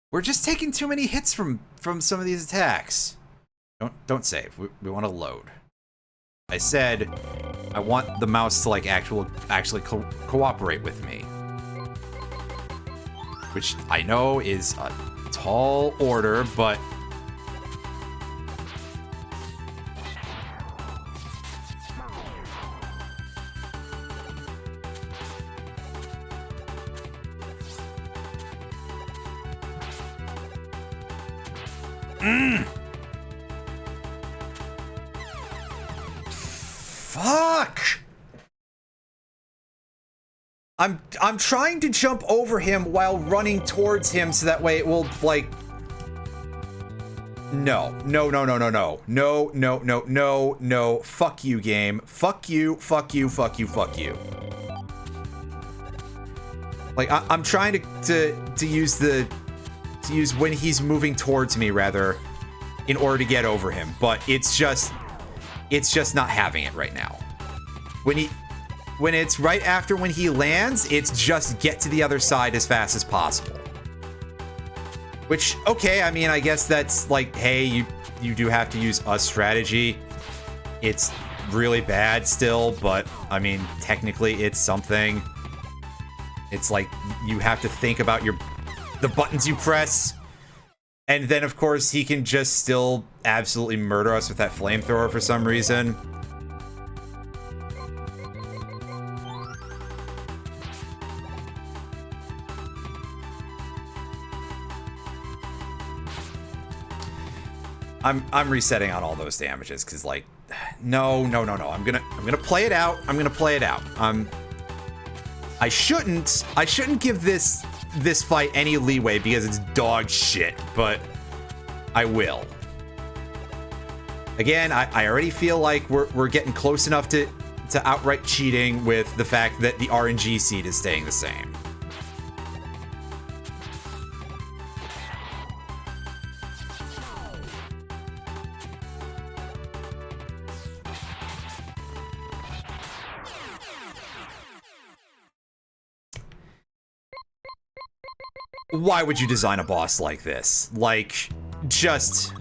We're just taking too many hits from some of these attacks. Don't save. We want to load. I said I want the mouse to like actually cooperate with me, which I know is a tall order, but fuck! I'm trying to jump over him while running towards him so that way it will like no. Fuck you, game. Fuck you. Like I'm trying to use when he's moving towards me rather in order to get over him, but it's just not having it right now. When it's right after when he lands, it's just get to the other side as fast as possible. Which, okay, I mean, I guess that's like, hey, you do have to use a strategy. It's really bad still, but I mean, technically it's something. It's like you have to think about the buttons you press. And then, of course, he can just still absolutely murder us with that flamethrower for some reason. I'm resetting on all those damages because, like, no. I'm gonna play it out. I shouldn't give this fight any leeway because it's dog shit, but I will. Again, I already feel like we're getting close enough to outright cheating with the fact that the RNG seed is staying the same. Why would you design a boss like this? Like, just...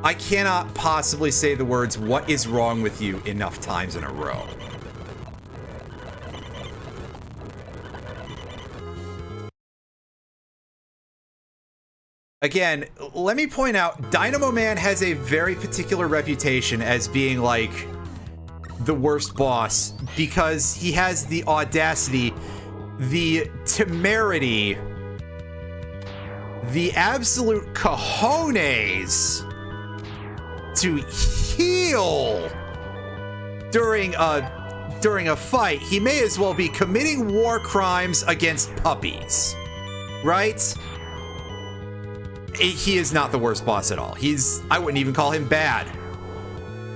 I cannot possibly say the words, "What is wrong with you?" enough times in a row. Again, let me point out, Dynamo Man has a very particular reputation as being, like, the worst boss because he has the audacity, the temerity, the absolute cojones to heal during a fight. He may as well be committing war crimes against puppies, right? He is not the worst boss at all. I wouldn't even call him bad.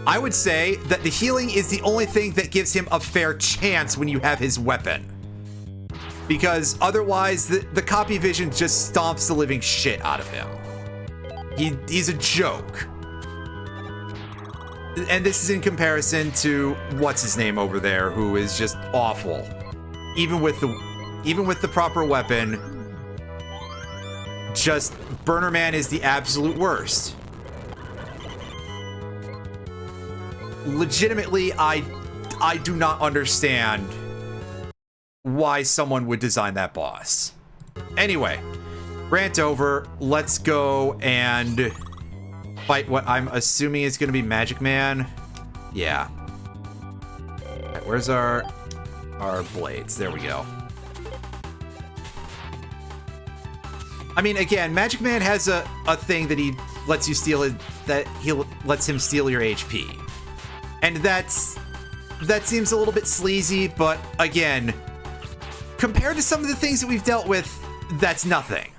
I would say that the healing is the only thing that gives him a fair chance when you have his weapon. Because otherwise, the copy vision just stomps the living shit out of him. He's a joke. And this is in comparison to what's his name over there, who is just awful. Even with the proper weapon, just Burner Man is the absolute worst. Legitimately, I do not understand why someone would design that boss. Anyway, rant over. Let's go and fight what I'm assuming is going to be Magic Man. Yeah. All right, where's our blades? There we go. I mean, again, Magic Man has a thing that he lets you steal it, that he lets him steal your HP. And that seems a little bit sleazy, but again, compared to some of the things that we've dealt with, that's nothing.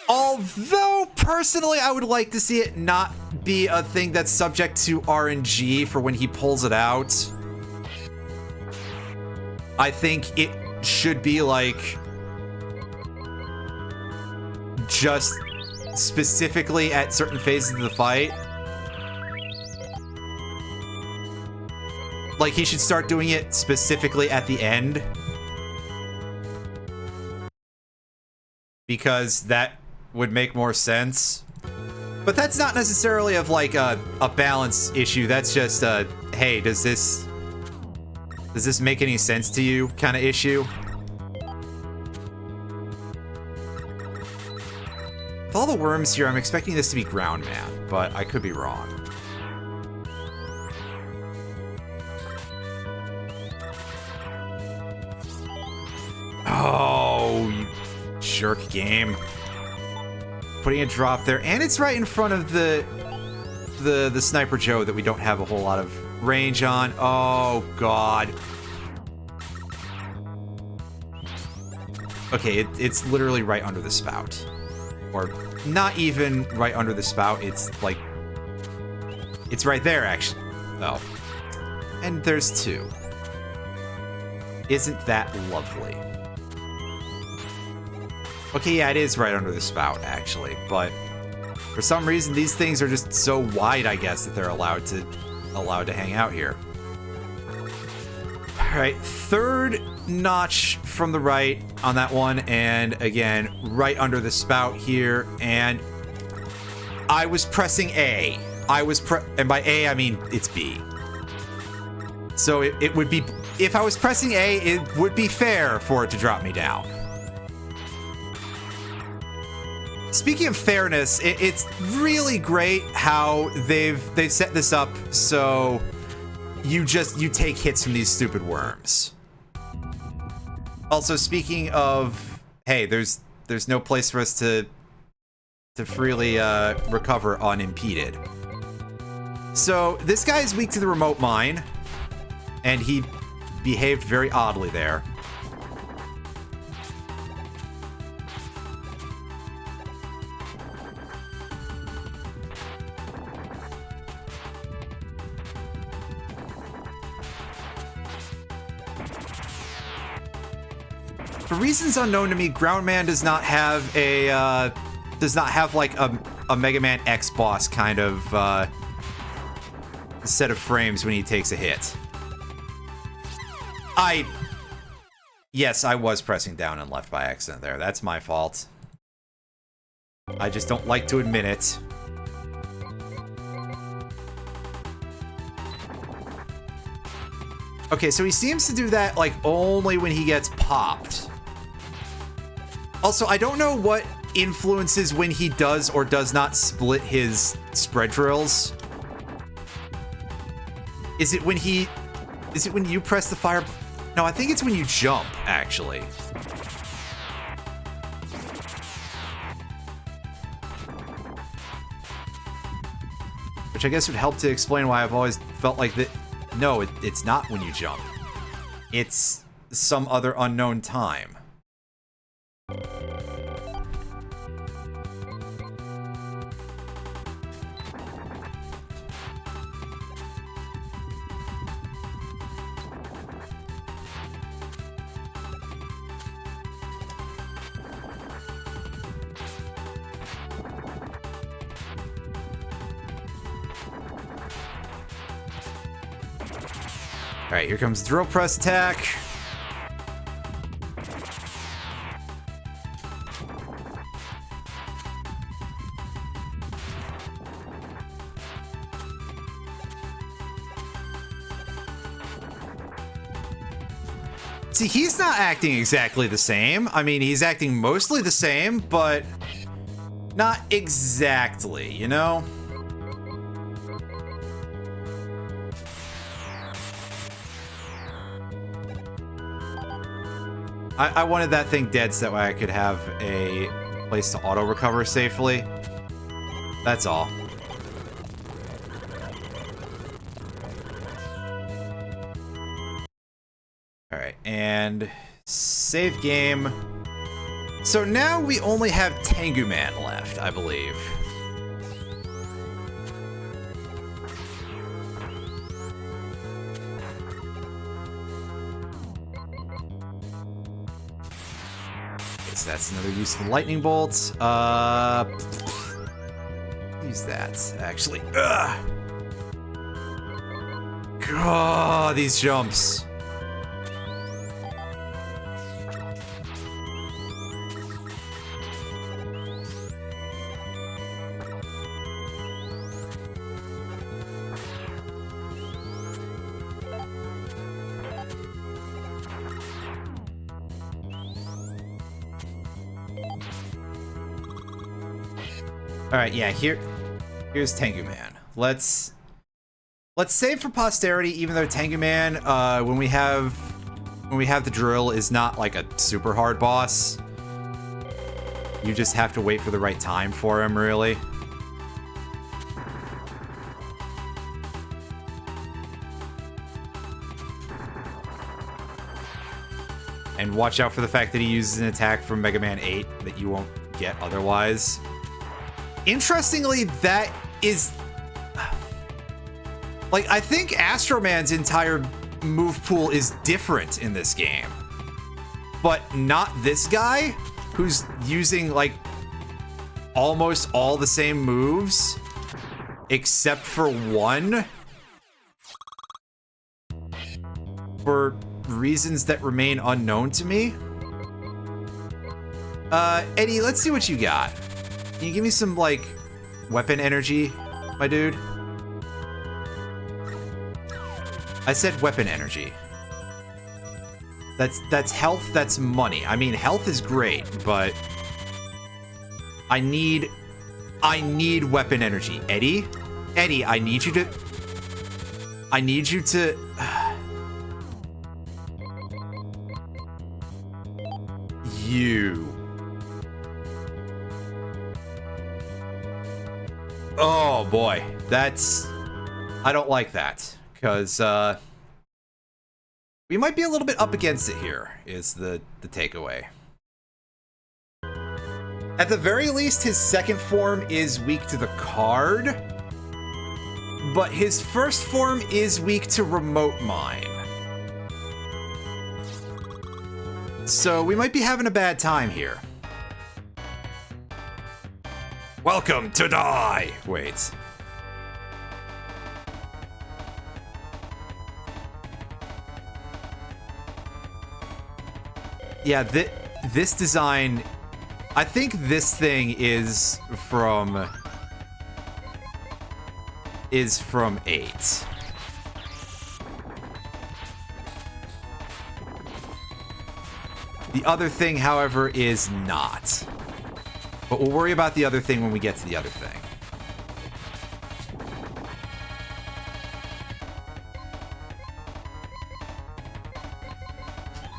Although, personally, I would like to see it not be a thing that's subject to RNG for when he pulls it out. I think it should be, like, just specifically at certain phases of the fight. Like, he should start doing it specifically at the end. Because that would make more sense. But that's not necessarily of, like, a balance issue. That's just a, hey, does this make any sense to you kind of issue. With all the worms here, I'm expecting this to be Ground Man, but I could be wrong. Oh, you jerk game. Putting a drop there, and it's right in front of the Sniper Joe that we don't have a whole lot of range on. Oh, God. Okay, it's literally right under the spout. Or not even right under the spout, it's like... It's right there, actually. Oh. And there's two. Isn't that lovely? Okay, yeah, it is right under the spout, actually, but for some reason, these things are just so wide, I guess, that they're allowed to hang out here. All right, third notch from the right on that one, and again, right under the spout here, and I was pressing A. And by A, I mean it's B. So it would be, if I was pressing A, it would be fair for it to drop me down. Speaking of fairness, it's really great how they've set this up so you take hits from these stupid worms. Also, speaking of, hey, there's no place for us to freely recover unimpeded. So this guy is weak to the remote mine, and he behaved very oddly there. For reasons unknown to me, Ground Man does not have like a Mega Man X boss kind of set of frames when he takes a hit. Yes, I was pressing down and left by accident there. That's my fault. I just don't like to admit it. Okay, so he seems to do that, like, only when he gets popped. Also, I don't know what influences when he does or does not split his spread drills. Is it when you press the fire? No, I think it's when you jump, actually. Which I guess would help to explain why I've always felt like that. No, it's not when you jump. It's some other unknown time. All right, here comes drill press attack. See, he's not acting exactly the same. I mean, he's acting mostly the same, but not exactly, you know? I wanted that thing dead so that way I could have a place to auto-recover safely. That's all. Alright, and save game. So now we only have Tengu Man left, I believe. So that's another use of the lightning bolt. Use that, actually. Ugh. God, these jumps. All right, yeah, here's Tengu Man. Let's save for posterity, even though Tengu Man, when we have the drill, is not like a super hard boss. You just have to wait for the right time for him, really. And watch out for the fact that he uses an attack from Mega Man 8 that you won't get otherwise. Interestingly, that is... like, I think Astro Man's entire move pool is different in this game. But not this guy, who's using, like, almost all the same moves, except for one. For reasons that remain unknown to me. Eddie, let's see what you got. Can you give me some, like, weapon energy, my dude? I said weapon energy. That's health, that's money. I mean, health is great, but I need weapon energy. Eddie, I need you to you. Oh boy, I don't like that, because we might be a little bit up against it here, is the takeaway. At the very least, his second form is weak to the card, but his first form is weak to remote mine. So we might be having a bad time here. Welcome to die! Wait. Yeah, this design... I think this thing is from 8. The other thing, however, is not. But we'll worry about the other thing when we get to the other thing.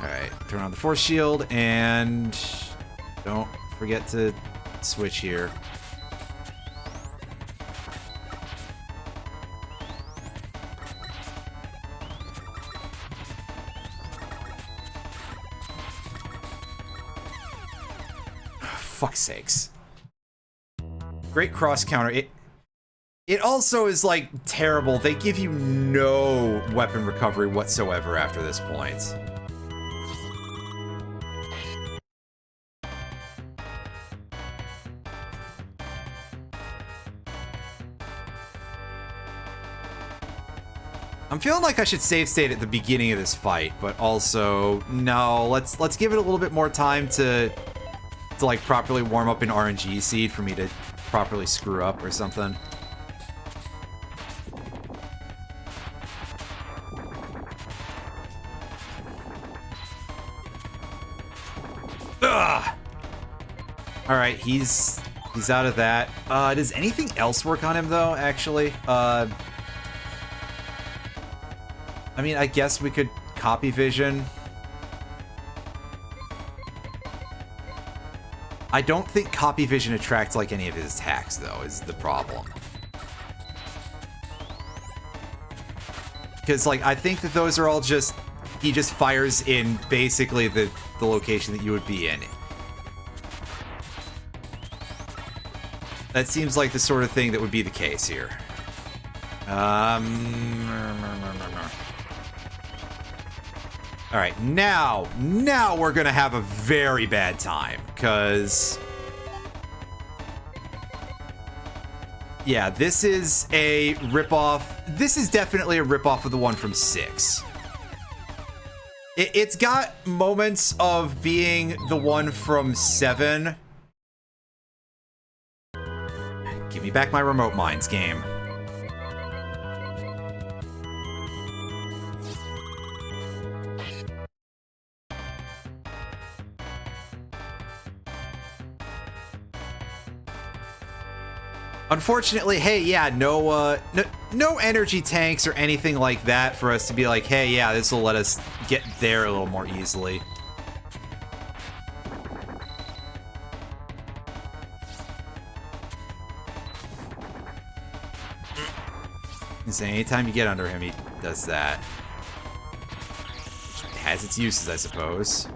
Alright, turn on the force shield, and don't forget to switch here. Fuck's sakes. Great cross counter. It also is, like, terrible. They give you no weapon recovery whatsoever after this point. I'm feeling like I should save state at the beginning of this fight, but also, no, let's give it a little bit more time to like properly warm up an RNG seed for me to properly screw up or something. Ugh. All right, he's out of that. Does anything else work on him though? Actually, I mean, I guess we could copy vision. I don't think copy vision attracts like any of his attacks though, is the problem. Because like I think that those are all just, he just fires in basically the location that you would be in. That seems like the sort of thing that would be the case here. All right, now we're gonna have a very bad time, because yeah, this is a ripoff. This is definitely a ripoff of the one from 6. It's got moments of being the one from 7. Give me back my remote mines game. Unfortunately, hey, yeah, no energy tanks or anything like that for us to be like, hey, yeah, this will let us get there a little more easily. So anytime you get under him, he does that. Which has its uses, I suppose.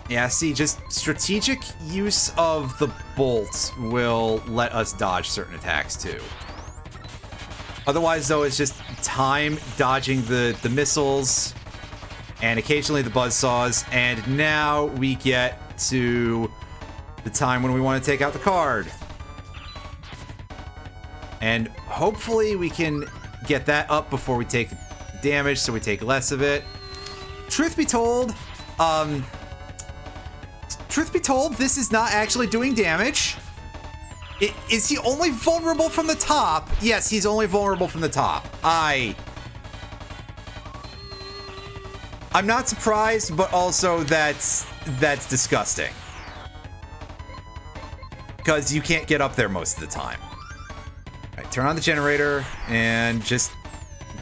Yeah, see, just strategic use of the bolt will let us dodge certain attacks, too. Otherwise, though, it's just time dodging the missiles and occasionally the buzzsaws, and now we get to the time when we want to take out the card. And hopefully we can get that up before we take damage, so we take less of it. Truth be told, this is not actually doing damage. Is he only vulnerable from the top? Yes, he's only vulnerable from the top. I'm not surprised, but also that's disgusting. Because you can't get up there most of the time. All right, turn on the generator and just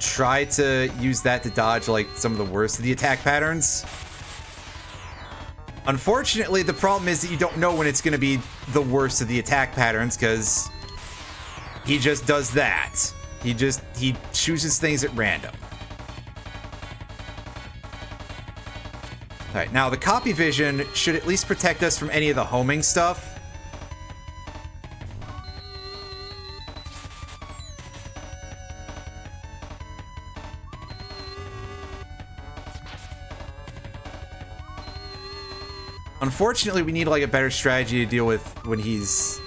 try to use that to dodge like some of the worst of the attack patterns. Unfortunately, the problem is that you don't know when it's going to be the worst of the attack patterns, because he just does that. He chooses things at random. All right, now the copy vision should at least protect us from any of the homing stuff. Unfortunately, we need like a better strategy to deal with when he's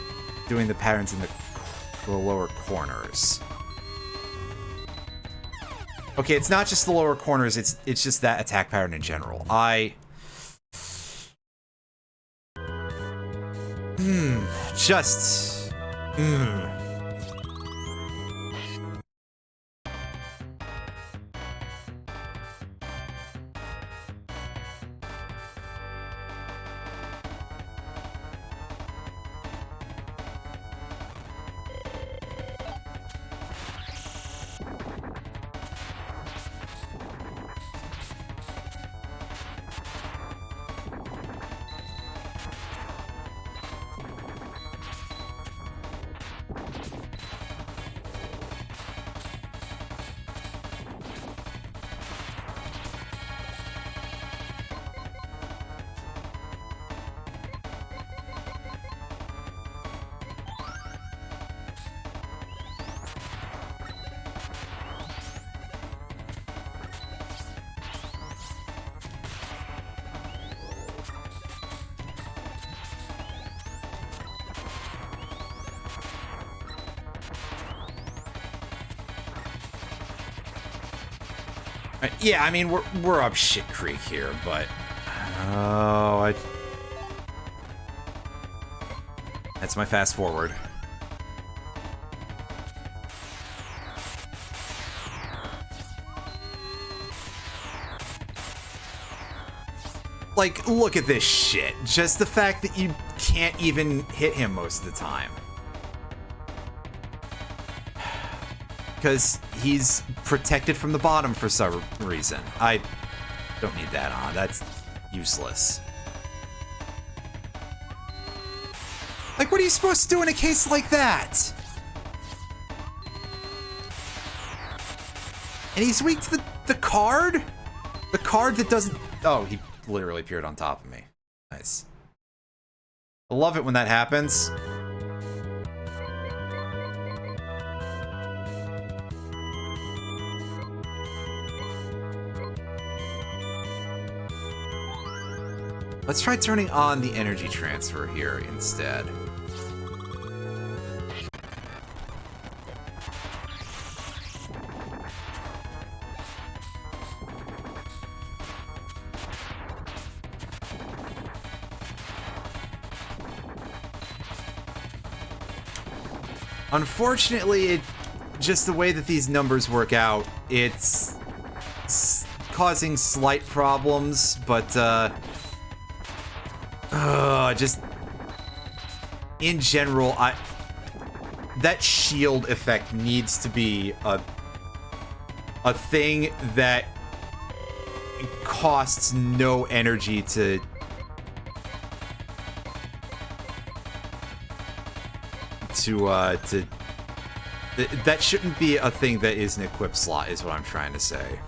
doing the patterns in the lower corners. Okay, it's not just the lower corners, it's just that attack pattern in general. Yeah, I mean, we're up shit creek here, but... Oh, that's my fast forward. Like, look at this shit. Just the fact that you can't even hit him most of the time. Because he's protected from the bottom for some reason. I don't need that on. That's useless. Like, what are you supposed to do in a case like that? And he's weak to the card? The card that doesn't... Oh, he literally appeared on top of me. Nice. I love it when that happens. Let's try turning on the energy transfer here instead. Unfortunately, just the way that these numbers work out, it's causing slight problems, but just in general, that shield effect needs to be a thing that costs no energy to that shouldn't be a thing that is an equip slot, is what I'm trying to say.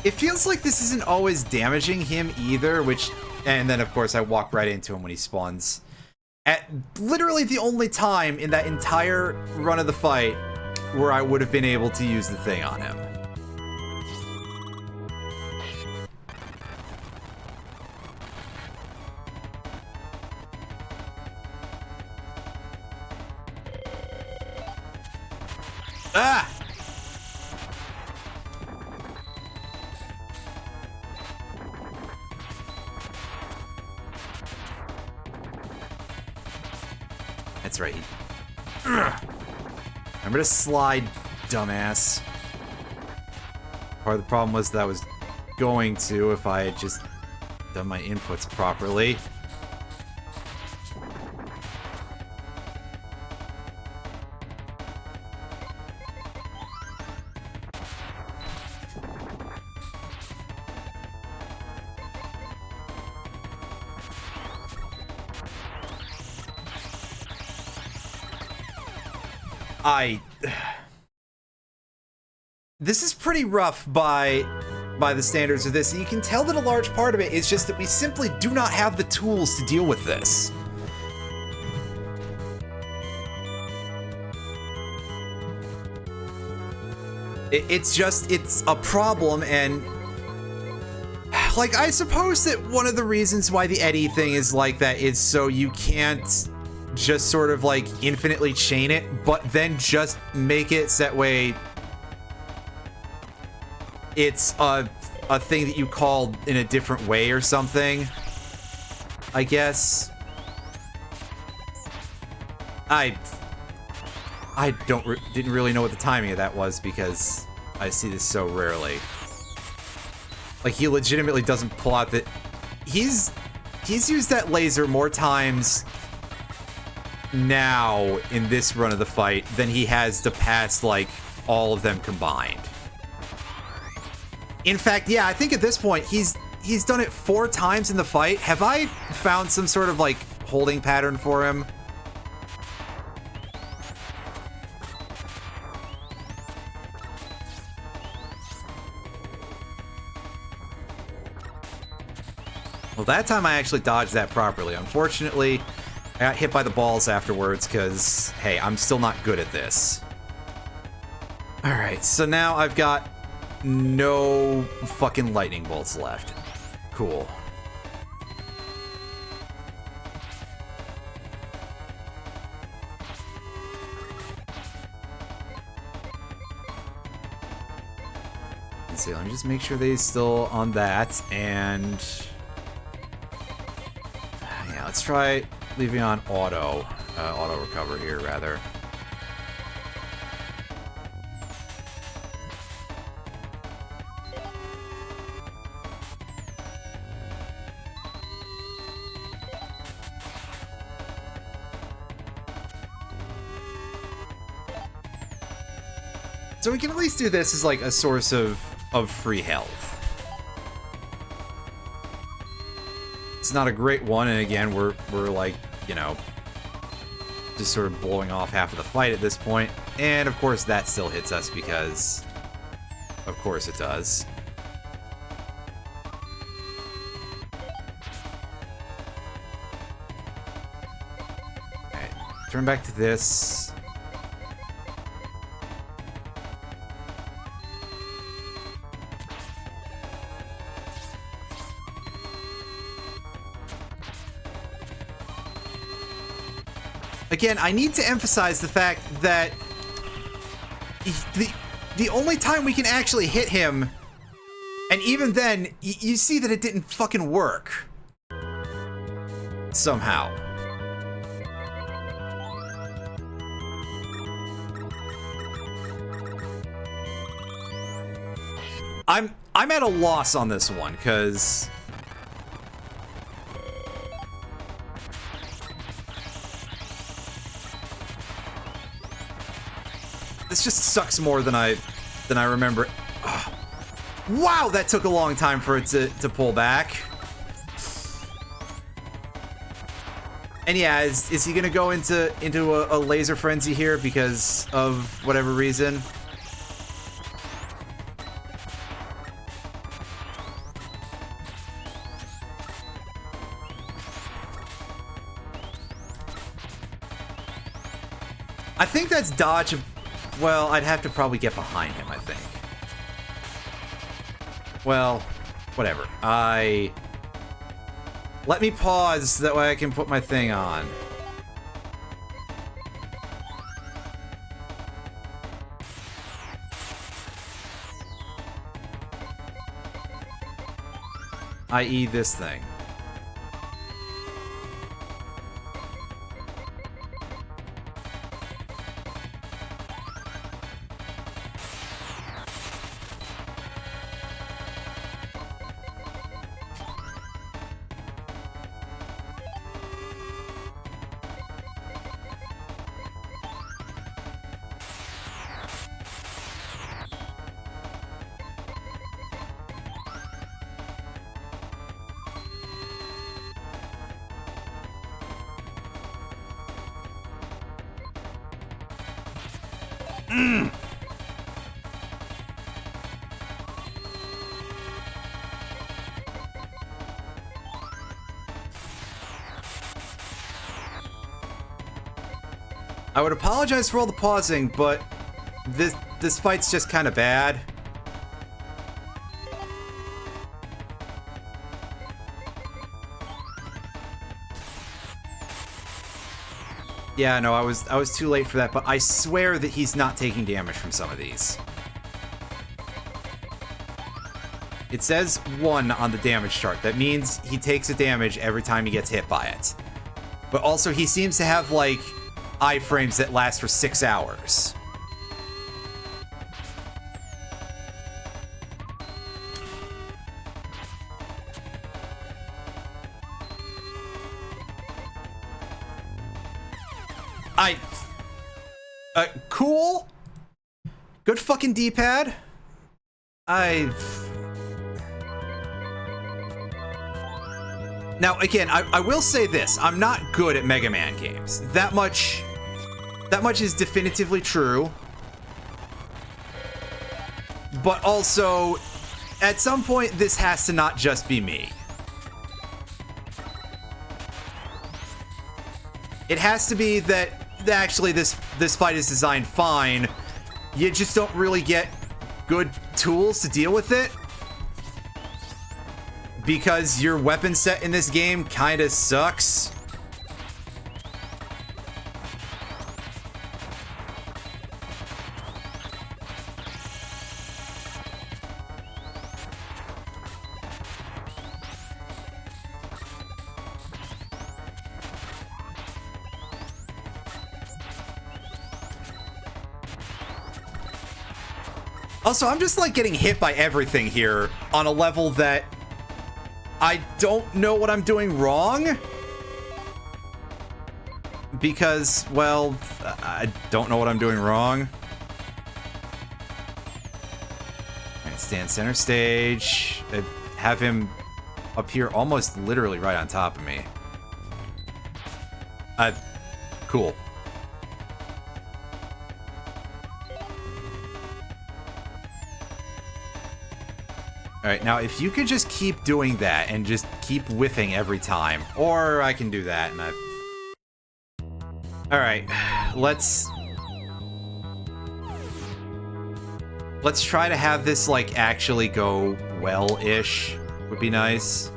It feels like this isn't always damaging him either, and then of course I walk right into him when he spawns. At literally the only time in that entire run of the fight where I would have been able to use the thing on him. Ah! That's right. Remember to slide, dumbass. Part of the problem was that I was going to if I had just done my inputs properly. This is pretty rough by the standards of this. You can tell that a large part of it is just that we simply do not have the tools to deal with this. It's a problem, and like, I suppose that one of the reasons why the Eddie thing is like that is so you can't just sort of like infinitely chain it, but then just make it so that way it's a thing that you call in a different way or something, I guess. I didn't really know what the timing of that was because I see this so rarely. Like, he legitimately doesn't pull out the... He's used that laser more times now in this run of the fight than he has the past, like, all of them combined. In fact, yeah, I think at this point, he's done it 4 times in the fight. Have I found some sort of, like, holding pattern for him? Well, that time I actually dodged that properly. Unfortunately, I got hit by the balls afterwards because, hey, I'm still not good at this. Alright, so now I've got no fucking lightning bolts left. Cool. Let's see, let me just make sure they're still on that, and yeah, let's try leaving on auto recover here, rather. So we can at least do this as like a source of free health. It's not a great one, and again, we're like, you know, just sort of blowing off half of the fight at this point. And of course that still hits us because of course it does. Okay, turn back to this. Again, I need to emphasize the fact that the only time we can actually hit him, and even then, you see that it didn't fucking work. Somehow. I'm at a loss on this one, because this just sucks more than I remember. Ugh. Wow, that took a long time for it to pull back. And yeah, is he gonna go into a laser frenzy here because of whatever reason? I think that's dodge. Well, I'd have to probably get behind him, I think. Well, whatever. Let me pause, that way I can put my thing on. I.e. this thing. I would apologize for all the pausing, but this fight's just kind of bad. Yeah, no, I was too late for that, but I swear that he's not taking damage from some of these. It says 1 on the damage chart. That means he takes a damage every time he gets hit by it. But also, he seems to have, like, iframes that last for 6 hours. Cool. Good fucking D-pad. Now, again, I will say this. I'm not good at Mega Man games. That much is definitively true. But also, at some point, this has to not just be me. It has to be that actually this fight is designed fine. You just don't really get good tools to deal with it. Because your weapon set in this game kinda sucks. Also, I'm just like getting hit by everything here on a level that I don't know what I'm doing wrong. Because, well, I don't know what I'm doing wrong. Alright, stand center stage. I have him up here almost literally right on top of me. Cool. Alright, now if you could just keep doing that and just keep whiffing every time. Or I can do that and I... Alright, let's try to have this, like, actually go well-ish. Would be nice.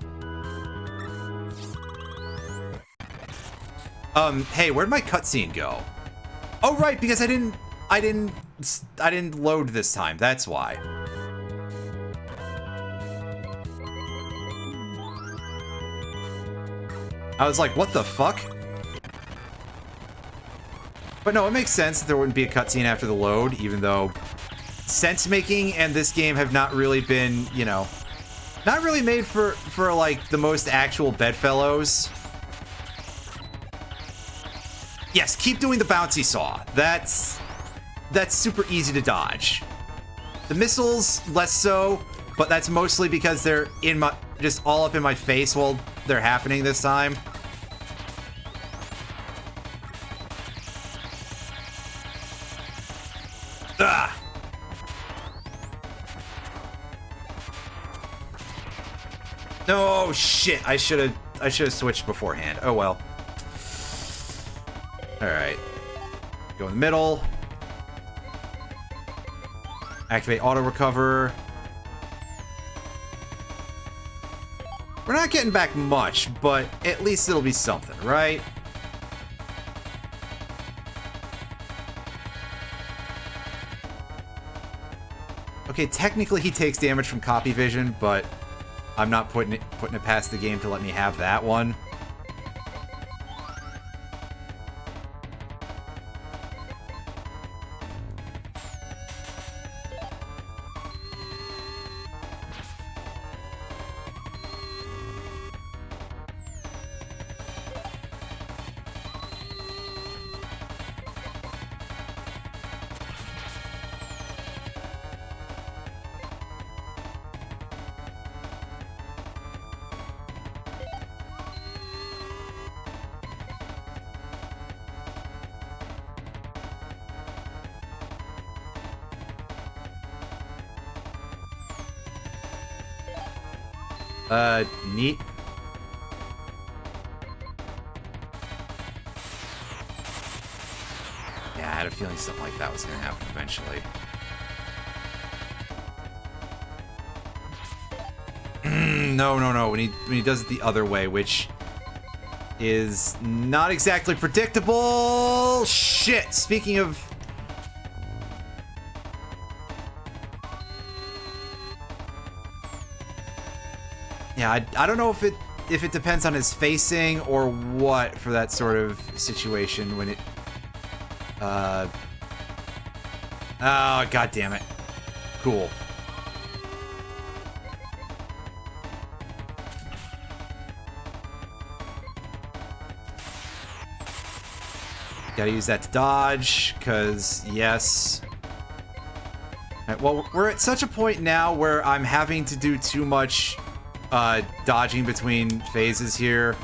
Hey, where'd my cutscene go? Oh, right, because I didn't load this time, that's why. I was like, what the fuck? But no, it makes sense that there wouldn't be a cutscene after the load, even though sense-making and this game have not really been, you know, not really made for like, the most actual bedfellows. Yes, keep doing the bouncy saw. That's super easy to dodge. The missiles, less so, but that's mostly because they're in my, just all up in my face while they're happening this time. Ugh. No, shit. I should have switched beforehand. Oh well. All right. Go in the middle. Activate auto recover. We're not getting back much, but at least it'll be something, right? Okay, technically he takes damage from copy vision, but I'm not putting it past the game to let me have that one. Neat. Yeah, I had a feeling something like that was gonna happen eventually. No. When he does it the other way, which is not exactly predictable. Shit. Speaking of... Yeah, I don't know if it depends on his facing or what for that sort of situation when it... Oh, god damn it. Cool. Gotta use that to dodge, because, yes. Alright, well, we're at such a point now where I'm having to do too much... dodging between phases here,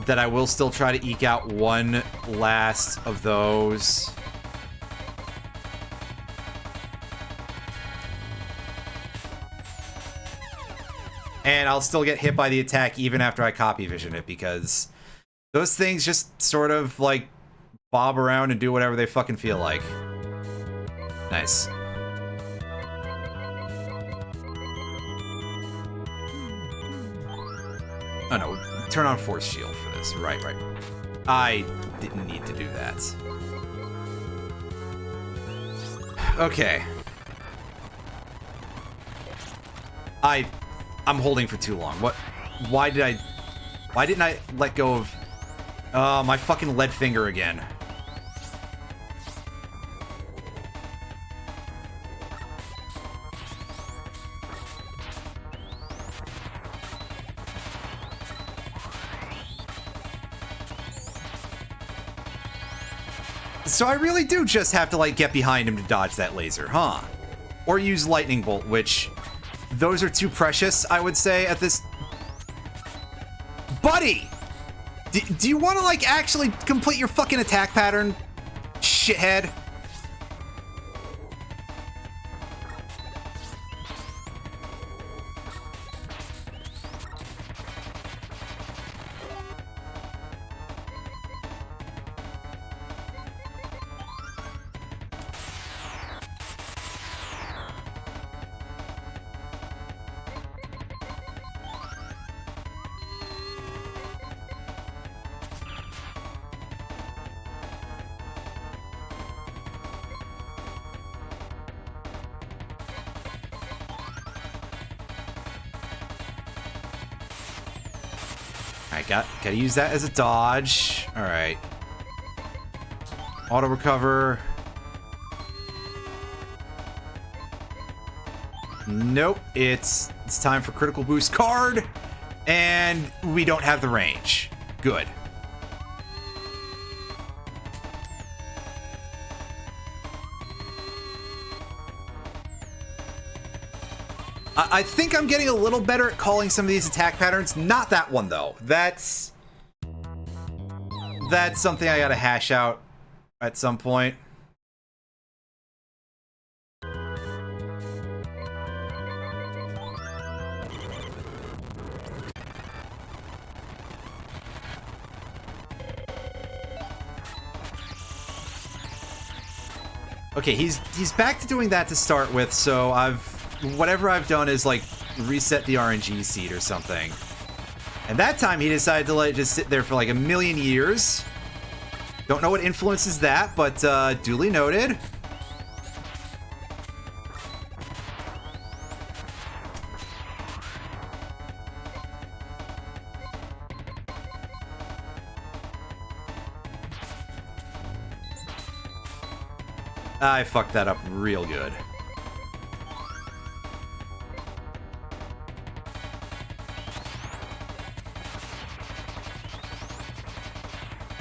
that I will still try to eke out one last of those. And I'll still get hit by the attack even after I copy vision it, because Those things just sort of, like, bob around and do whatever they fucking feel like. Nice. Oh no, turn on force shield for this. Right. I didn't need to do that. Okay. I'm holding for too long. Why didn't I let go of my fucking lead finger again? So I really do just have to, like, get behind him to dodge that laser, huh? Or use lightning bolt, which those are too precious, I would say, at this... Buddy! Do you want to, like, actually complete your fucking attack pattern, shithead? Alright, gotta use that as a dodge. Alright. Auto recover. Nope, it's time for critical boost card, and we don't have the range. Good. I think I'm getting a little better at calling some of these attack patterns. Not that one, though. That's something I gotta hash out at some point. Okay, he's back to doing that to start with, so whatever I've done is, like, reset the RNG seed or something. And that time he decided to let it just sit there for like a million years. Don't know what influences that, but duly noted. I fucked that up real good.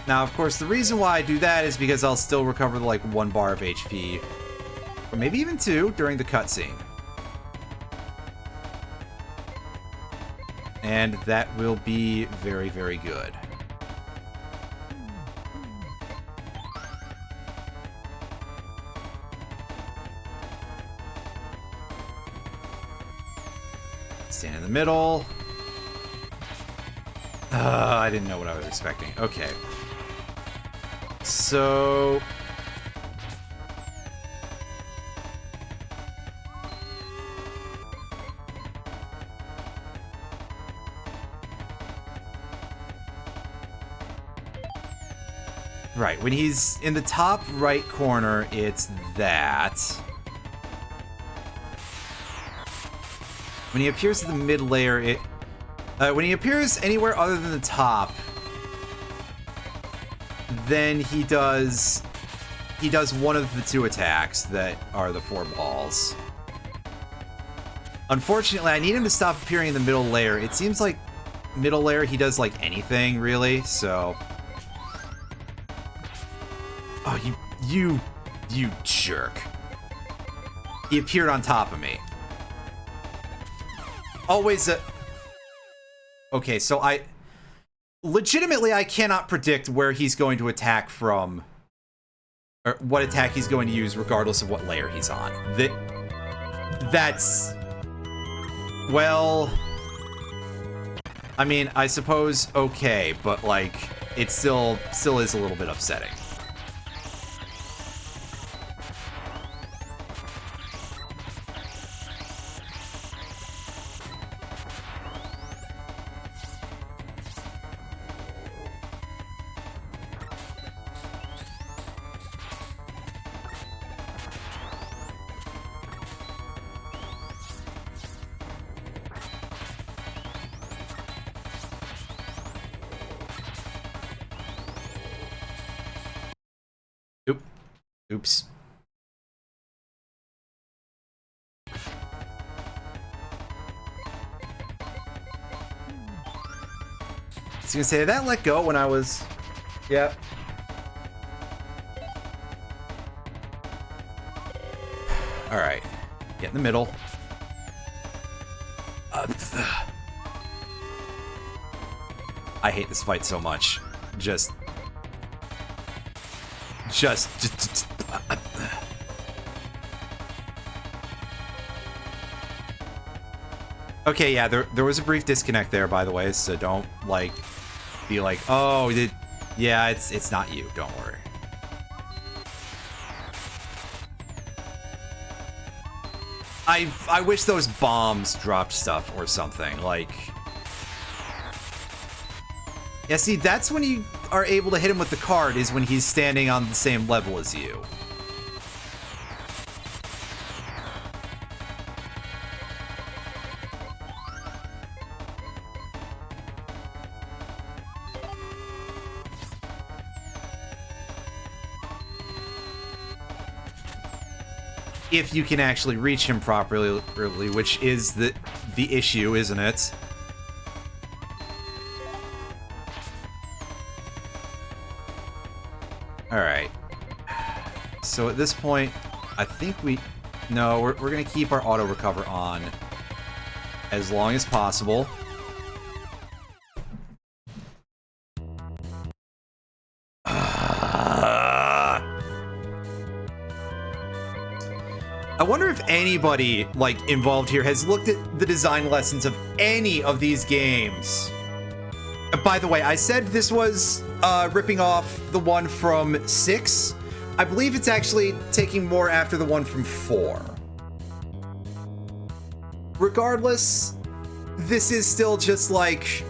Now, of course, the reason why I do that is because I'll still recover like 1 bar of HP, or maybe even 2 during the cutscene. And that will be very, very good. Stand in the middle. I didn't know what I was expecting. Okay. So... Right, when he's in the top right corner, it's that. When he appears at the mid layer, when he appears anywhere other than the top, then he does one of the 2 attacks that are the 4 balls. Unfortunately, I need him to stop appearing in the middle layer. It seems like middle layer he does like anything, really, so... Oh, you jerk. He appeared on top of me. Always a... Okay, so legitimately, I cannot predict where he's going to attack from, or what attack he's going to use, regardless of what layer he's on. That's... Well... I mean, I suppose, okay, but, like... it still is a little bit upsetting. Oops. I was gonna say, that let go when I was... Yep. Alright. Get in the middle. I hate this fight so much. Just... Okay, yeah, there was a brief disconnect there, by the way, so don't, like, be like, oh, yeah, it's not you, don't worry. I wish those bombs dropped stuff or something, like... Yeah, see, that's when you are able to hit him with the card, is when he's standing on the same level as you. If you can actually reach him properly, which is the issue, isn't it? Alright. So at this point, I think no, we're gonna keep our auto recover on as long as possible. I wonder if anybody, like, involved here has looked at the design lessons of any of these games. By the way, I said this was ripping off the one from 6. I believe it's actually taking more after the one from 4. Regardless, this is still just like...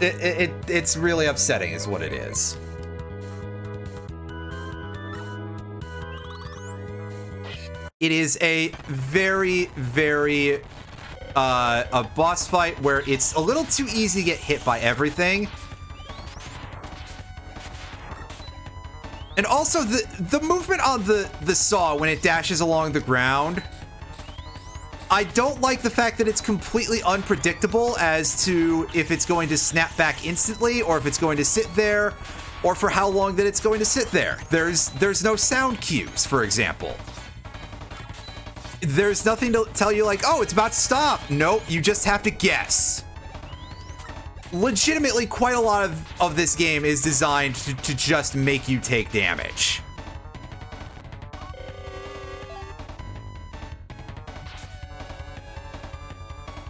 It's really upsetting is what it is. It is a very, very... a boss fight where it's a little too easy to get hit by everything. And also, the movement on the saw when it dashes along the ground, I don't like the fact that it's completely unpredictable as to if it's going to snap back instantly, or if it's going to sit there, or for how long that it's going to sit there. There's no sound cues, for example. There's nothing to tell you like, oh, it's about to stop. Nope, you just have to guess. Legitimately, quite a lot of this game is designed to just make you take damage.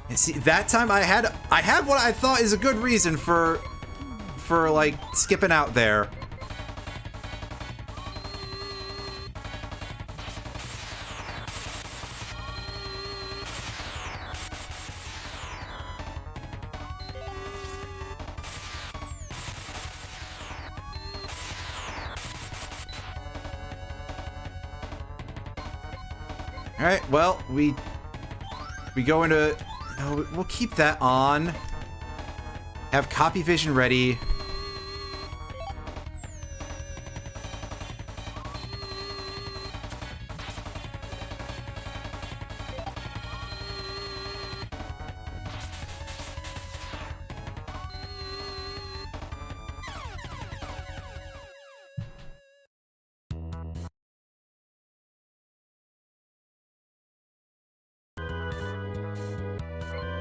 And see, that time I had what I thought is a good reason for like skipping out there. All right, well, we go into... No, we'll keep that on. Have copy vision ready.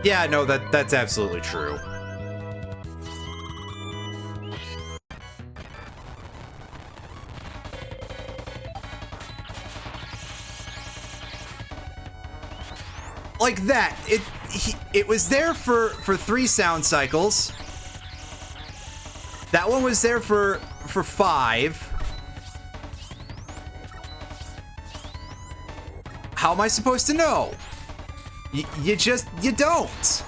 Yeah, no, that's absolutely true. Like that. It was there for 3 sound cycles. That one was there for 5. How am I supposed to know? You don't.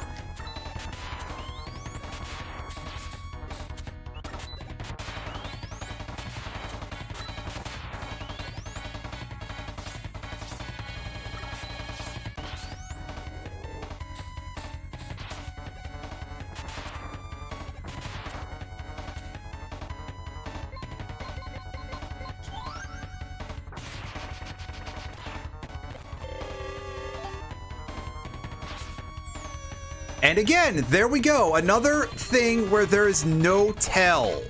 And again, there we go. Another thing where there is no tell.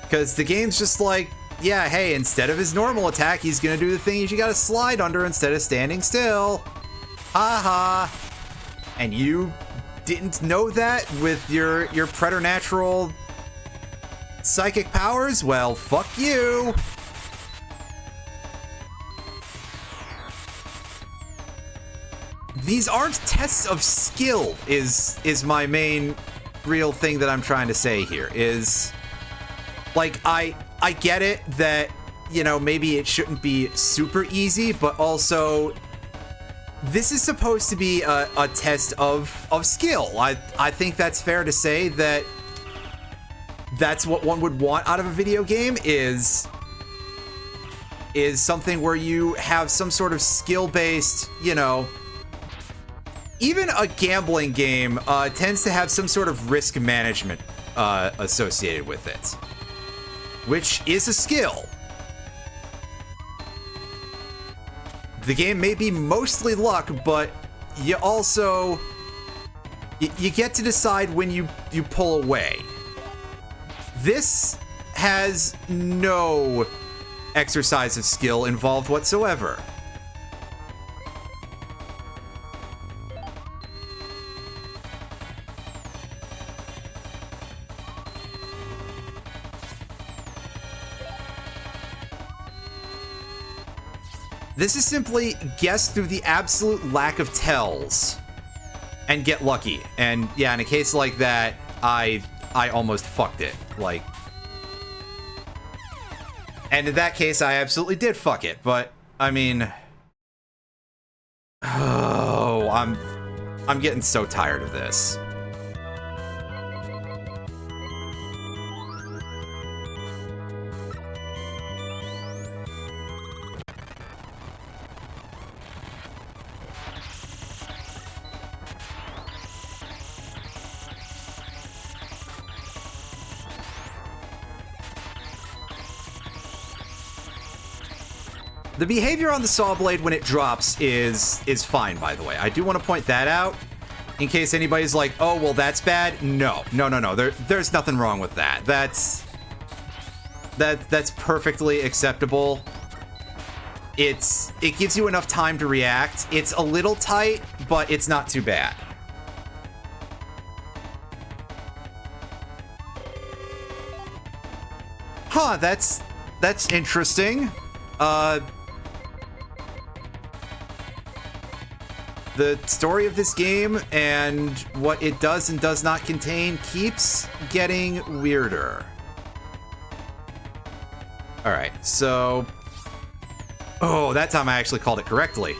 Because the game's just like, yeah, hey, instead of his normal attack, he's gonna do the thing you gotta slide under instead of standing still. Haha. And you didn't know that with your preternatural psychic powers? Well, fuck you. These aren't tests of skill is my main real thing that I'm trying to say here. Is like I get it that, you know, maybe it shouldn't be super easy, but also this is supposed to be a test of skill. I think that's fair to say that that's what one would want out of a video game is something where you have some sort of skill-based, you know. Even a gambling game tends to have some sort of risk management associated with it, which is a skill. The game may be mostly luck, but you also you get to decide when you pull away. This has no exercise of skill involved whatsoever. This is simply guess through the absolute lack of tells and get lucky. And yeah, in a case like that, I almost fucked it. Like, and in that case, I absolutely did fuck it. But I mean, oh, I'm getting so tired of this. The behavior on the saw blade when it drops is fine, by the way. I do want to point that out in case anybody's like, "Oh, well, that's bad." No. There's nothing wrong with that. That's perfectly acceptable. It gives you enough time to react. It's a little tight, but it's not too bad. Huh, that's interesting. The story of this game and what it does and does not contain keeps getting weirder. All right, so... Oh, that time I actually called it correctly.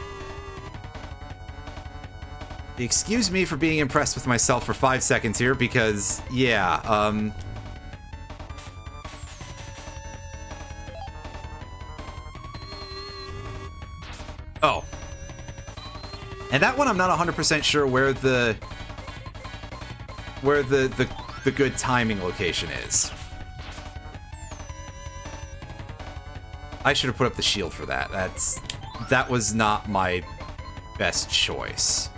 Excuse me for being impressed with myself for 5 seconds here because, yeah, Oh. And that one I'm not 100% sure where the good timing location is. I should have put up the shield for that. That was not my best choice.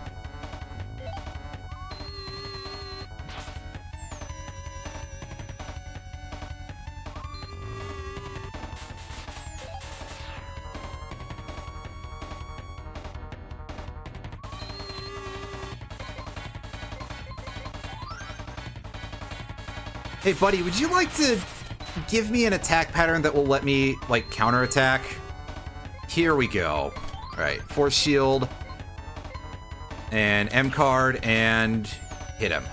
Hey, buddy, would you like to give me an attack pattern that will let me, like, counterattack? Here we go. All right, force shield. and M card and hit him.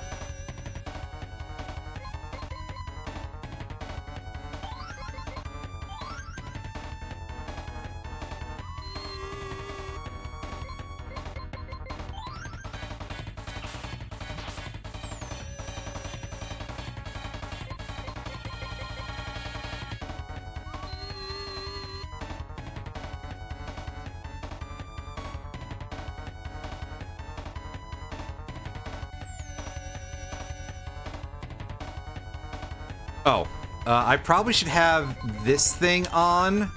Oh, I probably should have this thing on,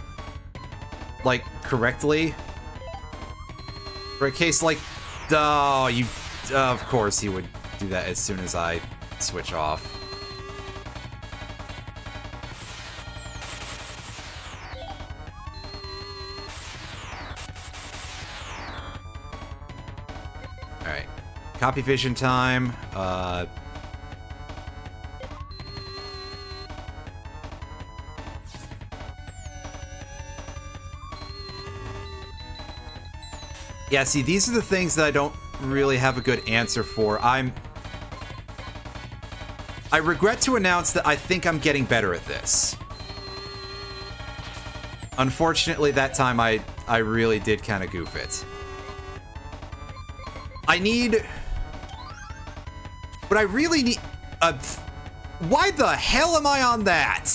like, correctly. For a case like, oh, you, of course he would do that as soon as I switch off. Alright, copy vision time, yeah, see, these are the things that I don't really have a good answer for. I regret to announce that I think I'm getting better at this. Unfortunately, that time I really did kind of goof it. I need... But I really need... why the hell am I on that?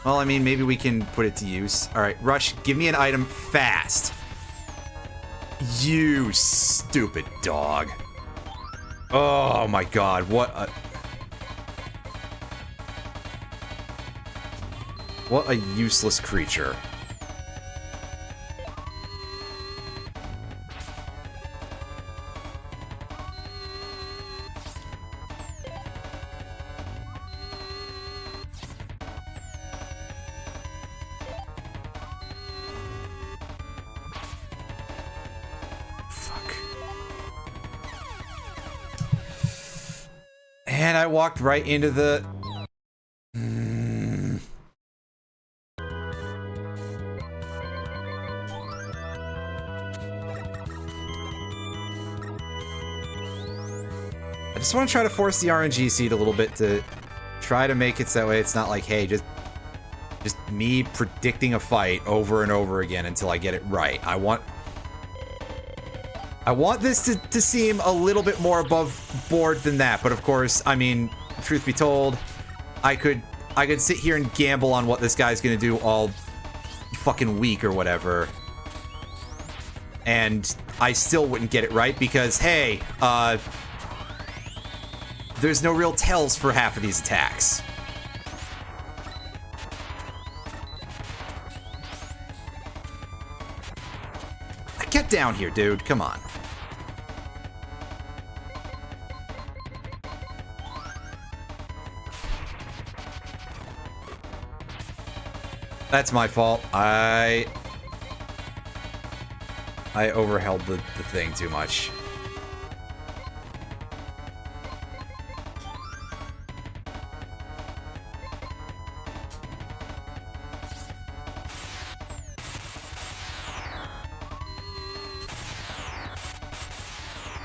Well, I mean, maybe we can put it to use. Alright, Rush, give me an item fast. You stupid dog. Oh my god, what a... What a useless creature. And I walked right into the... I just want to try to force the RNG seed a little bit to try to make it so that way it's not like, hey, just me predicting a fight over and over again until I get it right. I want this to seem a little bit more above board than that, but of course, I mean, truth be told, I could sit here and gamble on what this guy's gonna do all fucking week or whatever, and I still wouldn't get it right because, hey, there's no real tells for half of these attacks. Get down here, dude. Come on. That's my fault. I overheld the thing too much.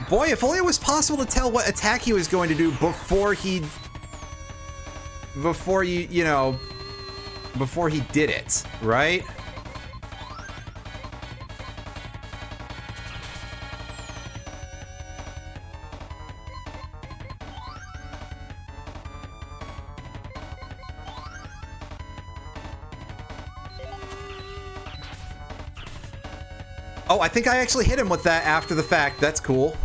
Boy, if only it was possible to tell what attack he was going to do before he did it, right? Oh, I think I actually hit him with that after the fact. That's cool.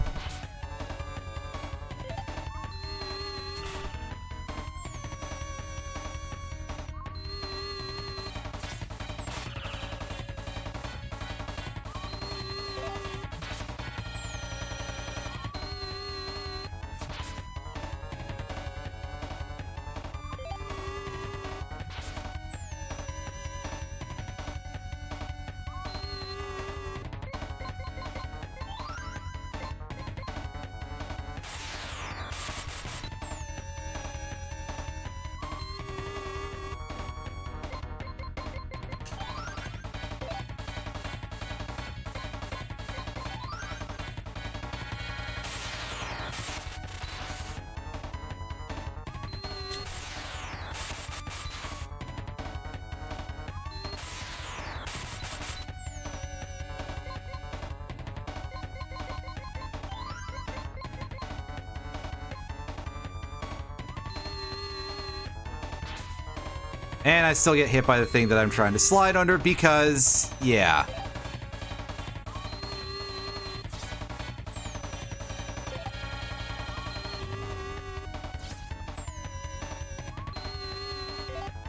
And I still get hit by the thing that I'm trying to slide under because, yeah.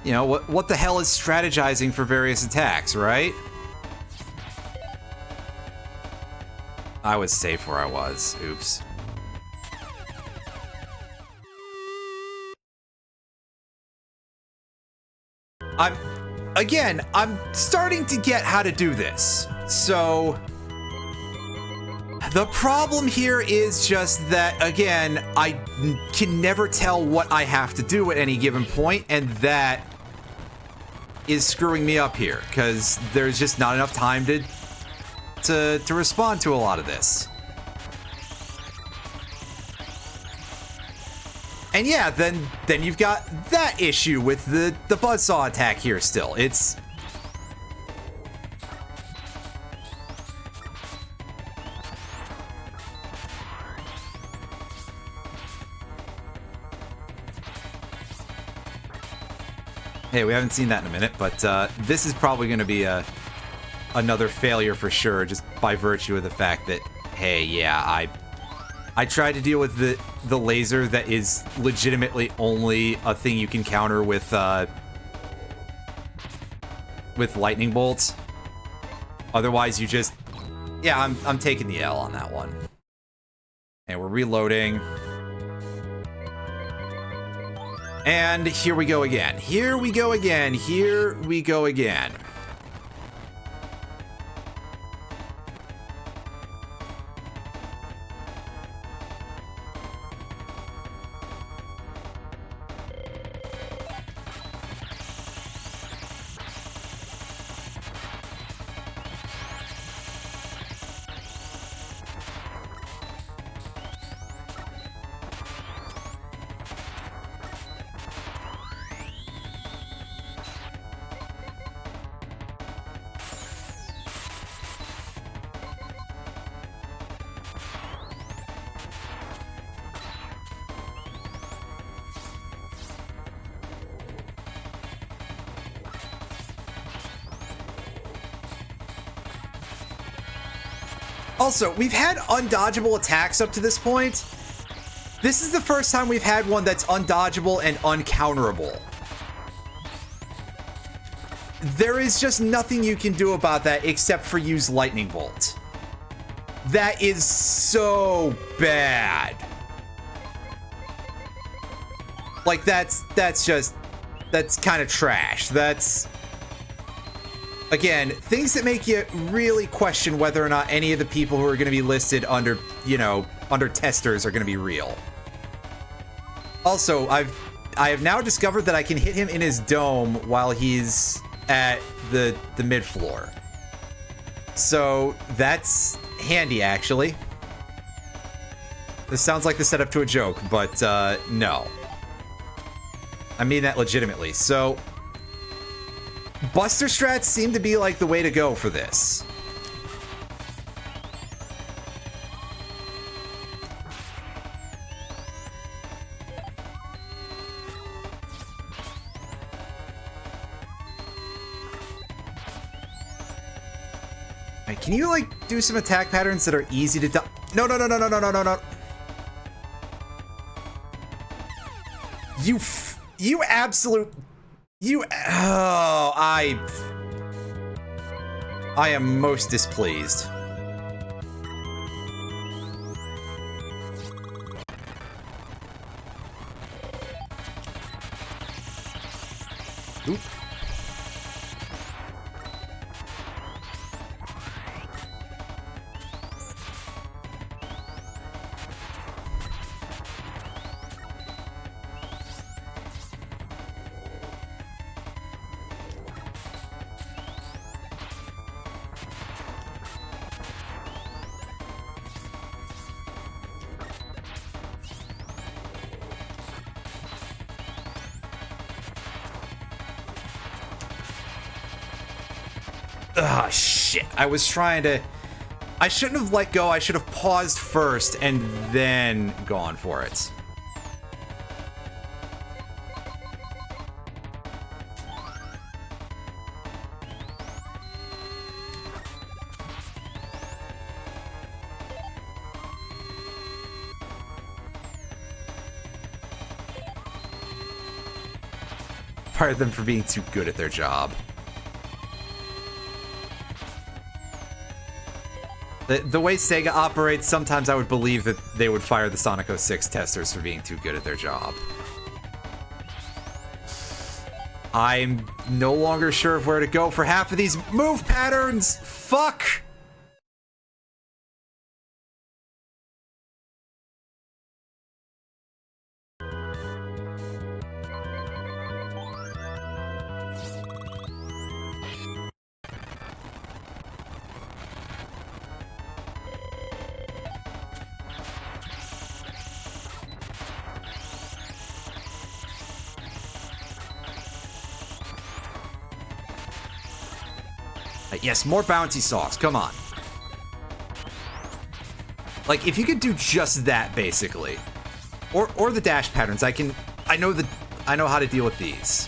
You know, what the hell is strategizing for various attacks, right? I was safe where I was. Oops. I'm starting to get how to do this. So the problem here is just that, again, I can never tell what I have to do at any given point, and that is screwing me up here because there's just not enough time to respond to a lot of this. And yeah, then you've got that issue with the buzzsaw attack here still. It's... Hey, we haven't seen that in a minute, but this is probably going to be another failure for sure, just by virtue of the fact that, hey, yeah, I tried to deal with the laser that is legitimately only a thing you can counter with lightning bolts. Otherwise, you just... Yeah, I'm taking the L on that one. And we're reloading. And here we go again. Here we go again. Here we go again. Also, we've had undodgeable attacks up to this point. This is the first time we've had one that's undodgeable and uncounterable. There is just nothing you can do about that except for use Lightning Bolt. That is so bad. Like, that's kind of trash. That's... Again, things that make you really question whether or not any of the people who are going to be listed under, you know, under testers are going to be real. Also, I have now discovered that I can hit him in his dome while he's at the mid floor. So that's handy, actually. This sounds like the setup to a joke, but no. I mean that legitimately. So Buster strats seem to be like the way to go for this. Right, can you like do some attack patterns that are easy to do? No. You absolute... Oh, I am most displeased. Oop. Ah, shit. I was trying to... I shouldn't have let go. I should have paused first and then gone for it. fire them for being too good at their job. The way Sega operates, sometimes I would believe that they would fire the Sonic 06 testers for being too good at their job. I'm no longer sure of where to go for half of these move patterns. Fuck! Yes, more bouncy sauce. Come on. Like, if you could do just that, basically, or the dash patterns, I know how to deal with these.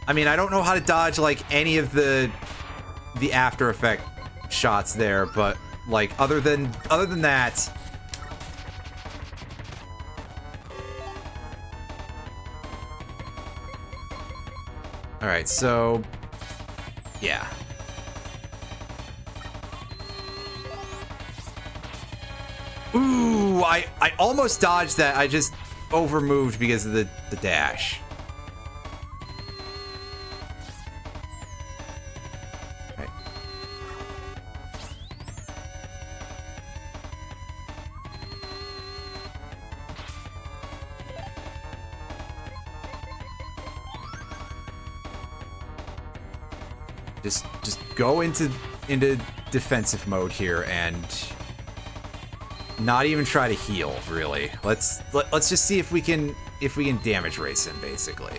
I mean, I don't know how to dodge like any of the After Effect shots there, but like other than that. All right, so. Yeah. Ooh, I almost dodged that. I just overmoved because of the dash. Right. Just go into defensive mode here and not even try to heal, really. Let's just see if we can damage race him, basically.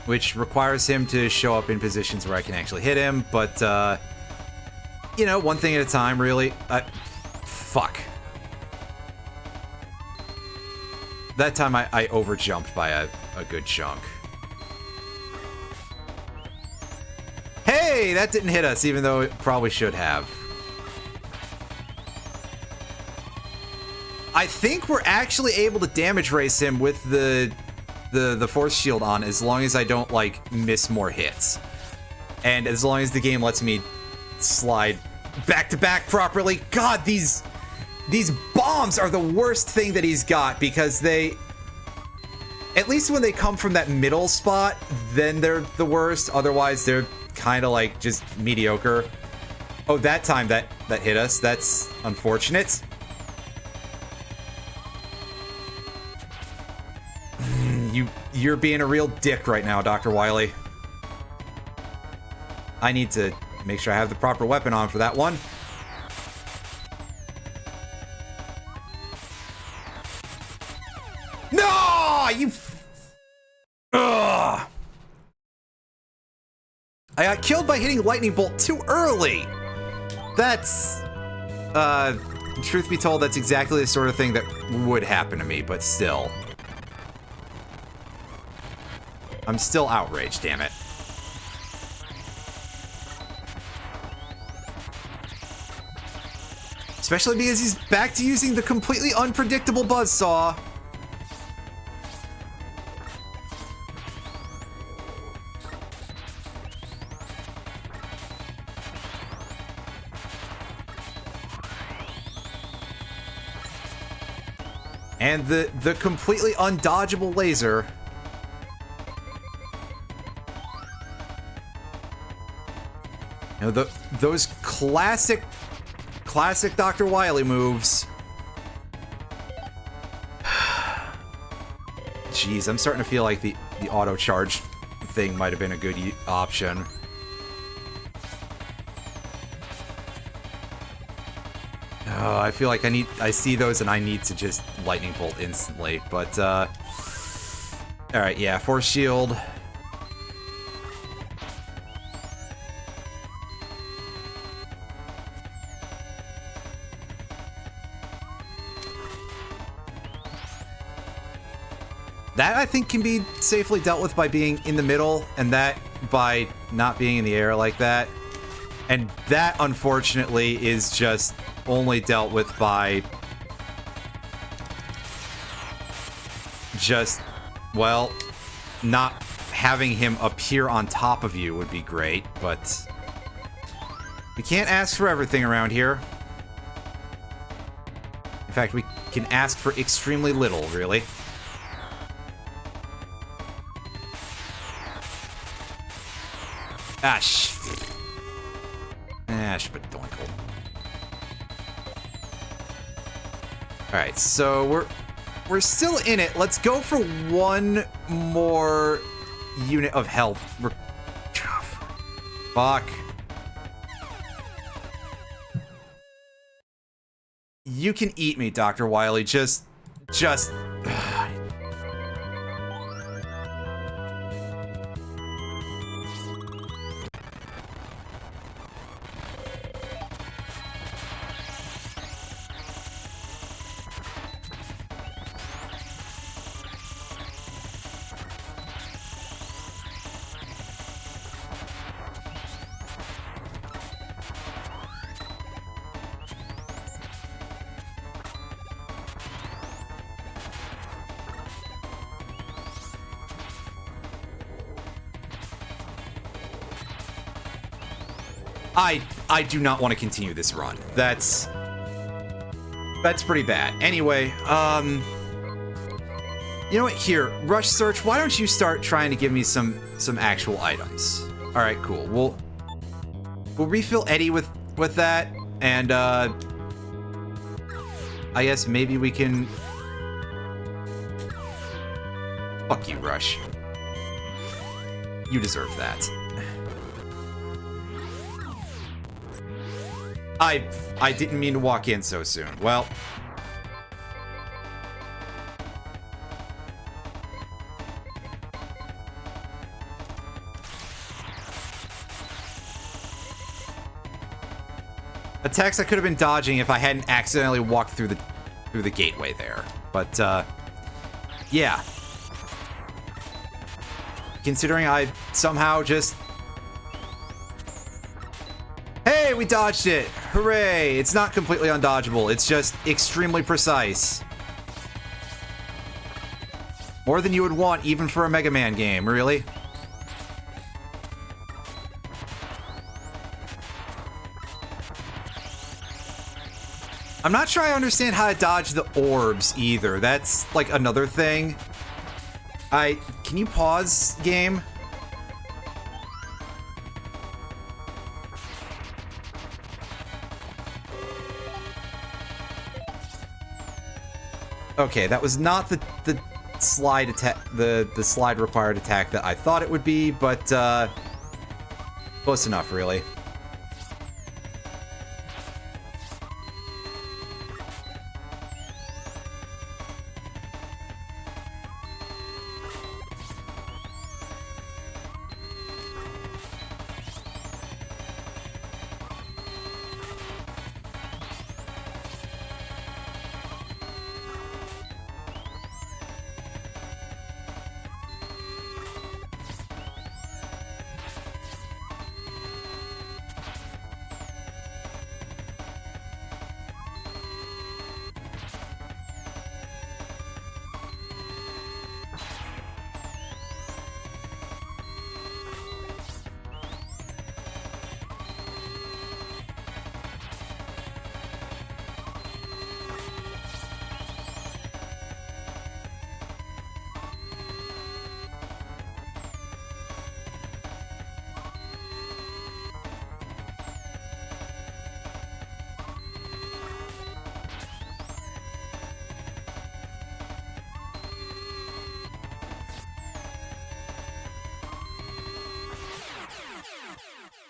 Which requires him to show up in positions where I can actually hit him, but you know, one thing at a time, really. Fuck. That time I overjumped by a good chunk. Hey, that didn't hit us, even though it probably should have. I think we're actually able to damage race him with the force shield on, as long as I don't like miss more hits, and as long as the game lets me slide back to back properly. God, these bombs are the worst thing that he's got, because they, at least when they come from that middle spot, then they're the worst. Otherwise, they're kind of like just mediocre. Oh, that time that hit us. That's unfortunate. You're being a real dick right now, Dr. Wily. I need to make sure I have the proper weapon on for that one. No, you. Ugh. I got killed by hitting lightning bolt too early. That's, truth be told, that's exactly the sort of thing that would happen to me, but still. I'm still outraged, damn it. Especially because he's back to using the completely unpredictable buzzsaw. And the completely undodgeable laser. You know, those classic Dr. Wily moves. Jeez, I'm starting to feel like the auto charge thing might have been a good option. Oh, I feel like I see those and I need to just lightning bolt instantly. But all right, yeah, force shield. That, I think, can be safely dealt with by being in the middle, and that by not being in the air like that. And that, unfortunately, is just only dealt with by just, well, not having him appear on top of you would be great, but we can't ask for everything around here. In fact, we can ask for extremely little, really. Ash. Ash, but doinkle. Alright, so we're still in it. Let's go for one more unit of health. Fuck. You can eat me, Dr. Wily. Just... I do not want to continue this run. That's pretty bad. Anyway, you know what? Here, Rush Search, why don't you start trying to give me some actual items? All right, cool. We'll refill Eddie with that, and I guess maybe we can... Fuck you, Rush. You deserve that. I didn't mean to walk in so soon. Well... attacks I could have been dodging if I hadn't accidentally walked through the gateway there. But, yeah. Considering I somehow just... Hey, we dodged it! Hooray! It's not completely undodgeable, it's just extremely precise. More than you would want even for a Mega Man game, really. I'm not sure I understand how to dodge the orbs either. That's like another thing. Can you pause, game? Okay, that was not the slide attack, the slide required attack that I thought it would be, but close enough, really.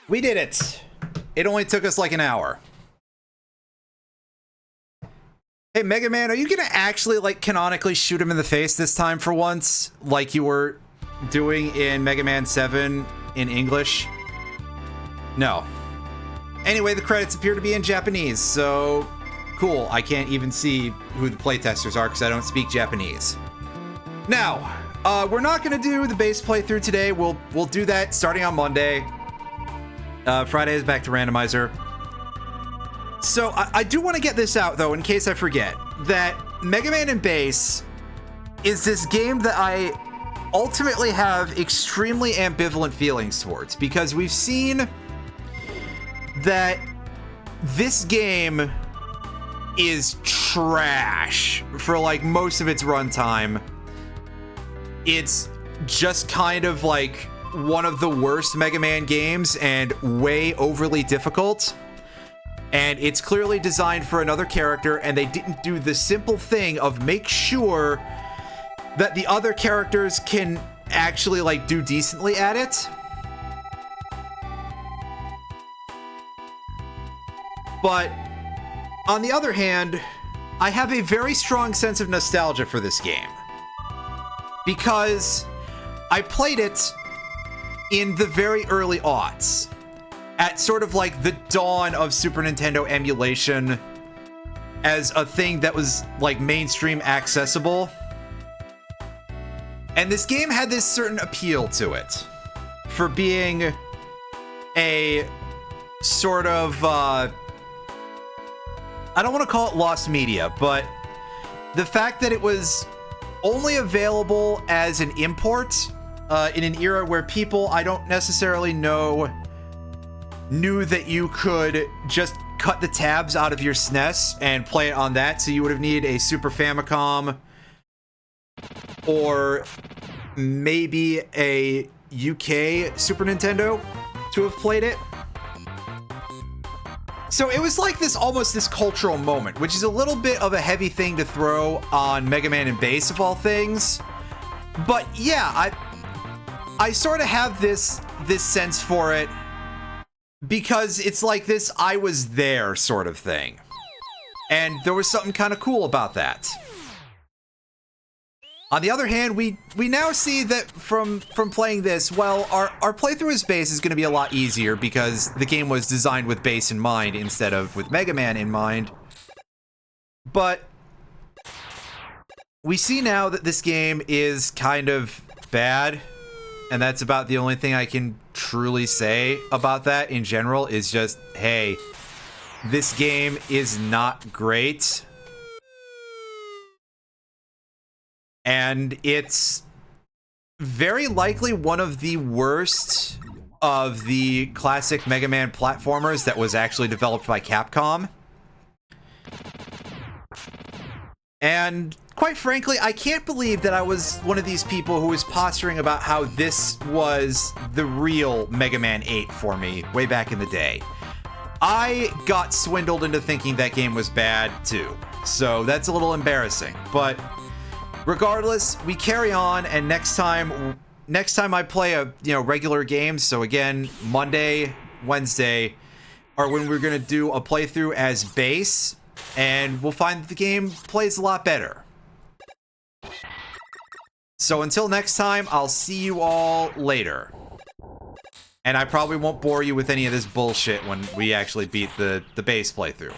We did it! It only took us like an hour. Hey, Mega Man, are you gonna actually, like, canonically shoot him in the face this time for once? Like you were doing in Mega Man 7 in English? No. Anyway, the credits appear to be in Japanese, so... cool, I can't even see who the playtesters are because I don't speak Japanese. Now, we're not gonna do the base playthrough today. We'll do that starting on Monday. Friday is back to randomizer. So I do want to get this out though, in case I forget, that Mega Man and Base is this game that I ultimately have extremely ambivalent feelings towards, because we've seen that this game is trash for like most of its runtime. It's just kind of like one of the worst Mega Man games and way overly difficult. And it's clearly designed for another character, and they didn't do the simple thing of make sure that the other characters can actually like do decently at it. But on the other hand, I have a very strong sense of nostalgia for this game, because I played it in the very early aughts, at sort of like the dawn of Super Nintendo emulation as a thing that was like mainstream accessible. And this game had this certain appeal to it for being a sort of, I don't want to call it lost media, but the fact that it was only available as an import in an era where people I don't necessarily know knew that you could just cut the tabs out of your SNES and play it on that, so you would have needed a Super Famicom or maybe a UK Super Nintendo to have played it. So it was like this, almost this cultural moment, which is a little bit of a heavy thing to throw on Mega Man and Bass of all things. But yeah, I sort of have this sense for it, because it's like this I was there sort of thing. And there was something kind of cool about that. On the other hand, we now see that from playing this, well, our playthrough as Bass is going to be a lot easier because the game was designed with Bass in mind instead of with Mega Man in mind. But we see now that this game is kind of bad, and that's about the only thing I can truly say about that in general, is just, hey, this game is not great. And it's very likely one of the worst of the classic Mega Man platformers that was actually developed by Capcom. And quite frankly, I can't believe that I was one of these people who was posturing about how this was the real Mega Man 8 for me way back in the day. I got swindled into thinking that game was bad too, so that's a little embarrassing. But regardless, we carry on, and next time I play a regular game, so again, Monday, Wednesday, are when we're gonna do a playthrough as Bass, and we'll find that the game plays a lot better. So until next time, I'll see you all later. And I probably won't bore you with any of this bullshit when we actually beat the Bass playthrough.